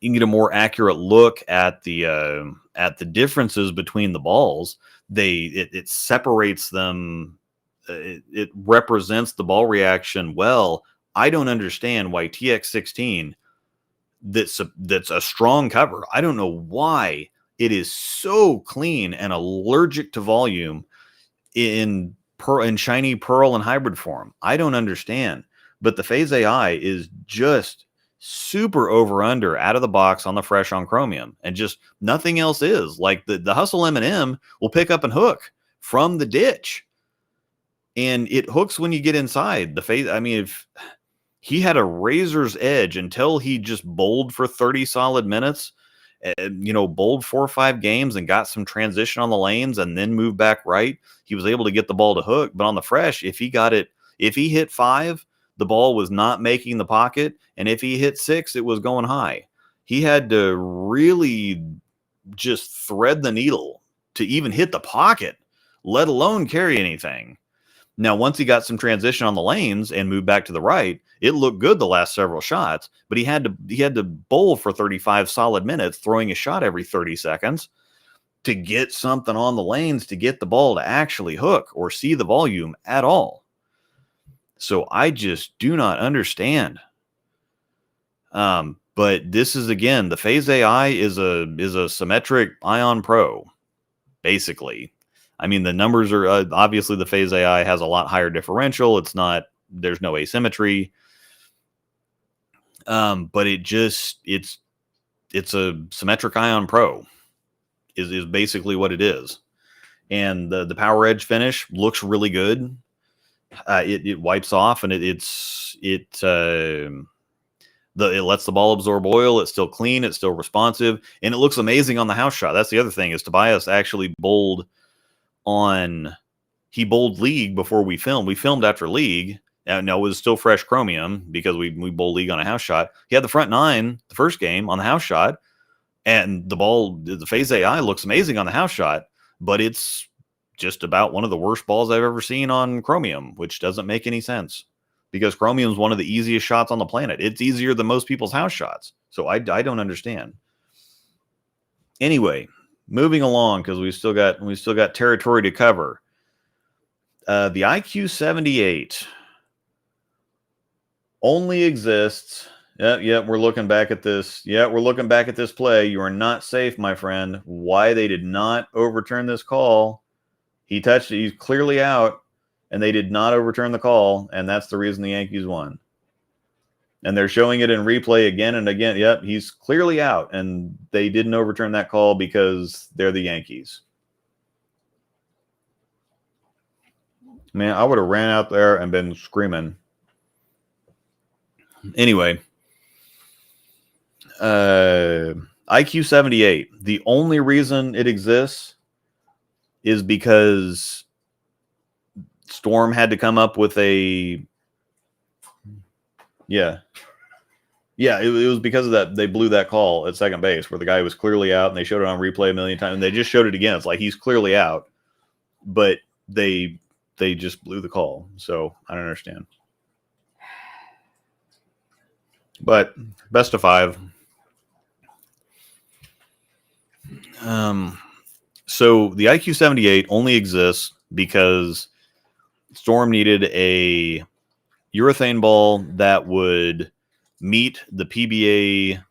look at the differences between the balls. It separates them. It represents the ball reaction well. I don't understand why TX16 that's a strong cover. I don't know why it is so clean and allergic to volume in shiny pearl and hybrid form. I don't understand. But the Phase AI is just super over under out of the box on the fresh on Chromium, and just nothing else is. Like the Hustle M&M will pick up and hook from the ditch, and it hooks when you get inside the phase. I mean, if he had a razor's edge until he just bowled for 30 solid minutes, bowled 4 or 5 games and got some transition on the lanes and then moved back right, he was able to get the ball to hook. But on the fresh, if he hit 5, the ball was not making the pocket. And if he hit 6, it was going high. He had to really just thread the needle to even hit the pocket, let alone carry anything. Now, once he got some transition on the lanes and moved back to the right, it looked good the last several shots, but he had to bowl for 35 solid minutes, throwing a shot every 30 seconds to get something on the lanes, to get the ball to actually hook or see the volume at all. So I just do not understand. But this is, again, the Phase AI is a symmetric Ion Pro, basically. I mean, the numbers are obviously the Phase AI has a lot higher differential. There's no asymmetry. But it's a symmetric Ion Pro is basically what it is. And the Power Edge finish looks really good. It wipes off, and it lets the ball absorb oil. It's still clean. It's still responsive, and it looks amazing on the house shot. That's the other thing, is Tobias actually bowled league before we filmed. We filmed after league. No, it was still fresh chromium because we bowled league on a house shot. He had the front nine the first game on the house shot, and the Phase AI looks amazing on the house shot, but it's just about one of the worst balls I've ever seen on chromium, which doesn't make any sense because chromium is one of the easiest shots on the planet. It's easier than most people's house shots. So I don't understand. Anyway, moving along, because we still got territory to cover. The IQ 78 only exists. Yeah, we're looking back at this. Yeah, we're looking back at this play. You are not safe, my friend. Why they did not overturn this call? He touched it. He's clearly out, and they did not overturn the call, and that's the reason the Yankees won. And they're showing it in replay again and again. Yep, he's clearly out, and they didn't overturn that call because they're the Yankees. Man, I would have ran out there and been screaming. Anyway, IQ 78. The only reason it exists is because Storm had to come up with it was because of that. They blew that call at second base where the guy was clearly out, and they showed it on replay a million times, and they just showed it again. It's like he's clearly out, but they just blew the call. So I don't understand. But best of 5. So the IQ 78 only exists because Storm needed a urethane ball that would meet the PBA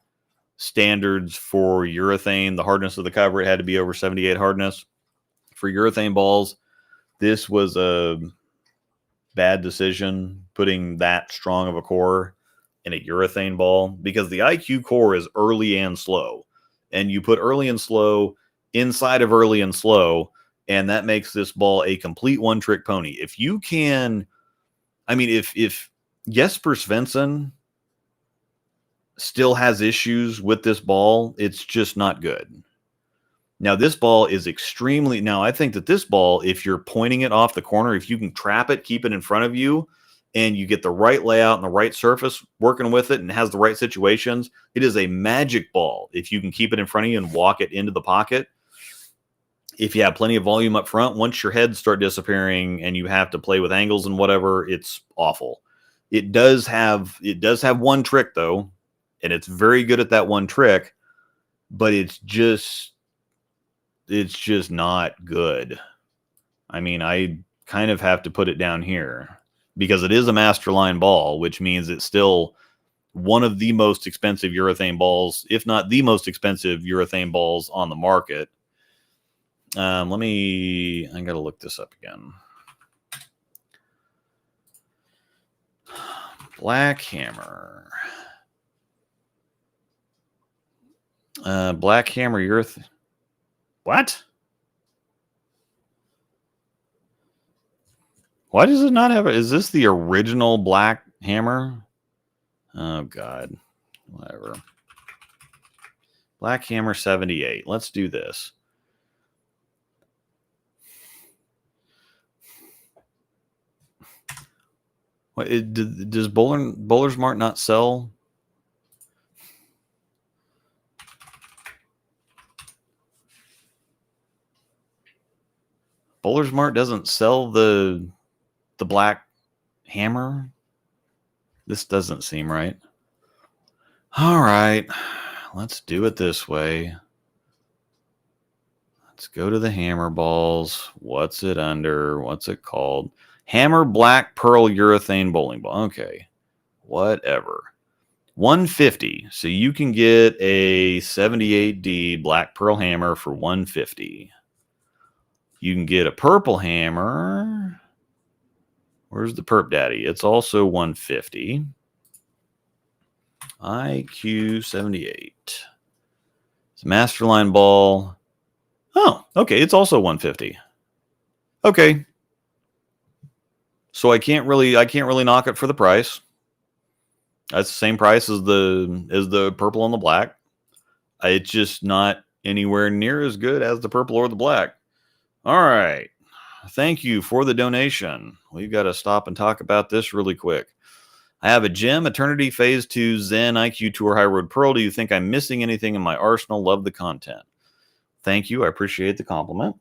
standards for urethane. The hardness of the cover, it had to be over 78 hardness for urethane balls. This was a bad decision putting that strong of a core in a urethane ball because the IQ core is early and slow, and you put early and slow inside of early and slow, and that makes this ball a complete one-trick pony. If you can, I mean, if Jesper Svensson still has issues with this ball, it's just not good. Now, this ball is I think that this ball, if you're pointing it off the corner, if you can trap it, keep it in front of you, and you get the right layout and the right surface working with it and has the right situations, it is a magic ball if you can keep it in front of you and walk it into the pocket. If you have plenty of volume up front, once your heads start disappearing and you have to play with angles and whatever, it's awful. It does have one trick, though, and it's very good at that one trick, but it's just not good. I mean, I kind of have to put it down here because it is a Masterline ball, which means it's still one of the most expensive urethane balls, if not the most expensive urethane balls on the market. I got to look this up again. Black Hammer. Black Hammer urethane. What? Why does it not have it? Is this the original Black Hammer? Oh, God. Whatever. Black Hammer 78. Let's do this. What, does Bowler's Mart not sell? Bowler's Mart doesn't sell the black hammer. This doesn't seem right. All right, let's do it this way. Let's go to the hammer balls. What's it under? What's it called? Hammer Black Pearl Urethane Bowling Ball. Okay, whatever. 150. So you can get a 78D Black Pearl hammer for 150. You can get a purple hammer. Where's the Perp Daddy? It's also 150. IQ 78. It's a Masterline ball. Oh, okay. It's also 150. Okay. So I can't really knock it for the price. That's the same price as the purple and the black. It's just not anywhere near as good as the purple or the black. All right. Thank you for the donation. We've got to stop and talk about this really quick. I have a gem, Eternity Phase 2 Zen IQ Tour High Road Pearl. Do you think I'm missing anything in my arsenal? Love the content. Thank you. I appreciate the compliment.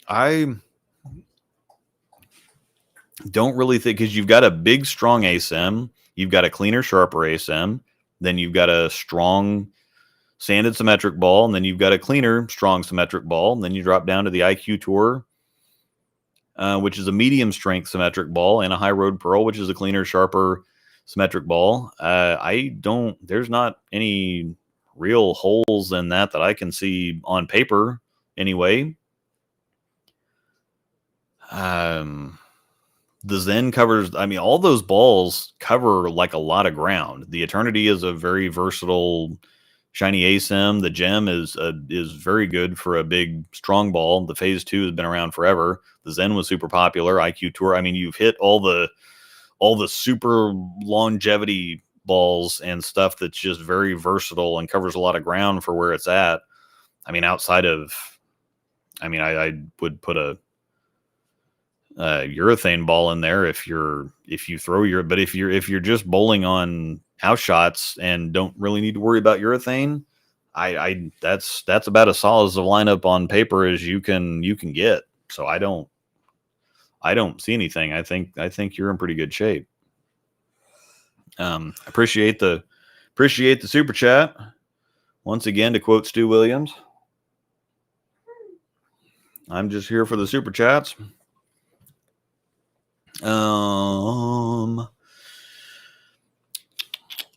I don't really think, because you've got a big, strong ASM. You've got a cleaner, sharper ASM. Then you've got a strong sanded symmetric ball. And then you've got a cleaner, strong symmetric ball. And then you drop down to the IQ Tour, which is a medium strength symmetric ball, and a High Road Pearl, which is a cleaner, sharper symmetric ball. There's not any real holes in that I can see on paper anyway. The Zen covers, all those balls cover like a lot of ground. The Eternity is a very versatile shiny ASIM. The Gem is very good for a big, strong ball. The Phase 2 has been around forever. The Zen was super popular. IQ Tour. You've hit all the super longevity balls and stuff that's just very versatile and covers a lot of ground for where it's at. Outside of, I would put a urethane ball in there if you're just bowling on house shots and don't really need to worry about urethane. That's about as solid as a lineup on paper as you can get. So I don't see anything. I think you're in pretty good shape. Appreciate the super chat. Once again, to quote Stu Williams, I'm just here for the super chats.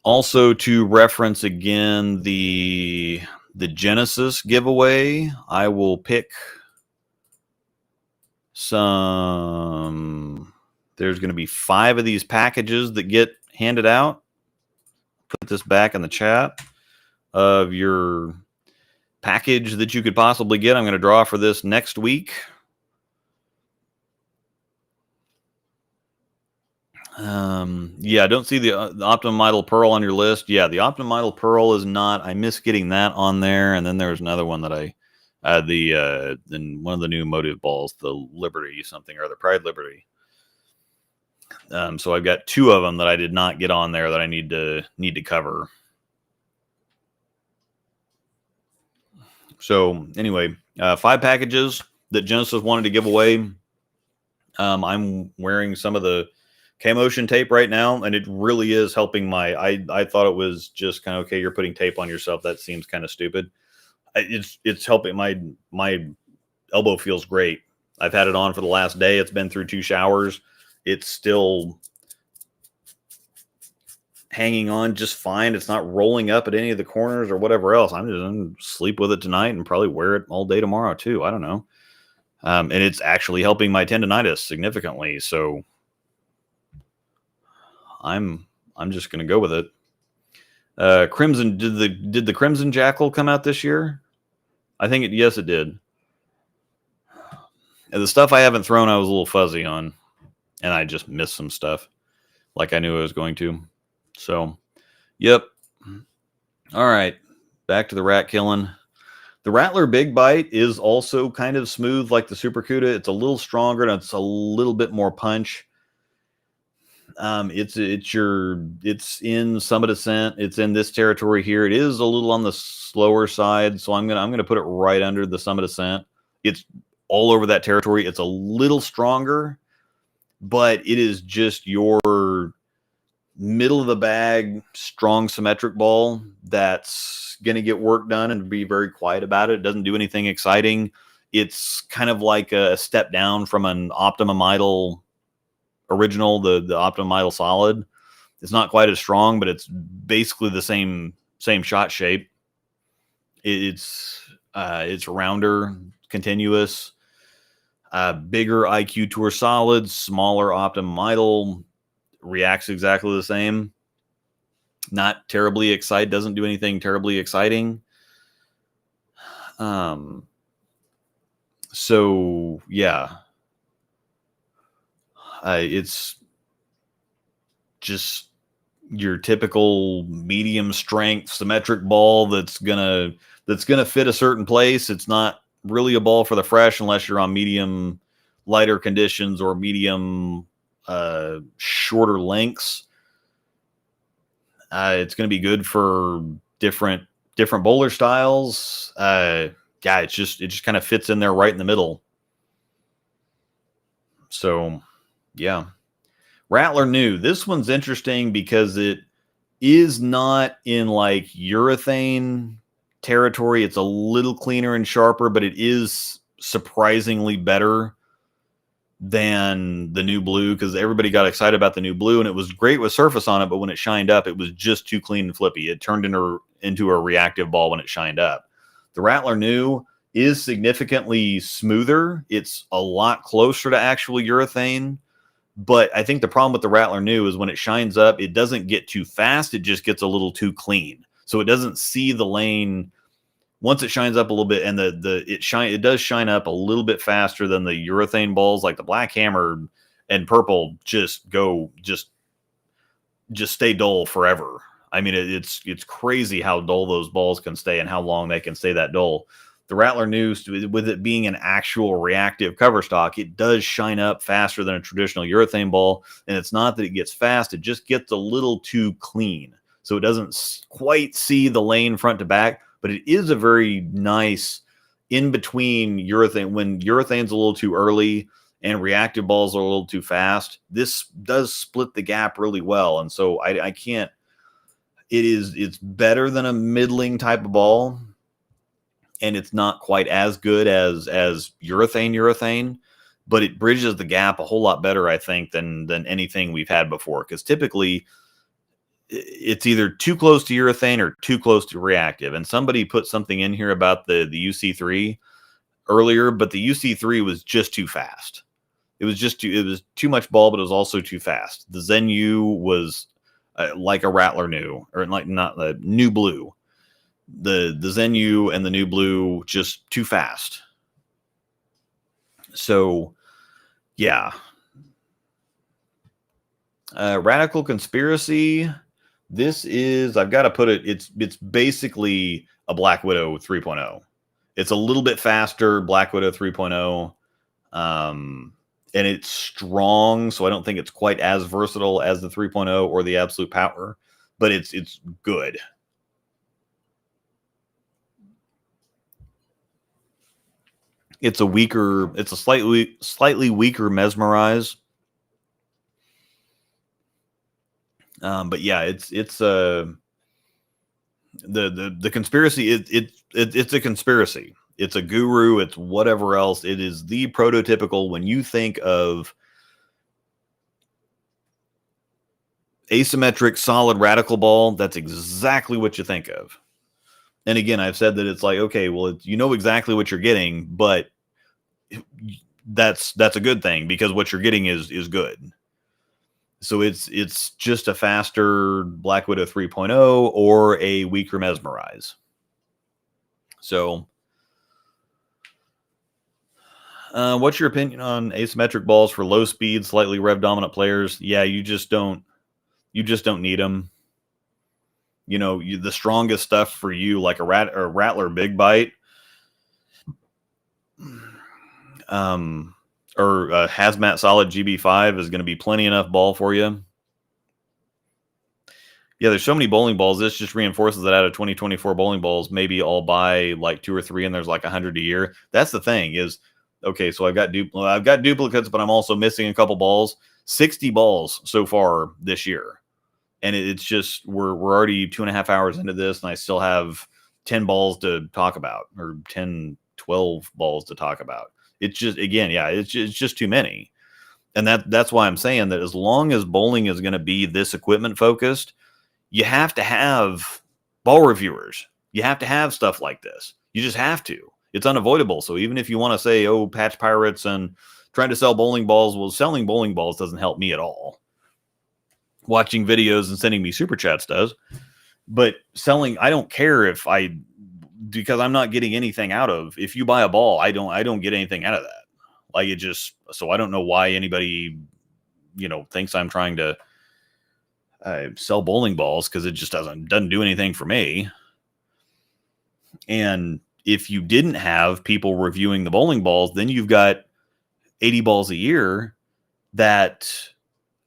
Also, to reference again the Genesis giveaway, I will pick some. There's going to be 5 of these packages that get handed out. Put this back in the chat of your package that you could possibly get. I'm going to draw for this next week. Yeah, I don't see the Optimum Idol Pearl on your list. Yeah, the Optimum Idol Pearl is not. I miss getting that on there. And then there's another one that I then one of the new Motive balls, the Liberty something or the Pride Liberty. So I've got 2 of them that I did not get on there that I need to cover. So anyway, 5 packages that Genesis wanted to give away. I'm wearing some of the K-Motion tape right now, and it really is helping my. I thought it was just kind of okay. You're putting tape on yourself. That seems kind of stupid. It's helping my elbow feels great. I've had it on for the last day. It's been through 2 showers. It's still hanging on just fine. It's not rolling up at any of the corners or whatever else. I'm just going to sleep with it tonight and probably wear it all day tomorrow too. I don't know. And it's actually helping my tendonitis significantly. So I'm just going to go with it. Crimson, did the Crimson Jackal come out this year? I think yes, it did. And the stuff I haven't thrown, I was a little fuzzy on, and I just missed some stuff like I knew I was going to. So, yep. All right. Back to the rat killing. The Rattler Big Bite is also kind of smooth like the Super CUDA. It's a little stronger and it's a little bit more punch. It's in Summit Ascent. It's in this territory here. It is a little on the slower side, so I'm gonna put it right under the Summit Ascent. It's all over that territory. It's a little stronger, but it is just your middle of the bag, strong symmetric ball that's gonna get work done and be very quiet about it. It doesn't do anything exciting. It's kind of like a step down from an Optimum Idol original, the Optimum Idol Solid. It's not quite as strong, but it's basically the same shot shape. It's rounder, continuous, bigger IQ Tour Solid, smaller Optimum Idol, reacts exactly the same. Not terribly excited, doesn't do anything terribly exciting. So yeah, it's just your typical medium strength symmetric ball that's gonna fit a certain place. It's not really a ball for the fresh unless you're on medium lighter conditions or medium shorter lengths. It's going to be good for different bowler styles. Yeah, it just kind of fits in there right in the middle. So, yeah. Rattler New. This one's interesting because it is not in like urethane territory. It's a little cleaner and sharper, but it is surprisingly better than the new blue, because everybody got excited about the new blue and it was great with surface on it, but when it shined up, it was just too clean and flippy. It turned into a reactive ball when it shined up. The Rattler New is significantly smoother. It's a lot closer to actual urethane, but I think the problem with the Rattler New is when it shines up, it doesn't get too fast. It just gets a little too clean. So it doesn't see the lane once it shines up a little bit, and it does shine up a little bit faster than the urethane balls. Like the Black Hammer and Purple just stay dull forever. I mean, it's crazy how dull those balls can stay and how long they can stay that dull. The Rattler New, with it being an actual reactive cover stock, it does shine up faster than a traditional urethane ball. And it's not that it gets fast, it just gets a little too clean. So it doesn't quite see the lane front to back, but it is a very nice in between urethane. When urethane's a little too early and reactive balls are a little too fast, this does split the gap really well. And so I can't, it's better than a middling type of ball, and it's not quite as good as urethane, but it bridges the gap a whole lot better, I think, than anything we've had before. Because typically it's either too close to urethane or too close to reactive. And somebody put something in here about the UC3 earlier, but the UC3 was just too fast. It was too much ball, but it was also too fast. The Zen U was like a Rattler New, or like not the new blue. The Zen U and the new blue just too fast. So yeah. Radical Conspiracy. This is, I've got to put it, it's basically a Black Widow 3.0. It's a little bit faster, Black Widow 3.0. And it's strong, so I don't think it's quite as versatile as the 3.0 or the Absolute Power, but it's good. It's a slightly weaker Mesmerize. But yeah, it's the Conspiracy. It's a conspiracy. It's a guru. It's whatever else. It is the prototypical. When you think of asymmetric, solid, radical ball, that's exactly what you think of. And again, I've said that it's like, okay, well, you know exactly what you're getting, but that's a good thing, because what you're getting is good. So it's just a faster Black Widow 3.0 or a weaker Mesmerize. So what's your opinion on asymmetric balls for low speed, slightly rev dominant players? Yeah, you just don't need them. You know, the strongest stuff for you, like a Rattler Big Bite, or a Hazmat Solid GB5 is going to be plenty enough ball for you. Yeah, there's so many bowling balls. This just reinforces that out of 2024 bowling balls, maybe I'll buy like 2 or 3, and there's like 100 a year. That's the thing is, okay, so I've got duplicates, but I'm also missing a couple balls. 60 balls so far this year, and it's just we're already 2.5 hours into this, and I still have 10 balls to talk about, or 10, 12 balls to talk about. It's just, again, yeah, it's just too many, and that's why I'm saying that as long as bowling is going to be this equipment focused, you have to have ball reviewers. You have to have stuff like this. You just have to. It's unavoidable. So even if you want to say, oh, Patch Pirates and trying to sell bowling balls, well, selling bowling balls doesn't help me at all. Watching videos and sending me super chats does. But selling, I don't care because I'm not getting anything out of. If you buy a ball, I don't get anything out of that. Like, it just, so I don't know why anybody, thinks I'm trying to sell bowling balls, because it just doesn't do anything for me. And if you didn't have people reviewing the bowling balls, then you've got 80 balls a year that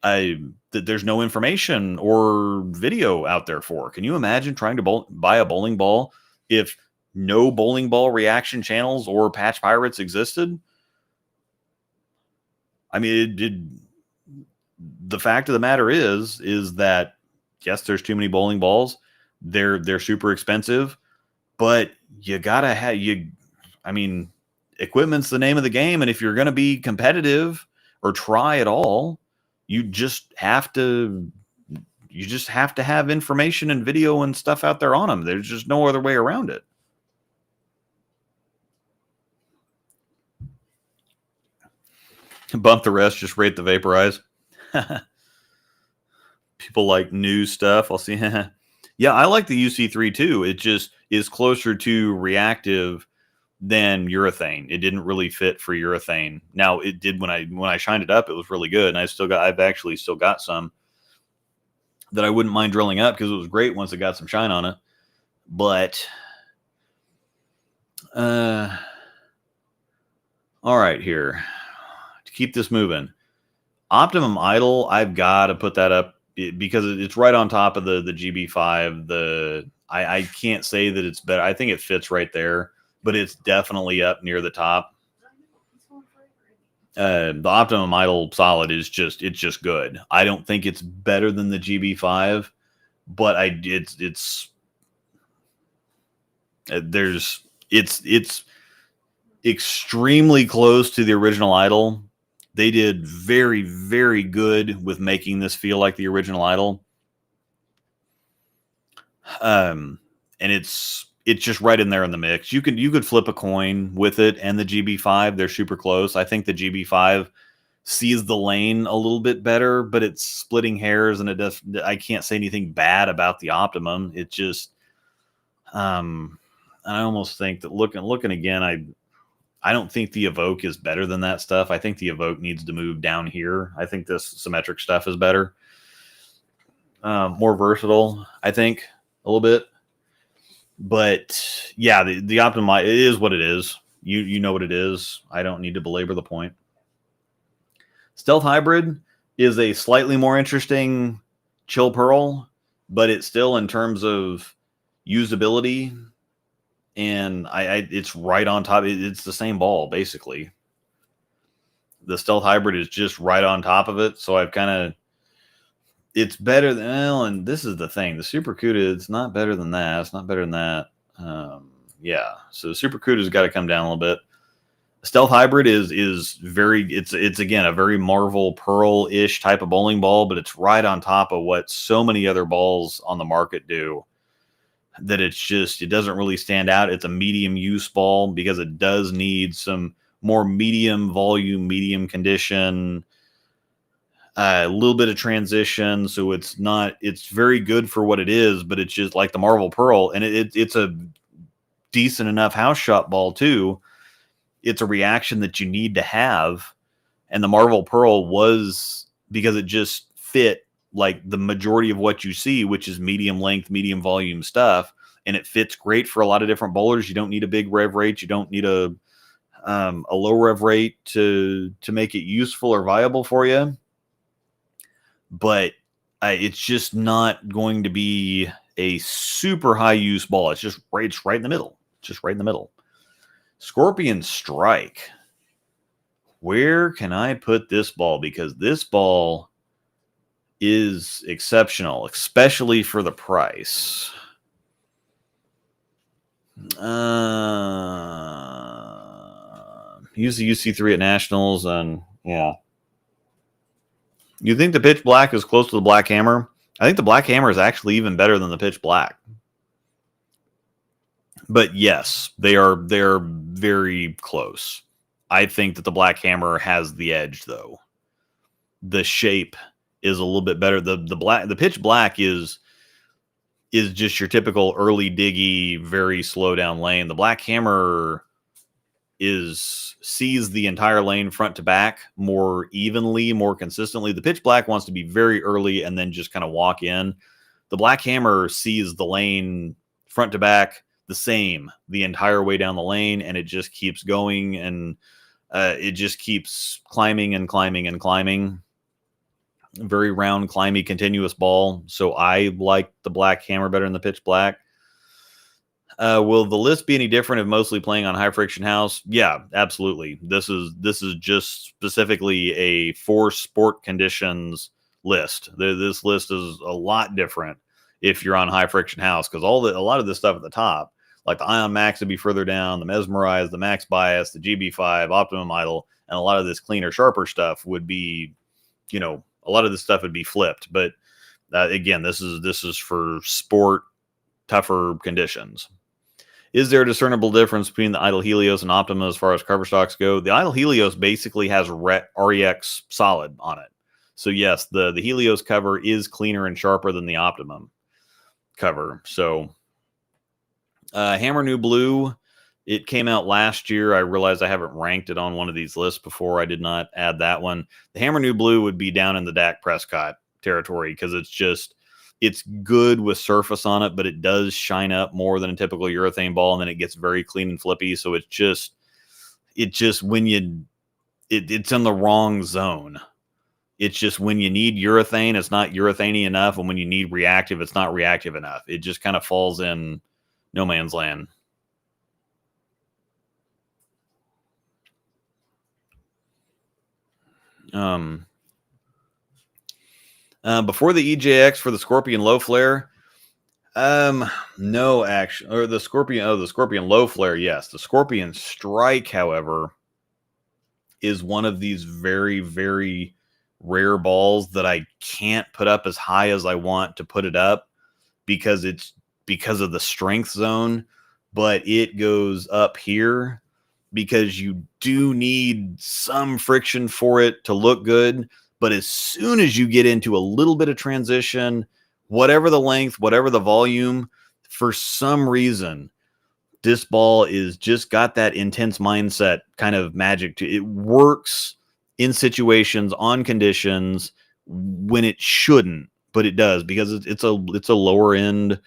there's no information or video out there for. Can you imagine trying to buy a bowling ball if no bowling ball reaction channels or Patch Pirates existed? I mean, the fact of the matter is that, yes, there's too many bowling balls. They're super expensive, but you gotta have equipment's the name of the game. And if you're going to be competitive or try at all, you just have to have information and video and stuff out there on them. There's just no other way around it. Bump the rest, just rate the vaporize. People like new stuff. I'll see. Yeah, I like the UC3 too. It just is closer to reactive than urethane. It didn't really fit for urethane. Now it did when I shined it up. It was really good, and I've actually still got some that I wouldn't mind drilling up because it was great once it got some shine on it. But all right, here to keep this moving. Optimum Idle, I've got to put that up because it's right on top of the GB5. I can't say that it's better. I think it fits right there, but it's definitely up near the top. The Optimum Idle Solid is just good. I don't think it's better than the GB5, but it's extremely close to the original Idle. They did very, very good with making this feel like the original Idle. And it's just right in there in the mix. You could flip a coin with it and the GB5. They're super close. I think the GB5 sees the lane a little bit better, but it's splitting hairs, and I can't say anything bad about the Optimum. It just, I almost think that looking again, I don't think the Evoke is better than that stuff. I think the Evoke needs to move down here. I think this symmetric stuff is better. More versatile, I think, a little bit. But yeah, the Optimum, it is what it is. You know what it is. I don't need to belabor the point. Stealth Hybrid is a slightly more interesting chill pearl, but it's still, in terms of usability, and it's right on top. It's the same ball, basically. The Stealth Hybrid is just right on top of it. So it's better than, and this is the thing. The Super CUDA, it's not better than that. It's not better than that. Yeah. So the Super CUDA's got to come down a little bit. Stealth Hybrid is very, it's again, a very Marvel Pearl-ish type of bowling ball, but it's right on top of what so many other balls on the market do, that it doesn't really stand out. It's a medium use ball because it does need some more medium volume, medium condition, a little bit of transition. So it's very good for what it is, but it's just like the Marvel Pearl, and it's a decent enough house shot ball too. It's a reaction that you need to have. And the Marvel Pearl was, because it just fit like the majority of what you see, which is medium length, medium volume stuff. And it fits great for a lot of different bowlers. You don't need a big rev rate. You don't need a low rev rate to make it useful or viable for you. But It's just not going to be a super high use ball. It's just right in the middle. Just right in the middle. Scorpion Strike. Where can I put this ball? Because this ball is exceptional, especially for the price. Use the UC3 at Nationals, and yeah. You think the Pitch Black is close to the Black Hammer? I think the Black Hammer is actually even better than the Pitch Black. But yes, they are very close. I think that the Black Hammer has the edge, though. The shape is a little bit better. The Pitch Black is just your typical early diggy, very slow down lane. The Black Hammer sees the entire lane front to back more evenly, more consistently. The Pitch Black wants to be very early and then just kind of walk in. The Black Hammer sees the lane front to back the same the entire way down the lane, and it just keeps going, and it just keeps climbing and climbing and climbing. Very round, climby, continuous ball. So I like the Black Hammer better than the Pitch Black. Will the list be any different if mostly playing on high friction house? Yeah, absolutely. This is just specifically a for sport conditions list. This list is a lot different if you're on high friction house, because a lot of this stuff at the top, like the Ion Max, would be further down. The Mesmerize, the Max Bias, the GB5, Optimum Idle, and a lot of this cleaner, sharper stuff would be, a lot of this stuff would be flipped. But again, this is for sport, tougher conditions. Is there a discernible difference between the Idle Helios and Optima as far as cover stocks go? The Idle Helios basically has REX solid on it. So yes, the Helios cover is cleaner and sharper than the Optimum cover. So Hammer New Blue, it came out last year. I realized I haven't ranked it on one of these lists before. I did not add that one. The Hammer New Blue would be down in the Dak Prescott territory because it's good with surface on it, but it does shine up more than a typical urethane ball, and then it gets very clean and flippy. So it's just when it's in the wrong zone. It's just when you need urethane, it's not urethane enough, and when you need reactive, it's not reactive enough. It just kind of falls in no man's land. Before the EJX for the Scorpion Low Flare, no action, or the Scorpion Low Flare, yes. The Scorpion Strike, however, is one of these very, very rare balls that I can't put up as high as I want to put it up because of the strength zone, but it goes up here because you do need some friction for it to look good. But as soon as you get into a little bit of transition, whatever the length, whatever the volume, for some reason, this ball is just got that intense mindset kind of magic to it. It works in situations, on conditions, when it shouldn't, but it does because it's a lower end,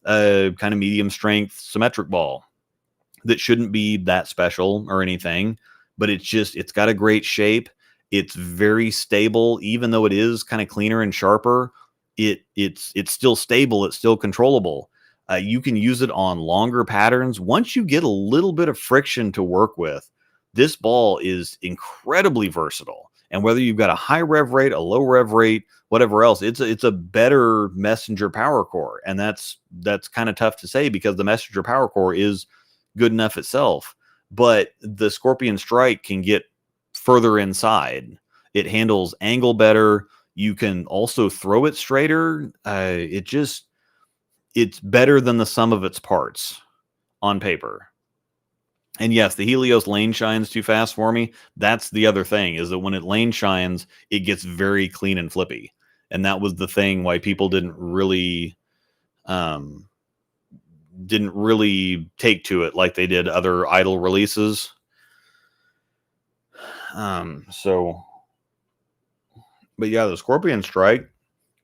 kind of medium strength symmetric ball that shouldn't be that special or anything, but it's got a great shape. It's very stable, even though it is kind of cleaner and sharper. It's still stable. It's still controllable. You can use it on longer patterns. Once you get a little bit of friction to work with, this ball is incredibly versatile. And whether you've got a high rev rate, a low rev rate, whatever else, it's a better messenger power core. And that's kind of tough to say because the messenger power core is good enough itself. But the Scorpion Strike can get further inside. It handles angle better. You can also throw it straighter. It's better than the sum of its parts on paper. And yes, the Helios lane shines too fast for me. That's the other thing, is that when it lane shines, it gets very clean and flippy. And that was the thing why people didn't really take to it like they did other idle releases. But yeah, the Scorpion Strike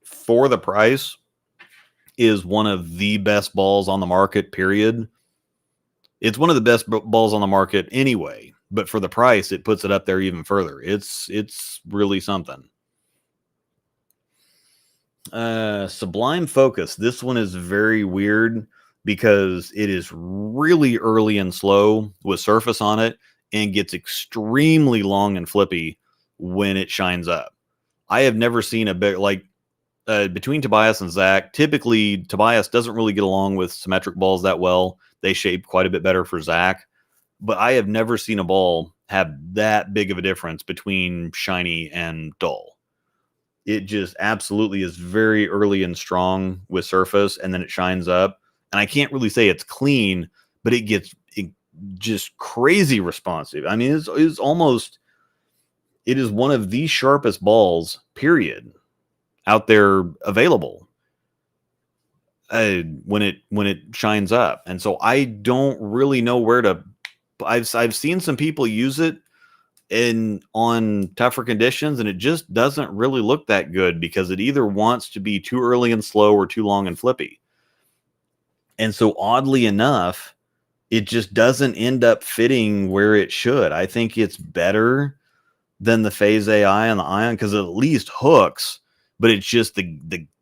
for the price is one of the best balls on the market, period. It's one of the best balls on the market anyway, but for the price, it puts it up there even further. It's really something. Sublime Focus. This one is very weird because it is really early and slow with surface on it and gets extremely long and flippy when it shines up. I have never seen a big like between Tobias and Zach. Typically, Tobias doesn't really get along with symmetric balls that well. They shape quite a bit better for Zach, but I have never seen a ball have that big of a difference between shiny and dull. It just absolutely is very early and strong with surface, and then it shines up. And I can't really say it's clean, but it gets just crazy responsive. I mean, it's almost, it is one of the sharpest balls, period, out there available when it shines up. And so I don't really know where to. I've seen some people use it on tougher conditions, and it just doesn't really look that good because it either wants to be too early and slow or too long and flippy. And so oddly enough, it just doesn't end up fitting where it should. I think it's better than the Phase AI and the Ion because it at least hooks, but it's just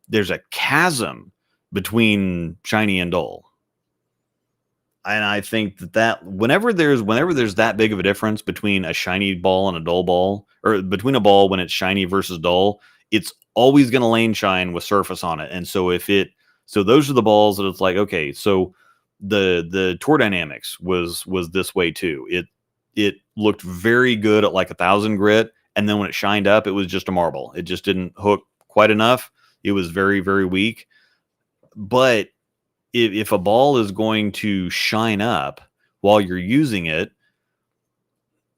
there's a chasm between shiny and dull. And I think that whenever there's that big of a difference between a shiny ball and a dull ball, or between a ball when it's shiny versus dull, it's always going to lane shine with surface on it. And so so those are the balls that it's like, okay, so the Tour Dynamics was this way too. It looked very good at like 1,000 grit, and then when it shined up, it was just a marble. It just didn't hook quite enough. It was very, very weak. But if a ball is going to shine up while you're using it,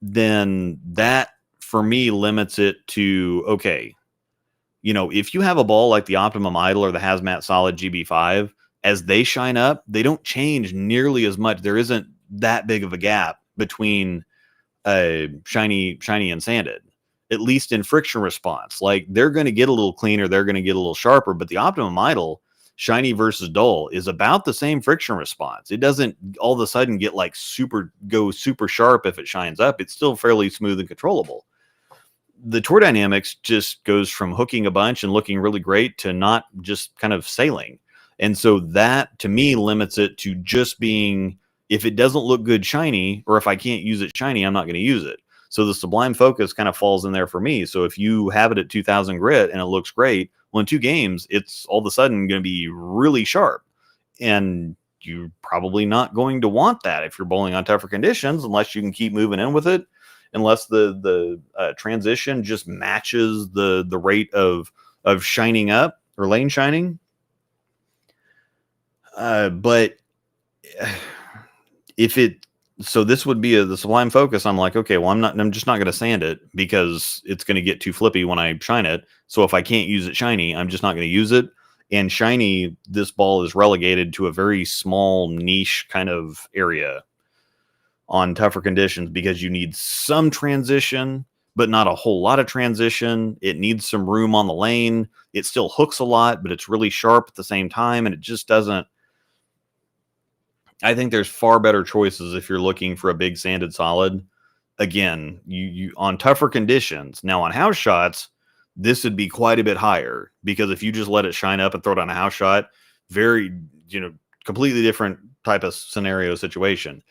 then that for me limits it to, okay, if you have a ball like the Optimum Idol or the Hazmat Solid GB5, as they shine up, they don't change nearly as much. There isn't that big of a gap between shiny and sanded, at least in friction response. Like, they're going to get a little cleaner, they're going to get a little sharper, but the Optimum Idol, shiny versus dull, is about the same friction response. It doesn't all of a sudden get like super sharp if it shines up. It's still fairly smooth and controllable. The Tour Dynamics just goes from hooking a bunch and looking really great to not, just kind of sailing. And so that to me limits it to just being, if it doesn't look good shiny, or if I can't use it shiny, I'm not going to use it. So the Sublime Focus kind of falls in there for me. So if you have it at 2,000 grit and it looks great, well, in 2 games, it's all of a sudden going to be really sharp. And you're probably not going to want that if you're bowling on tougher conditions, unless you can keep moving in with it, unless the transition just matches the rate of shining up or lane shining. But if it, so this would be the Sublime Focus. I'm like, okay, well, I'm just not going to sand it because it's going to get too flippy when I shine it. So if I can't use it shiny, I'm just not going to use it. And shiny, this ball is relegated to a very small niche kind of area on tougher conditions because you need some transition, but not a whole lot of transition. It needs some room on the lane. It still hooks a lot, but it's really sharp at the same time. And it just doesn't, I think there's far better choices if you're looking for a big sanded solid. Again, you on tougher conditions. Now on house shots, this would be quite a bit higher because if you just let it shine up and throw it on a house shot, very, completely different type of scenario situation.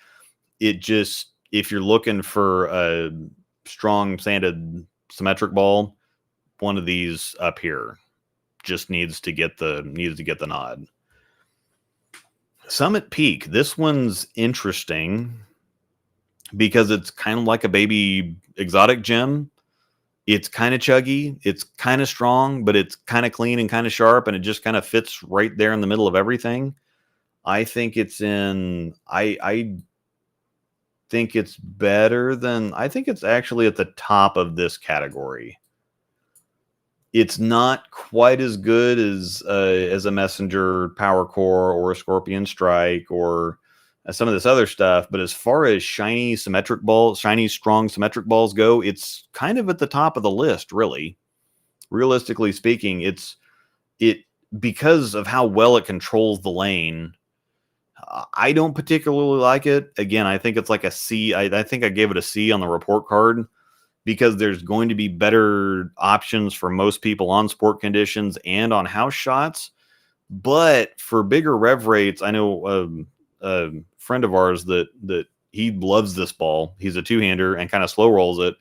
It just, if you're looking for a strong sanded symmetric ball, one of these up here just needs to get the nod. Summit Peak. This one's interesting because it's kind of like a baby exotic gem. It's kind of chuggy. It's kind of strong, but it's kind of clean and kind of sharp, and it just kind of fits right there in the middle of everything. I think it's in, I think it's better than, I think it's actually at the top of this category. It's not quite as good as a Messenger Power Core or a Scorpion Strike or some of this other stuff. But as far as shiny strong symmetric balls go, it's kind of at the top of the list, really. Realistically speaking, because of how well it controls the lane. I don't particularly like it. Again, I think it's like a C. I think I gave it a C on the report card. because there's going to be better options for most people on sport conditions and on house shots. But for bigger rev rates, I know a friend of ours that he loves this ball. He's a two-hander and kind of slow rolls it,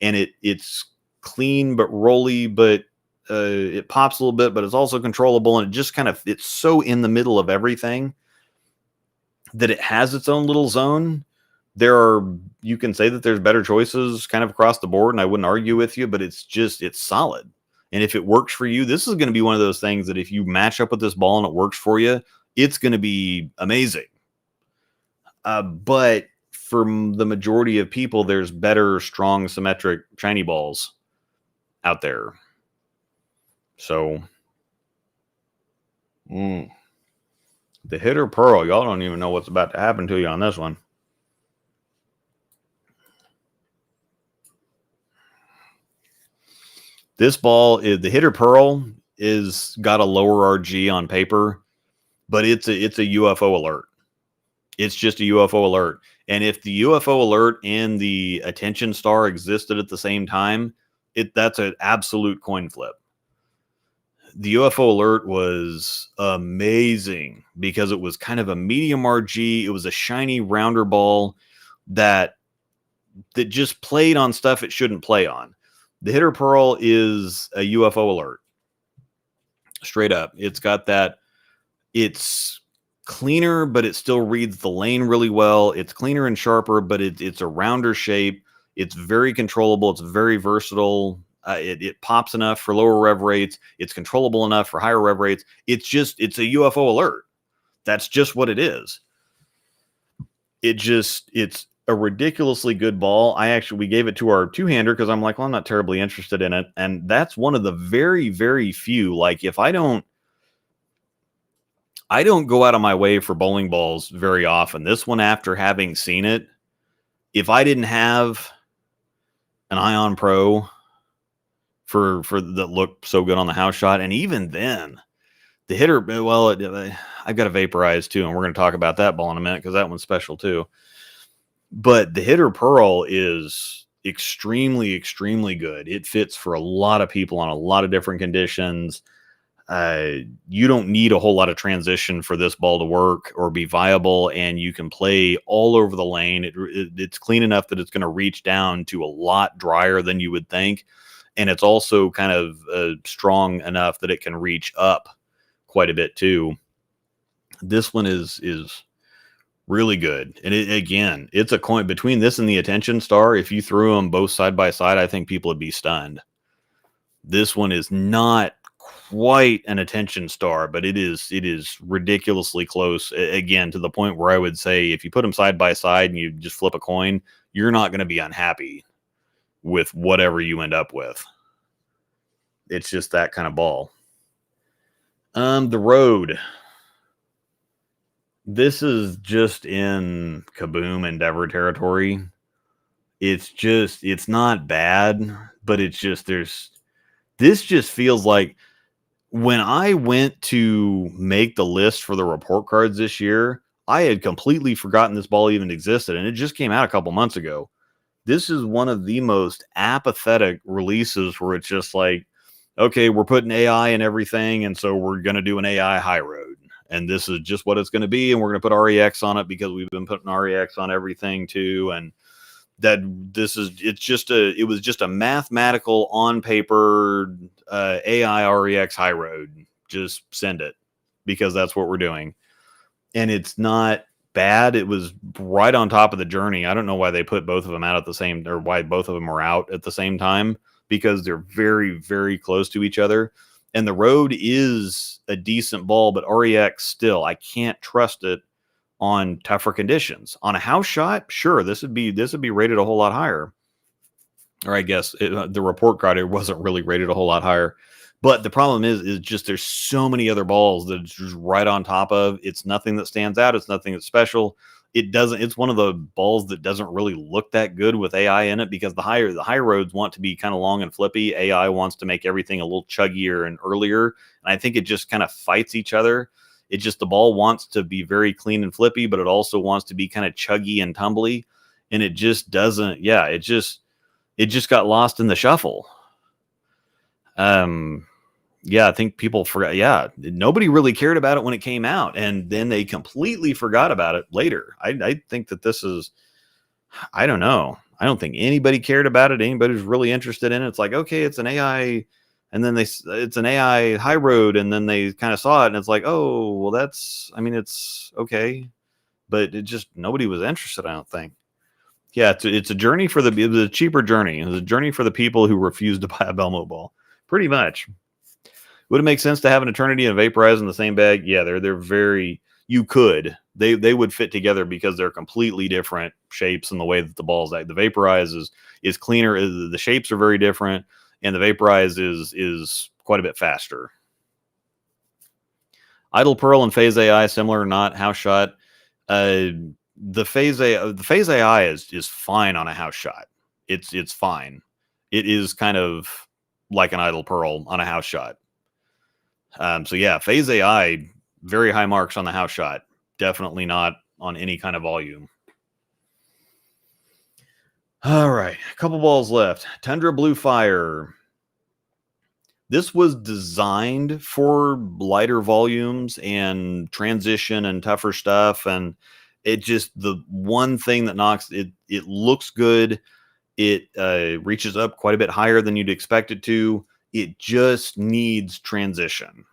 and it's clean but rolly, but it pops a little bit, but it's also controllable, and it just kind of, it's so in the middle of everything that it has its own little zone. You can say that there's better choices kind of across the board, and I wouldn't argue with you, but it's solid. And if it works for you, this is going to be one of those things that if you match up with this ball and it works for you, it's going to be amazing. But for the majority of people, there's better, strong, symmetric, shiny balls out there. So, the Hitter Pearl, y'all don't even know what's about to happen to you on this one. This ball is the Hitter Pearl is got a lower RG on paper, but it's a UFO alert. It's just a UFO alert. And if the UFO alert and the Attention Star existed at the same time, that's an absolute coin flip. The UFO alert was amazing because it was kind of a medium RG. It was a shiny rounder ball that just played on stuff it shouldn't play on. The Hitter Pearl is a UFO alert. Straight up. It's got that. It's cleaner, but it still reads the lane really well. It's cleaner and sharper, but it's a rounder shape. It's very controllable. It's very versatile. It pops enough for lower rev rates. It's controllable enough for higher rev rates. It's a UFO alert. That's just what it is. It's a ridiculously good ball. We gave it to our two-hander because I'm like, well, I'm not terribly interested in it. And that's one of the very, very few. Like, if I don't go out of my way for bowling balls very often. This one, after having seen it, if I didn't have an Ion Pro for that looked so good on the house shot, and even then, the Hitter, well, I've got a Vaporize too, and we're going to talk about that ball in a minute because that one's special too. But the Hitter Pearl is extremely, extremely good. It fits for a lot of people on a lot of different conditions. You don't need a whole lot of transition for this ball to work or be viable, and you can play all over the lane. It's clean enough that it's going to reach down to a lot drier than you would think, and it's also kind of strong enough that it can reach up quite a bit too. This one is really good, and it's a coin between this and the Attention Star. If you threw them both side by side, I think people would be stunned. This one is not quite an Attention Star, but it is ridiculously close, again, to the point where I would say if you put them side by side and you just flip a coin, you're not going to be unhappy with whatever you end up with. It's just that kind of ball. The Road. This is just in Kaboom Endeavor territory. It's not bad, but this just feels like when I went to make the list for the report cards this year, I had completely forgotten this ball even existed, and it just came out a couple months ago. This is one of the most apathetic releases where it's just like, okay, we're putting AI in everything, and so we're going to do an AI high road. And this is just what it's going to be, and we're going to put REX on it because we've been putting REX on everything too, and it was just a mathematical on paper AI REX high road. Just send it because that's what we're doing. And it's not bad. It was right on top of the Journey. I don't know why they put both of them out at the same, or why both of them are out at the same time, because they're very, very close to each other. And the Road is a decent ball, but REX still, I can't trust it on tougher conditions. On a house shot, sure, this would be rated a whole lot higher. Or I guess the report card, it wasn't really rated a whole lot higher. But the problem is just there's so many other balls that it's just right on top of. It's nothing that stands out. It's nothing that's special. It's one of the balls that doesn't really look that good with AI in it, because the high roads want to be kind of long and flippy. AI wants to make everything a little chuggier and earlier. And I think it just kind of fights each other. It just, the ball wants to be very clean and flippy, but it also wants to be kind of chuggy and tumbly. And it just doesn't, it just got lost in the shuffle. Yeah, I think people forgot. Yeah, nobody really cared about it when it came out, and then they completely forgot about it later. I think that this is, I don't know. I don't think anybody cared about it. Anybody who's really interested in it. It's like, okay, it's an AI, and then it's an AI high road, and then they kind of saw it, and it's like, oh, well, that's, I mean, it's okay, but it just, nobody was interested, I don't think. Yeah, it's a journey for the cheaper journey. It's a journey for the people who refuse to buy a Belmo ball. Pretty much. Would it make sense to have an Eternity and a Vaporize in the same bag? Yeah, they're very, you could. They would fit together because they're completely different shapes in the way that the balls act. The Vaporize is cleaner. The shapes are very different, and the Vaporize is quite a bit faster. Idle Pearl and Phase AI similar, not house shot. The Phase AI is fine on a house shot. It's fine. It is kind of like an Idle Pearl on a house shot. So yeah, Phase AI, very high marks on the house shot. Definitely not on any kind of volume. All right, a couple balls left. Tundra Blue Fire. This was designed for lighter volumes and transition and tougher stuff. And it just, the one thing that knocks it, it looks good. It reaches up quite a bit higher than you'd expect it to. It just needs transition.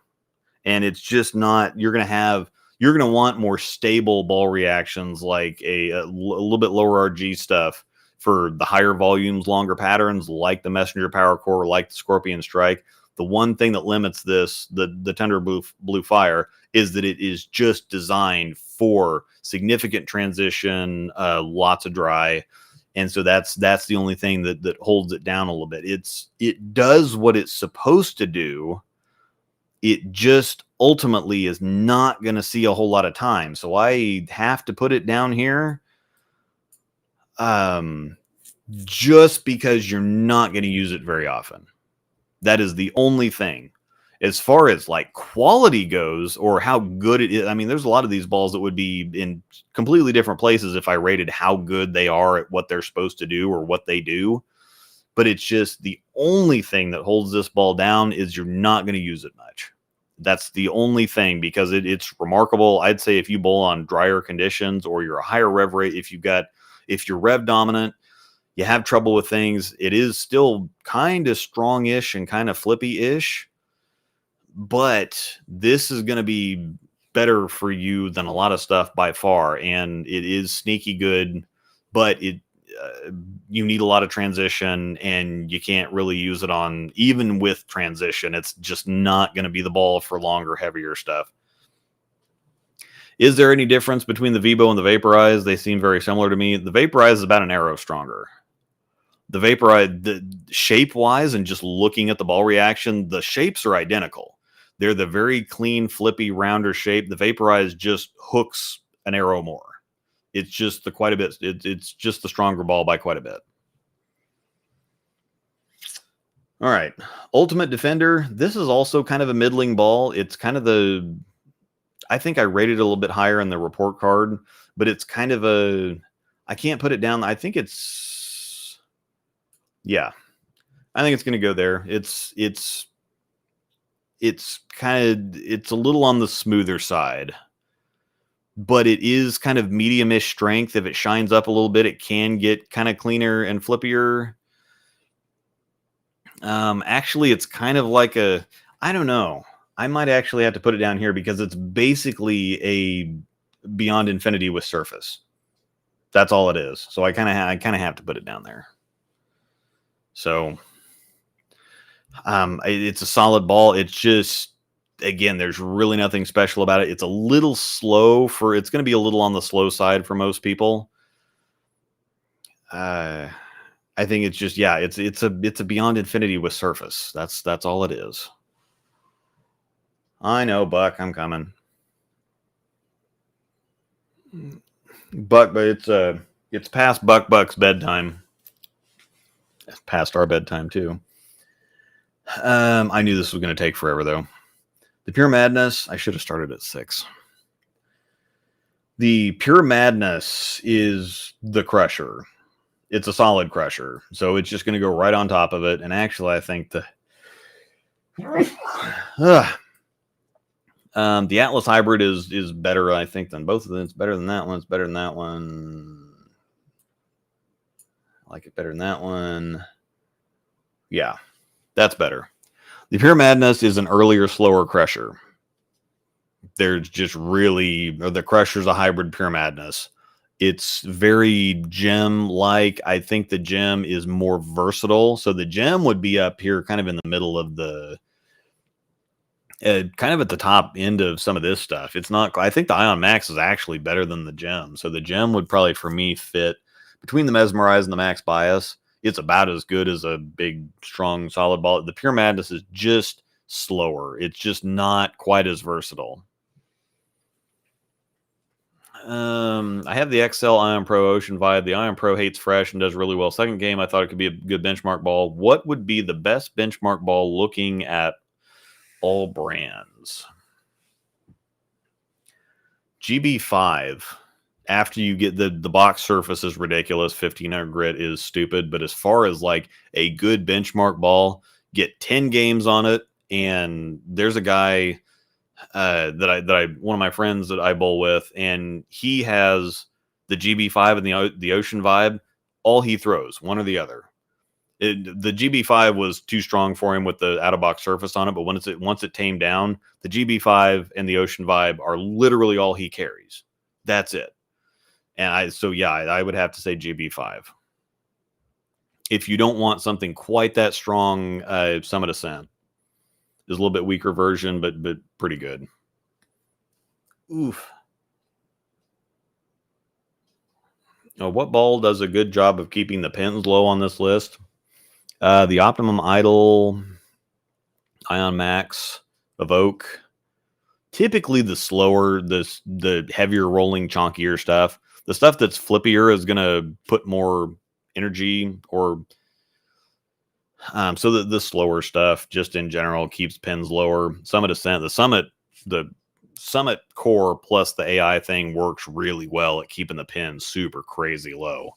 And it's just not, you're going to want more stable ball reactions, like a little bit lower RG stuff for the higher volumes, longer patterns, like the Messenger Power Core, like the Scorpion Strike. The one thing that limits this, the Tundra Blue Fire, is that it is just designed for significant transition, lots of dry. And so that's the only thing that holds it down a little bit. It does what it's supposed to do. It just ultimately is not going to see a whole lot of time. So I have to put it down here. Just because you're not going to use it very often. That is the only thing. As far as like quality goes, or how good it is, I mean, there's a lot of these balls that would be in completely different places if I rated how good they are at what they're supposed to do or what they do. But it's just the only thing that holds this ball down is you're not going to use it much. That's the only thing, because it's remarkable. I'd say if you bowl on drier conditions, or you're a higher rev rate, if you're rev dominant, you have trouble with things, it is still kind of strong-ish and kind of flippy-ish. But this is going to be better for you than a lot of stuff by far, and it is sneaky good, but you need a lot of transition, and you can't really use it on, even with transition, it's just not going to be the ball for longer, heavier stuff. Is there any difference between the Vibo and the Vaporize? They seem very similar to me. The Vaporize is about an arrow stronger. The Vaporize, the shape-wise, and just looking at the ball reaction, the shapes are identical. They're the very clean, flippy, rounder shape. The Vaporize just hooks an arrow more. It's just quite a bit. It's just the stronger ball by quite a bit. All right. Ultimate Defender. This is also kind of a middling ball. It's kind of I think I rated it a little bit higher in the report card, but it's kind of I can't put it down. I think yeah, I think it's going to go there. It's a little on the smoother side, but it is kind of medium-ish strength. If it shines up a little bit, it can get kind of cleaner and flippier. Actually, it's kind of like I don't know. I might actually have to put it down here because it's basically a Beyond Infinity with surface. That's all it is. So I kind of have to put it down there. So it's a solid ball. It's just, again, there's really nothing special about it. It's a little slow it's going to be a little on the slow side for most people. I think it's just, yeah, it's a Beyond Infinity with surface. That's all it is. I know, Buck, I'm coming. Buck, but it's past Buck's bedtime. It's past our bedtime too. I knew this was going to take forever, though. The Pure Madness, I should have started at 6. The Pure Madness is the crusher. It's a solid crusher, so it's just going to go right on top of it. And actually, I think the Atlas Hybrid is better, I think, than both of them. It's better than that one. It's better than that one. I like it better than that one. Yeah, that's better. The Pure Madness is an earlier, slower crusher. There's just really, the crusher's a hybrid Pure Madness. It's very gem-like. I think the gem is more versatile. So the gem would be up here kind of in the middle of the, kind of at the top end of some of this stuff. It's not, I think the Ion Max is actually better than the gem. So the gem would probably, for me, fit between the Mesmerize and the Max Bias. It's about as good as a big, strong, solid ball. The Pure Madness is just slower. It's just not quite as versatile. I have the XL Ion Pro Ocean Vibe. The Ion Pro hates fresh and does really well. Second game, I thought it could be a good benchmark ball. What would be the best benchmark ball looking at all brands? GB5. After you get the box surface is ridiculous. 1500 grit is stupid. But as far as like a good benchmark ball, get 10 games on it. And there's a guy that I one of my friends that I bowl with, and he has the GB5 and the Ocean Vibe. All he throws, one or the other. The GB5 was too strong for him with the out of box surface on it, but once it tamed down, the GB5 and the Ocean Vibe are literally all he carries. That's it. And I would have to say GB5. If you don't want something quite that strong, Summit Ascent is a little bit weaker version, but pretty good. Oof. What ball does a good job of keeping the pins low on this list? The Optimum Idol, Ion Max, Evoke. Typically the slower, the heavier rolling, chonkier stuff. The stuff that's flippier is going to put more energy or... so the slower stuff just in general keeps pins lower. Summit Ascent, the Summit core plus the AI thing works really well at keeping the pins super crazy low.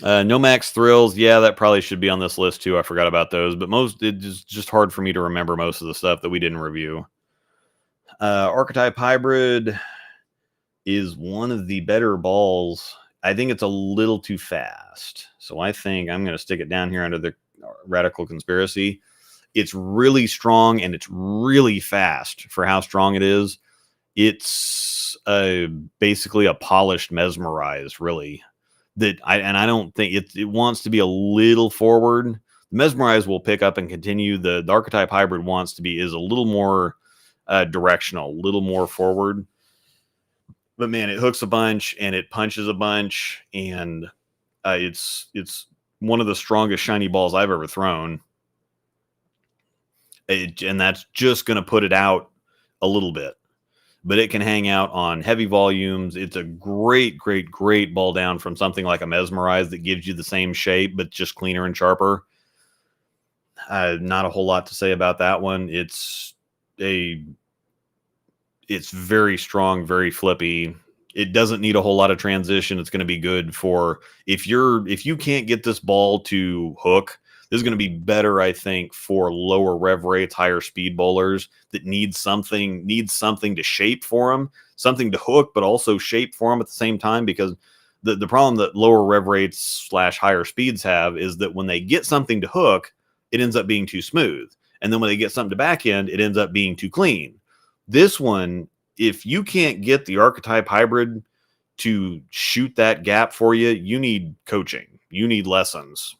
No Max Thrills. Yeah, that probably should be on this list too. I forgot about those, but it's just hard for me to remember most of the stuff that we didn't review. Archetype Hybrid is one of the better balls. I think it's a little too fast. So I think I'm going to stick it down here under the Radical Conspiracy. It's really strong and it's really fast for how strong it is. It's basically a polished Mesmerize, really. I don't think it wants to be a little forward. Mesmerize will pick up and continue. The Archetype Hybrid is a little more directional, a little more forward. But man, it hooks a bunch and it punches a bunch, and it's one of the strongest shiny balls I've ever thrown. And that's just going to put it out a little bit. But it can hang out on heavy volumes. It's a great, great, great ball down from something like a Mesmerize that gives you the same shape, but just cleaner and sharper. Not a whole lot to say about that one. It's very strong, very flippy. It doesn't need a whole lot of transition. It's going to be good for if you can't get this ball to hook. This is going to be better, I think, for lower rev rates, higher speed bowlers that need something to shape for them, something to hook, but also shape for them at the same time. Because the problem that lower rev rates / higher speeds have is that when they get something to hook, it ends up being too smooth. And then when they get something to back end, it ends up being too clean. This one, if you can't get the Archetype Hybrid to shoot that gap for you, you need coaching. You need lessons.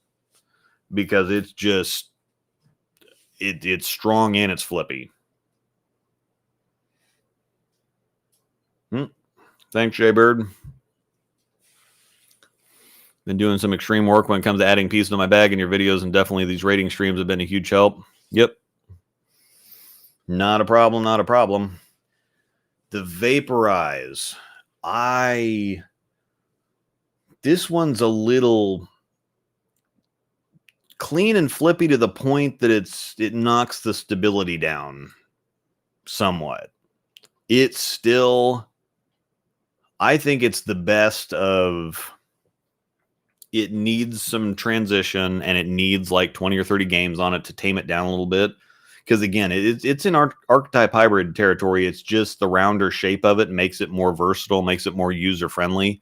Because it's just, it's strong and it's flippy. Thanks, Jaybird. Been doing some extreme work when it comes to adding pieces to my bag in your videos, and definitely these rating streams have been a huge help. Yep. Not a problem, not a problem. The Vaporize. This one's a little clean and flippy to the point that it knocks the stability down somewhat. It's still, I think it's the best of. It needs some transition, and it needs like 20 or 30 games on it to tame it down a little bit. Because again, it's in archetype hybrid territory. It's just the rounder shape of it makes it more versatile, makes it more user friendly.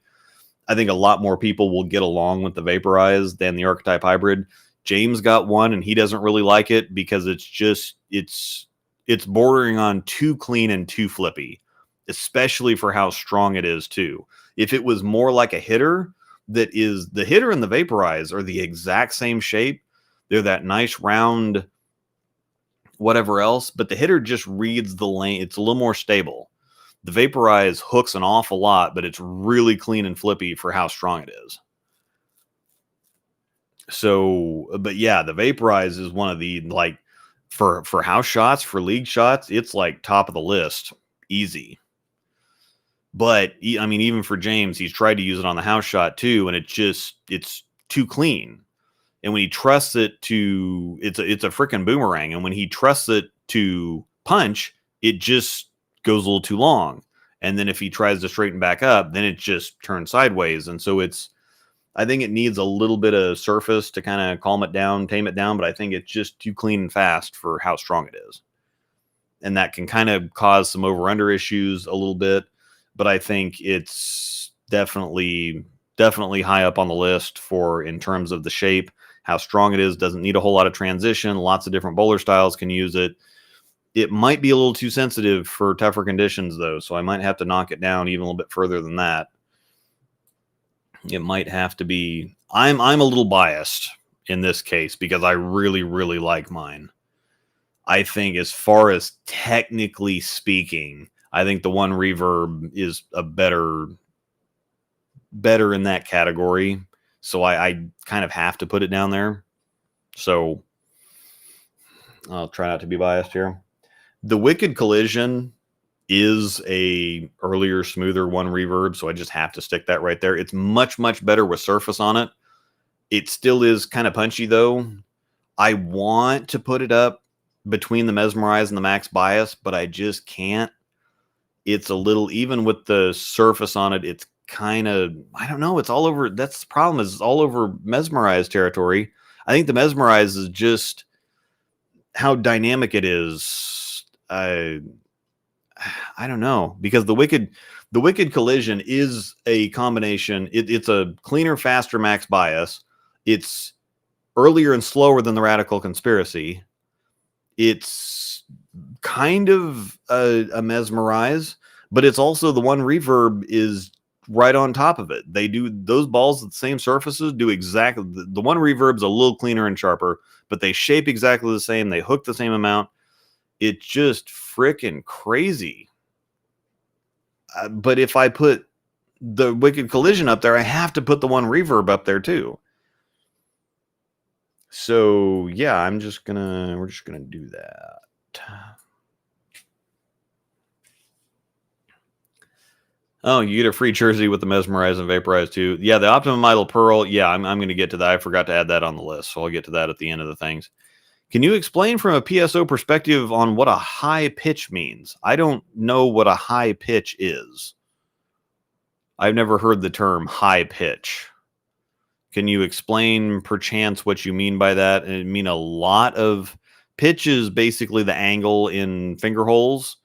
I think a lot more people will get along with the Vaporize than the archetype hybrid. James got one, and he doesn't really like it because it's bordering on too clean and too flippy, especially for how strong it is too. If it was more like a hitter, that is the hitter and the Vaporize are the exact same shape. They're that nice round whatever else, but the hitter just reads the lane. It's a little more stable. The Vaporize hooks an awful lot, but it's really clean and flippy for how strong it is. So, but yeah, the Vaporize is one of the, like, for house shots, for league shots, it's like top of the list, easy. But I mean, even for James, he's tried to use it on the house shot too, and it's too clean. And when he trusts it to, it's a freaking boomerang. And when he trusts it to punch, it just goes a little too long. And then if he tries to straighten back up, then it just turns sideways. And so I think it needs a little bit of surface to kind of calm it down, tame it down. But I think it's just too clean and fast for how strong it is. And that can kind of cause some over-under issues a little bit. But I think it's definitely high up on the list for, in terms of the shape, how strong it is. Doesn't need a whole lot of transition. Lots of different bowler styles can use it. It might be a little too sensitive for tougher conditions, though, so I might have to knock it down even a little bit further than that. It might have to be. I'm a little biased in this case because I really, really like mine. I think, as far as technically speaking, I think the One Reverb is a better in that category. So I kind of have to put it down there. So I'll try not to be biased here. The Wicked Collision is a earlier, smoother One Reverb, so I just have to stick that right there. It's much, much better with surface on it. It still is kind of punchy, though. I want to put it up between the Mesmerize and the Max Bias, but I just can't. It's a little, even with the surface on it, it's kind of, I don't know, it's all over. That's the problem, is it's all over Mesmerize territory. I think the Mesmerize is just how dynamic it is. I don't know, because the Wicked Collision is a combination. It's a cleaner, faster Max Bias. It's earlier and slower than the Radical Conspiracy. It's kind of a Mesmerize, but it's also, the One Reverb is right on top of it. They do those balls at the same surfaces, do exactly, the One Reverb's a little cleaner and sharper, but they shape exactly the same. They hook the same amount. It's just freaking crazy. But if I put the Wicked Collision up there, I have to put the One Reverb up there too. So yeah, we're just gonna do that. Oh, you get a free jersey with the Mesmerize and Vaporize too. Yeah, the Optimum Idol Pearl. Yeah, I'm going to get to that. I forgot to add that on the list, so I'll get to that at the end of the things. Can you explain from a PSO perspective on what a high pitch means? I don't know what a high pitch is. I've never heard the term high pitch. Can you explain perchance what you mean by that? And I mean, a lot of pitch is basically the angle in finger holes.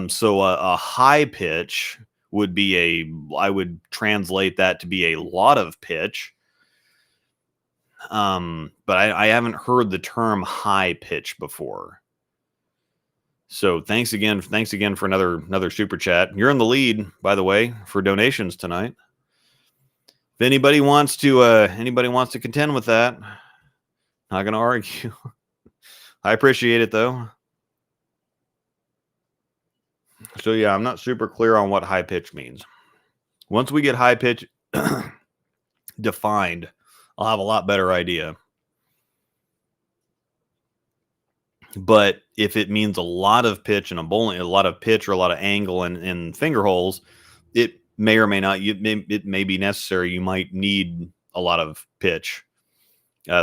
So a high pitch would be I would translate that to be a lot of pitch. But I haven't heard the term high pitch before. So thanks again for another super chat. You're in the lead, by the way, for donations tonight. If anybody wants to contend with that, not going to argue. I appreciate it, though. So yeah, I'm not super clear on what high pitch means. Once we get high pitch defined, I'll have a lot better idea. But if it means a lot of pitch in a bowling, a lot of pitch or a lot of angle in finger holes, it may or may not. It may be necessary. You might need a lot of pitch.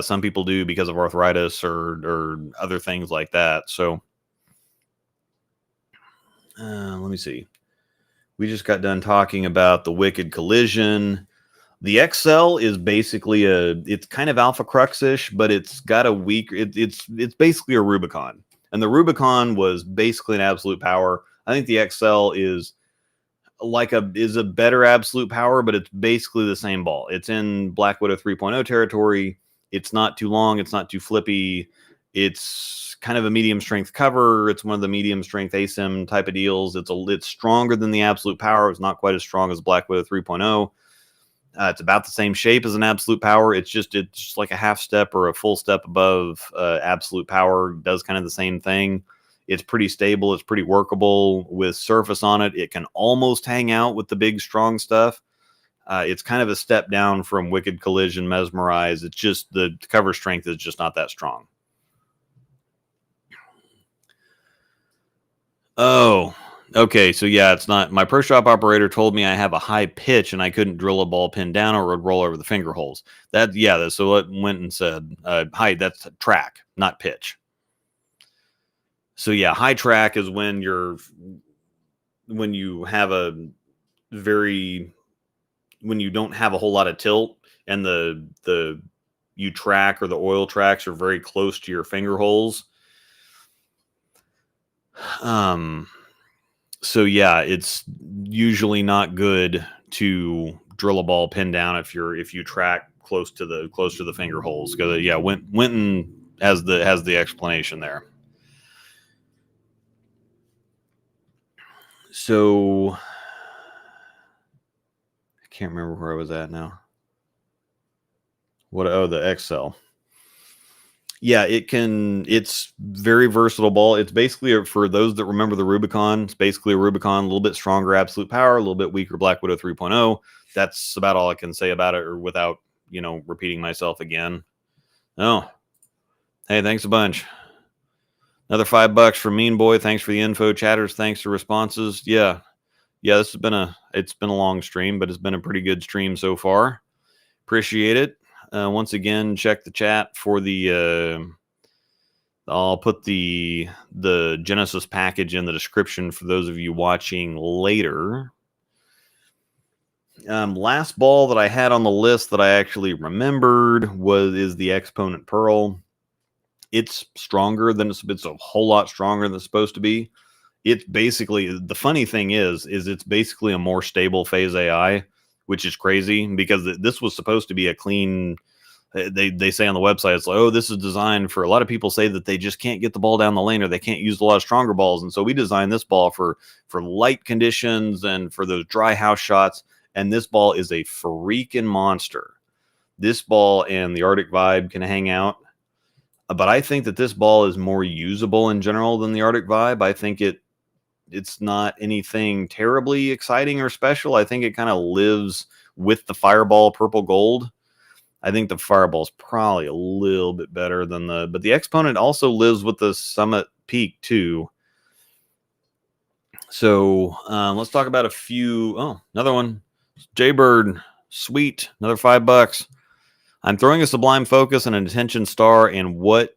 Some people do because of arthritis or other things like that. So let me see. We just got done talking about the Wicked Collision. The XL is basically it's kind of Alpha Crux-ish, but it's got a weak, it's basically a Rubicon. And the Rubicon was basically an absolute power. I think the XL is a better absolute power, but it's basically the same ball. It's in Black Widow 3.0 territory. It's not too long. It's not too flippy. It's kind of a medium strength cover. It's one of the medium strength ASIM type of deals. It's stronger than the absolute power. It's not quite as strong as Black Widow 3.0. It's about the same shape as an absolute power. It's just like a half step or a full step above absolute power. Does kind of the same thing. It's pretty stable. It's pretty workable with surface on it. It can almost hang out with the big, strong stuff. It's kind of a step down from Wicked Collision, Mesmerize. It's just the cover strength is just not that strong. Oh, okay. So yeah, it's not. My pro shop operator told me I have a high pitch and I couldn't drill a ball pin down or it would roll over the finger holes. So it went and said, height, that's track, not pitch. So yeah, high track is when you don't have a whole lot of tilt and the you track or the oil tracks are very close to your finger holes. So yeah, it's usually not good to drill a ball pin down if you track close to the finger holes. Because yeah, Winton has the explanation there. So I can't remember where I was at now. The XL. Yeah, it's very versatile ball. It's basically, for those that remember the Rubicon, it's basically a Rubicon, a little bit stronger absolute power, a little bit weaker Black Widow 3.0. That's about all I can say about it, or without, repeating myself again. Oh, hey, thanks a bunch. Another $5 from Mean Boy. Thanks for the info, chatters. Thanks for responses. Yeah, this has been it's been a long stream, but it's been a pretty good stream so far. Appreciate it. Once again, check the chat for the. I'll put the Genesis package in the description for those of you watching later. Last ball that I had on the list that I actually remembered is the Exponent Pearl. It's stronger than it's a whole lot stronger than it's supposed to be. It's basically, the funny thing is it's basically a more stable phase AI, which is crazy because this was supposed to be a clean. They say on the website, it's like, oh, this is designed for, a lot of people say that they just can't get the ball down the lane or they can't use a lot of stronger balls. And so we designed this ball for light conditions and for those dry house shots. And this ball is a freaking monster. This ball and the Arctic Vibe can hang out. But I think that this ball is more usable in general than the Arctic Vibe. I think it's not anything terribly exciting or special. I think it kind of lives with the Fireball Purple Gold. I think the Fireball is probably a little bit better than but the Exponent also lives with the Summit Peak too. So let's talk about a few. Oh, another one. Jaybird, sweet, another $5. I'm throwing a Sublime Focus and an Attention Star, and want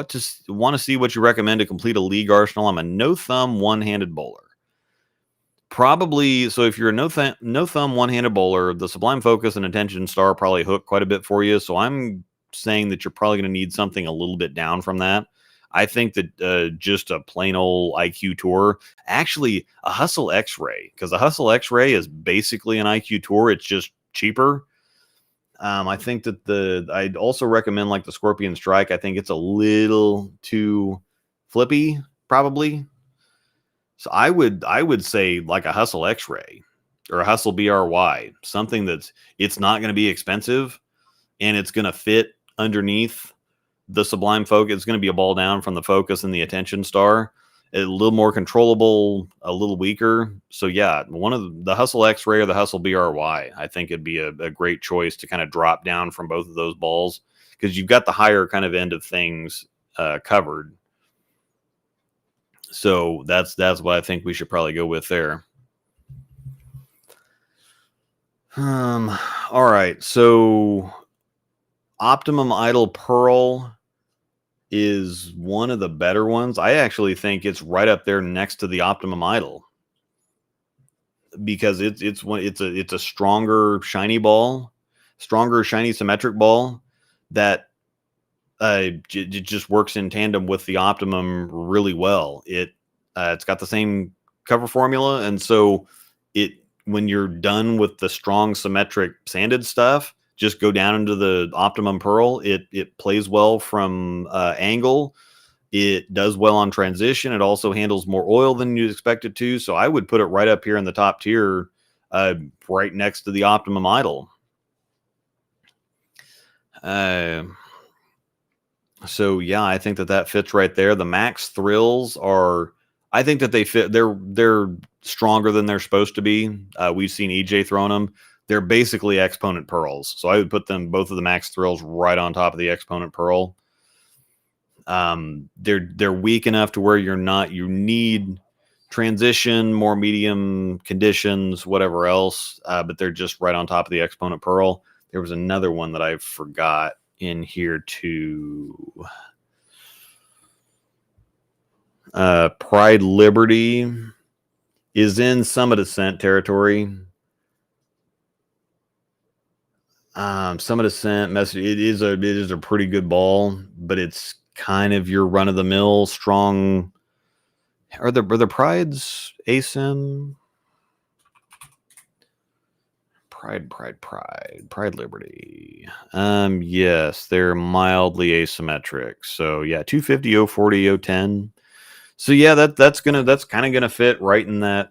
to see what you recommend to complete a league arsenal. I'm a no thumb one-handed bowler. Probably, so if you're a no thumb one-handed bowler, the Sublime Focus and Attention Star probably hook quite a bit for you. So I'm saying that you're probably going to need something a little bit down from that. I think that just a plain old IQ Tour, actually a Hustle X-Ray, because a Hustle X-Ray is basically an IQ Tour. It's just cheaper. I think that I'd also recommend like the Scorpion Strike. I think it's a little too flippy, probably. So I would say like a Hustle X-Ray or a Hustle BRY, something it's not going to be expensive and it's going to fit underneath the Sublime Focus. It's going to be a ball down from the Focus and the Attention Star, a little more controllable, a little weaker. So yeah, one of the Hustle X-Ray or the Hustle BRY, I think it'd be a great choice to kind of drop down from both of those balls because you've got the higher kind of end of things covered. So that's what I think we should probably go with there. All right. So Optimum Idol Pearl is one of the better ones. I actually think it's right up there next to the Optimum Idol. because it's a stronger shiny ball, stronger shiny symmetric ball that it just works in tandem with the Optimum really well. It's got the same cover formula, and so when you're done with the strong symmetric sanded stuff, just go down into the Optimum Pearl. It plays well from angle. It does well on transition. It also handles more oil than you'd expect it to. So I would put it right up here in the top tier, right next to the Optimum Idol. So yeah, I think that fits right there. The Max Thrills are, I think that they fit. They're stronger than they're supposed to be. We've seen EJ throwing them. They're basically Exponent Pearls. So I would put both of the Max Thrills right on top of the Exponent Pearl. They're weak enough to where you need transition, more medium conditions, whatever else, but they're just right on top of the Exponent Pearl. There was another one that I forgot in here too. Pride Liberty is in Summit Ascent territory. Summit Ascent message. It is a pretty good ball, but it's kind of your run of the mill strong. Are the Prides ASIM? Pride Liberty. Yes, they're mildly asymmetric. So yeah, 250, 040, 010. So yeah, that's kind of gonna fit right in that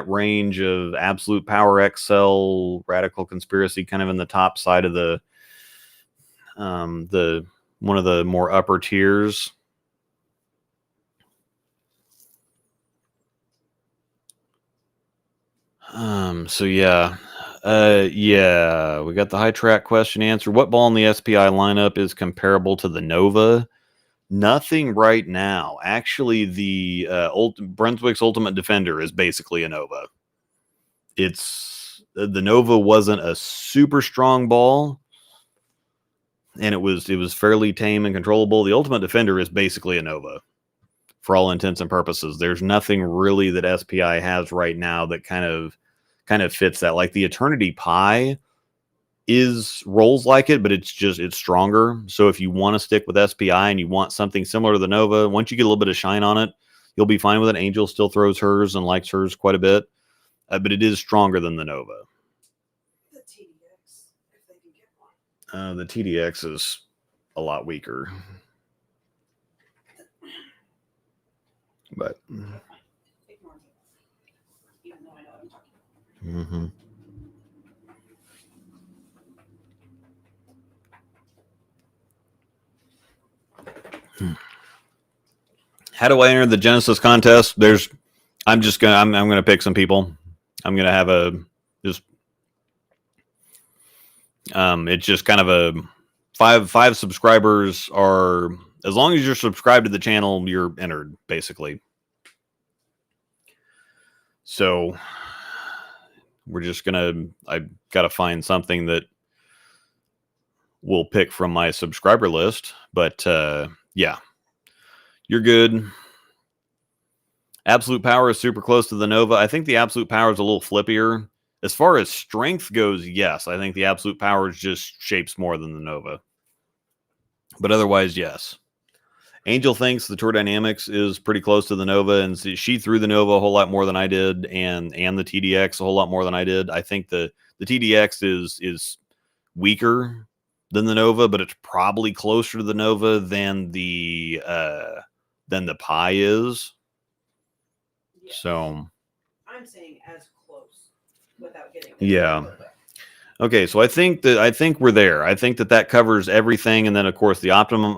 range of Absolute Power XL, Radical Conspiracy, kind of in the top side of the one of the more upper tiers. So yeah. Yeah, we got the high track question answered. What ball in the SPI lineup is comparable to the Nova? Nothing right now. Actually, the Brunswick's Ultimate Defender is basically a Nova. The Nova wasn't a super strong ball, and it was fairly tame and controllable. The Ultimate Defender is basically a Nova for all intents and purposes. There's nothing really that SPI has right now that kind of fits that. Like the Eternity Pi rolls like it, but it's stronger. So if you want to stick with SPI and you want something similar to the Nova, once you get a little bit of shine on it, you'll be fine with it. Angel still throws hers and likes hers quite a bit, but it is stronger than the Nova. The TDX, if they can get one. The TDX is a lot weaker, but Ignore me, even though I know what I'm talking about. mm-hmm. How do I enter the Genesis contest? I'm gonna pick some people. I'm gonna have it's just kind of a five subscribers are, as long as you're subscribed to the channel, you're entered basically. So we're just I've got to find something that we'll pick from my subscriber list, but yeah, you're good. Absolute Power is super close to the Nova. I think the Absolute Power is a little flippier. As far as strength goes, yes, I think the Absolute Power just shapes more than the Nova. But otherwise, yes. Angel thinks the Tour Dynamics is pretty close to the Nova, and she threw the Nova a whole lot more than I did, and the TDX a whole lot more than I did. I think the TDX is weaker than the Nova, but it's probably closer to the Nova than the Pi is. Yes. So I'm saying as close without getting. Yeah. Okay, so I think we're there. I think that covers everything, and then of course the Optimum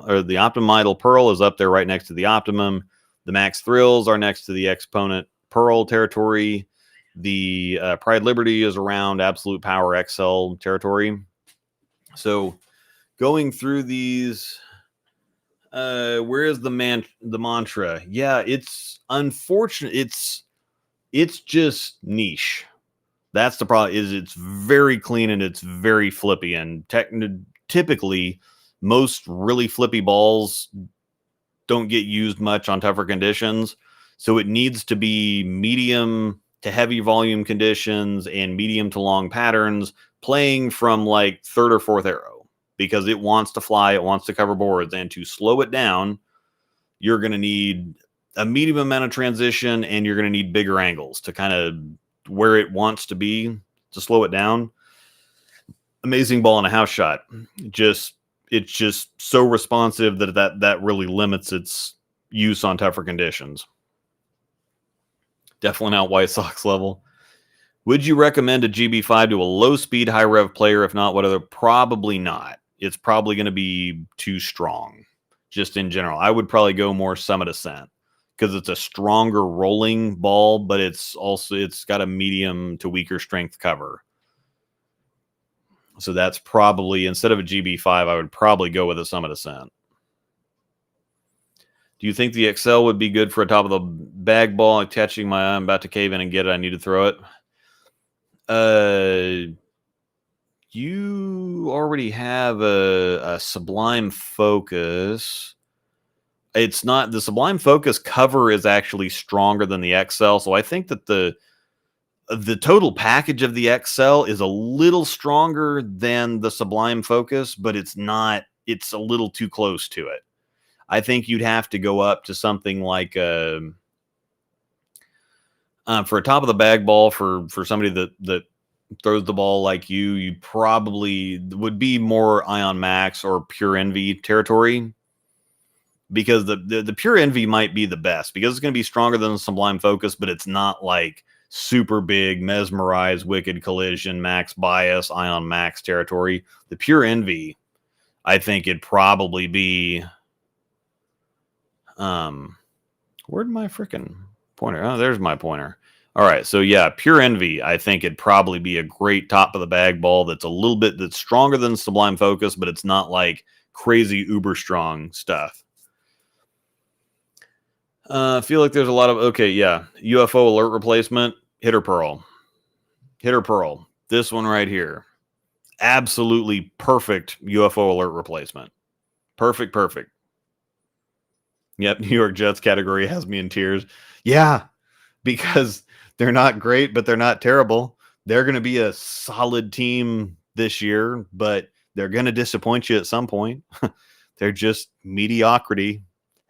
Idol Pearl is up there right next to the Optimum. The Max Thrills are next to the Exponent Pearl territory. The Pride Liberty is around Absolute Power XL territory. So going through these, where is the mantra? Yeah, it's unfortunate. It's just niche. That's the problem. It's very clean and it's very flippy. And typically, most really flippy balls don't get used much on tougher conditions. So it needs to be medium to heavy volume conditions and medium to long patterns, playing from like third or fourth arrow, because it wants to fly, it wants to cover boards. And to slow it down, you're going to need a medium amount of transition, and you're going to need bigger angles to kind of where it wants to be to slow it down. Amazing ball in a house shot. It's just so responsive that really limits its use on tougher conditions. Definitely not White Sox level. Would you recommend a GB5 to a low-speed, high-rev player? If not, what other? Probably not. It's probably going to be too strong, just in general. I would probably go more Summit Ascent, because it's a stronger rolling ball, but it's got a medium to weaker strength cover. So that's probably, instead of a GB5, I would probably go with a Summit Ascent. Do you think the XL would be good for a top of the bag ball? Catching my eye, I'm about to cave in and get it. I need to throw it. You already have a Sublime Focus. It's not, the Sublime Focus cover is actually stronger than the XL. So I think that the total package of the XL is a little stronger than the Sublime Focus, but it's not, it's a little too close to it. I think you'd have to go up to something like for a top of the bag ball for somebody that throws the ball like you probably would be more Ion Max or Pure Envy territory, because the Pure Envy might be the best because it's going to be stronger than the Sublime Focus, but it's not like super big Mesmerize, Wicked Collision, Max Bias, Ion Max territory. The Pure Envy, I think it'd probably be where'd my freaking pointer? Oh, there's my pointer. All right, so yeah, Pure Envy, I think it'd probably be a great top of the bag ball that's a little bit, that's stronger than Sublime Focus, but it's not like crazy uber strong stuff. I feel like there's a lot of, okay, yeah, UFO alert replacement, Hitter Pearl. Hitter Pearl. This one right here. Absolutely perfect UFO alert replacement. Perfect. Yep, New York Jets category has me in tears. Yeah, because they're not great, but they're not terrible. They're going to be a solid team this year, but they're going to disappoint you at some point. They're just mediocrity,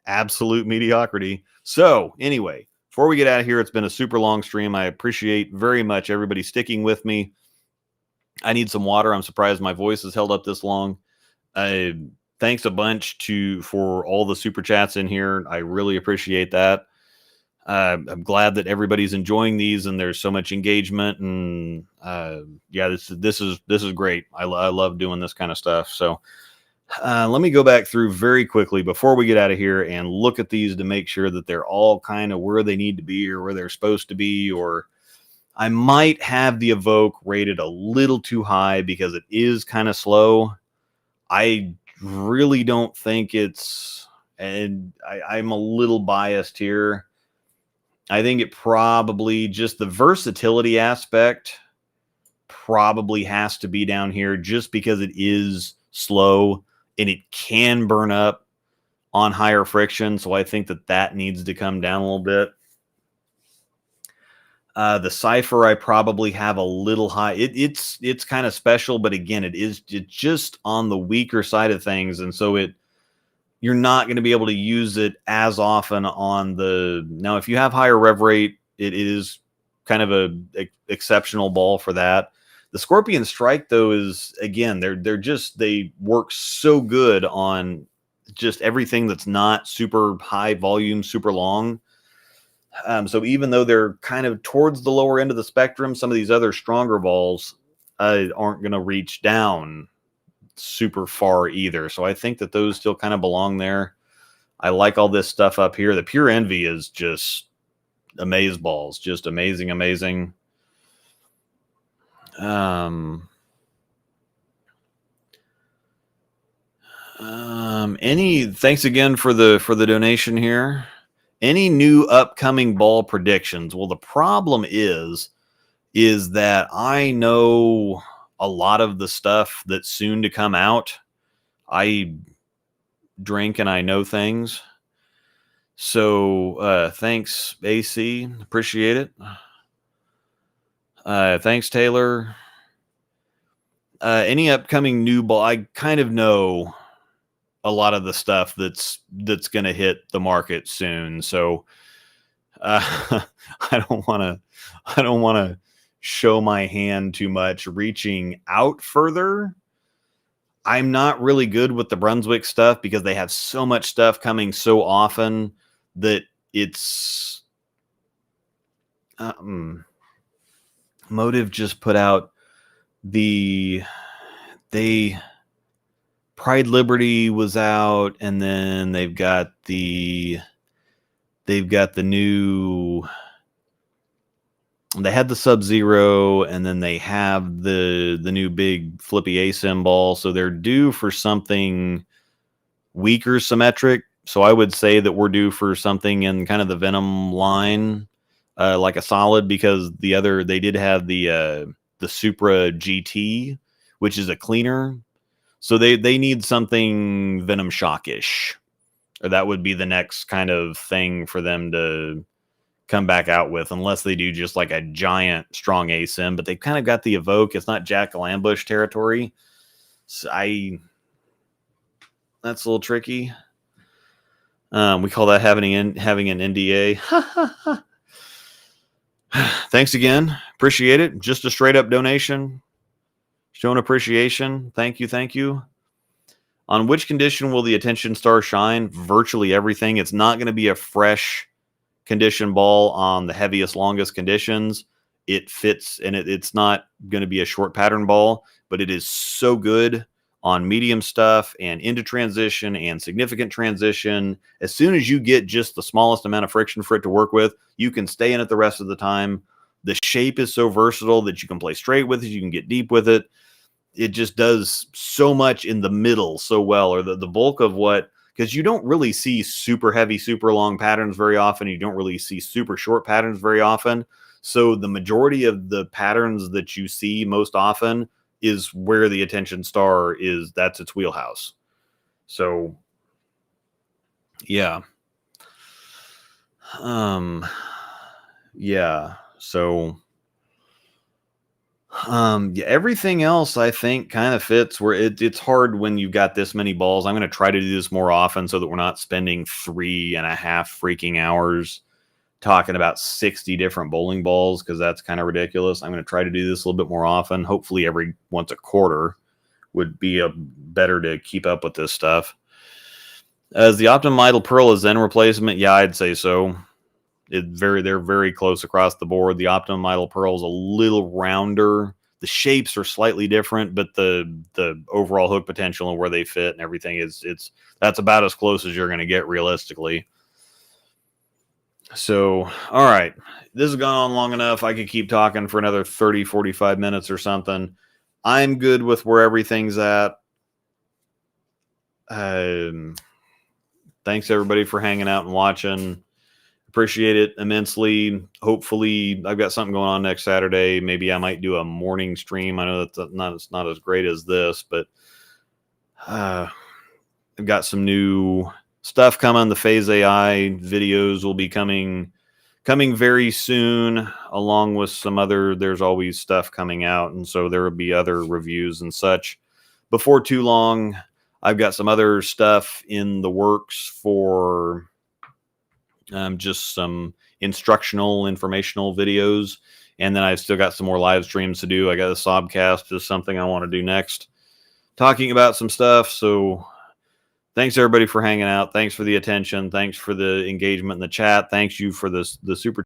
absolute mediocrity. So anyway, before we get out of here, it's been a super long stream. I appreciate very much everybody sticking with me. I need some water. I'm surprised my voice has held up this long. Thanks a bunch for all the super chats in here. I really appreciate that. I'm glad that everybody's enjoying these and there's so much engagement. And yeah, this is great. I love doing this kind of stuff. So let me go back through very quickly before we get out of here and look at these to make sure that they're all kind of where they need to be or where they're supposed to be. Or I might have the Evoke rated a little too high because it is kind of slow. I really don't think it's, and I'm a little biased here. I think it probably, just the versatility aspect probably has to be down here just because it is slow and it can burn up on higher friction. So I think that needs to come down a little bit. The Cypher, I probably have a little high. It's kind of special, but again, it's just on the weaker side of things. And so you're not going to be able to use it as often on the, now if you have higher rev rate, it is kind of a exceptional ball for that. The Scorpion Strike though is, again, they work so good on just everything that's not super high volume, super long. So even though they're kind of towards the lower end of the spectrum, some of these other stronger balls aren't going to reach down super far either. So I think that those still kind of belong there. I like all this stuff up here. The Pure Envy is just amaze balls, just amazing. Thanks again for the donation here. Any new upcoming ball predictions? Well, the problem is that I know a lot of the stuff that's soon to come out. I drink and I know things. So thanks, AC. Appreciate it. Thanks, Taylor. Any upcoming new ball? I kind of know a lot of the stuff that's going to hit the market soon. So I don't want to show my hand too much. Reaching out further, I'm not really good with the Brunswick stuff because they have so much stuff coming so often that it's Motive just put out Pride Liberty was out, and then they've got the new, they had the Sub-Zero, and then they have the new big flippy ASIM ball. So they're due for something weaker symmetric. So I would say that we're due for something in kind of the Venom line, like a solid, because they did have the Supra GT, which is a cleaner. So they need something Venom Shockish, or that would be the next kind of thing for them to come back out with, unless they do just like a giant strong ASIM. But they've kind of got the Evoke. It's not Jackal Ambush territory. So that's a little tricky. We call that having an NDA. Thanks again. Appreciate it. Just a straight up donation. Showing appreciation. Thank you. On which condition will the Attention Star shine? Virtually everything. It's not going to be a fresh condition ball on the heaviest, longest conditions. It fits, and it's not going to be a short pattern ball, but it is so good on medium stuff and into transition and significant transition. As soon as you get just the smallest amount of friction for it to work with, you can stay in it the rest of the time. The shape is so versatile that you can play straight with it. You can get deep with it. It just does so much in the middle so well, or the bulk of what, because you don't really see super heavy, super long patterns very often. You don't really see super short patterns very often. So the majority of the patterns that you see most often is where the Attention Star is. That's its wheelhouse. So yeah. Yeah. So yeah, everything else I think kind of fits where it's hard when you've got this many balls. I'm going to try to do this more often so that we're not spending 3.5 freaking hours talking about 60 different bowling balls, because that's kind of ridiculous. I'm going to try to do this a little bit more often. Hopefully every once a quarter would be better to keep up with this stuff. As the Optimum Idol Pearl a Zen replacement? Yeah, I'd say so. They're very close across the board. The Optimum Idol Pearl is a little rounder. The shapes are slightly different, but the overall hook potential and where they fit and everything that's about as close as you're going to get realistically. So, all right, this has gone on long enough. I could keep talking for another 30, 45 minutes or something. I'm good with where everything's at. Thanks everybody for hanging out and watching. Appreciate it immensely. Hopefully I've got something going on next Saturday. Maybe I might do a morning stream. I know it's not as great as this, but I've got some new stuff coming. The Phase AI videos will be coming very soon, along with some other, there's always stuff coming out. And so there will be other reviews and such before too long. I've got some other stuff in the works for just some informational videos. And then I've still got some more live streams to do. I got a Sobcast is something I want to do next, talking about some stuff. So thanks everybody for hanging out. Thanks for the attention. Thanks for the engagement in the chat. Thanks you for the super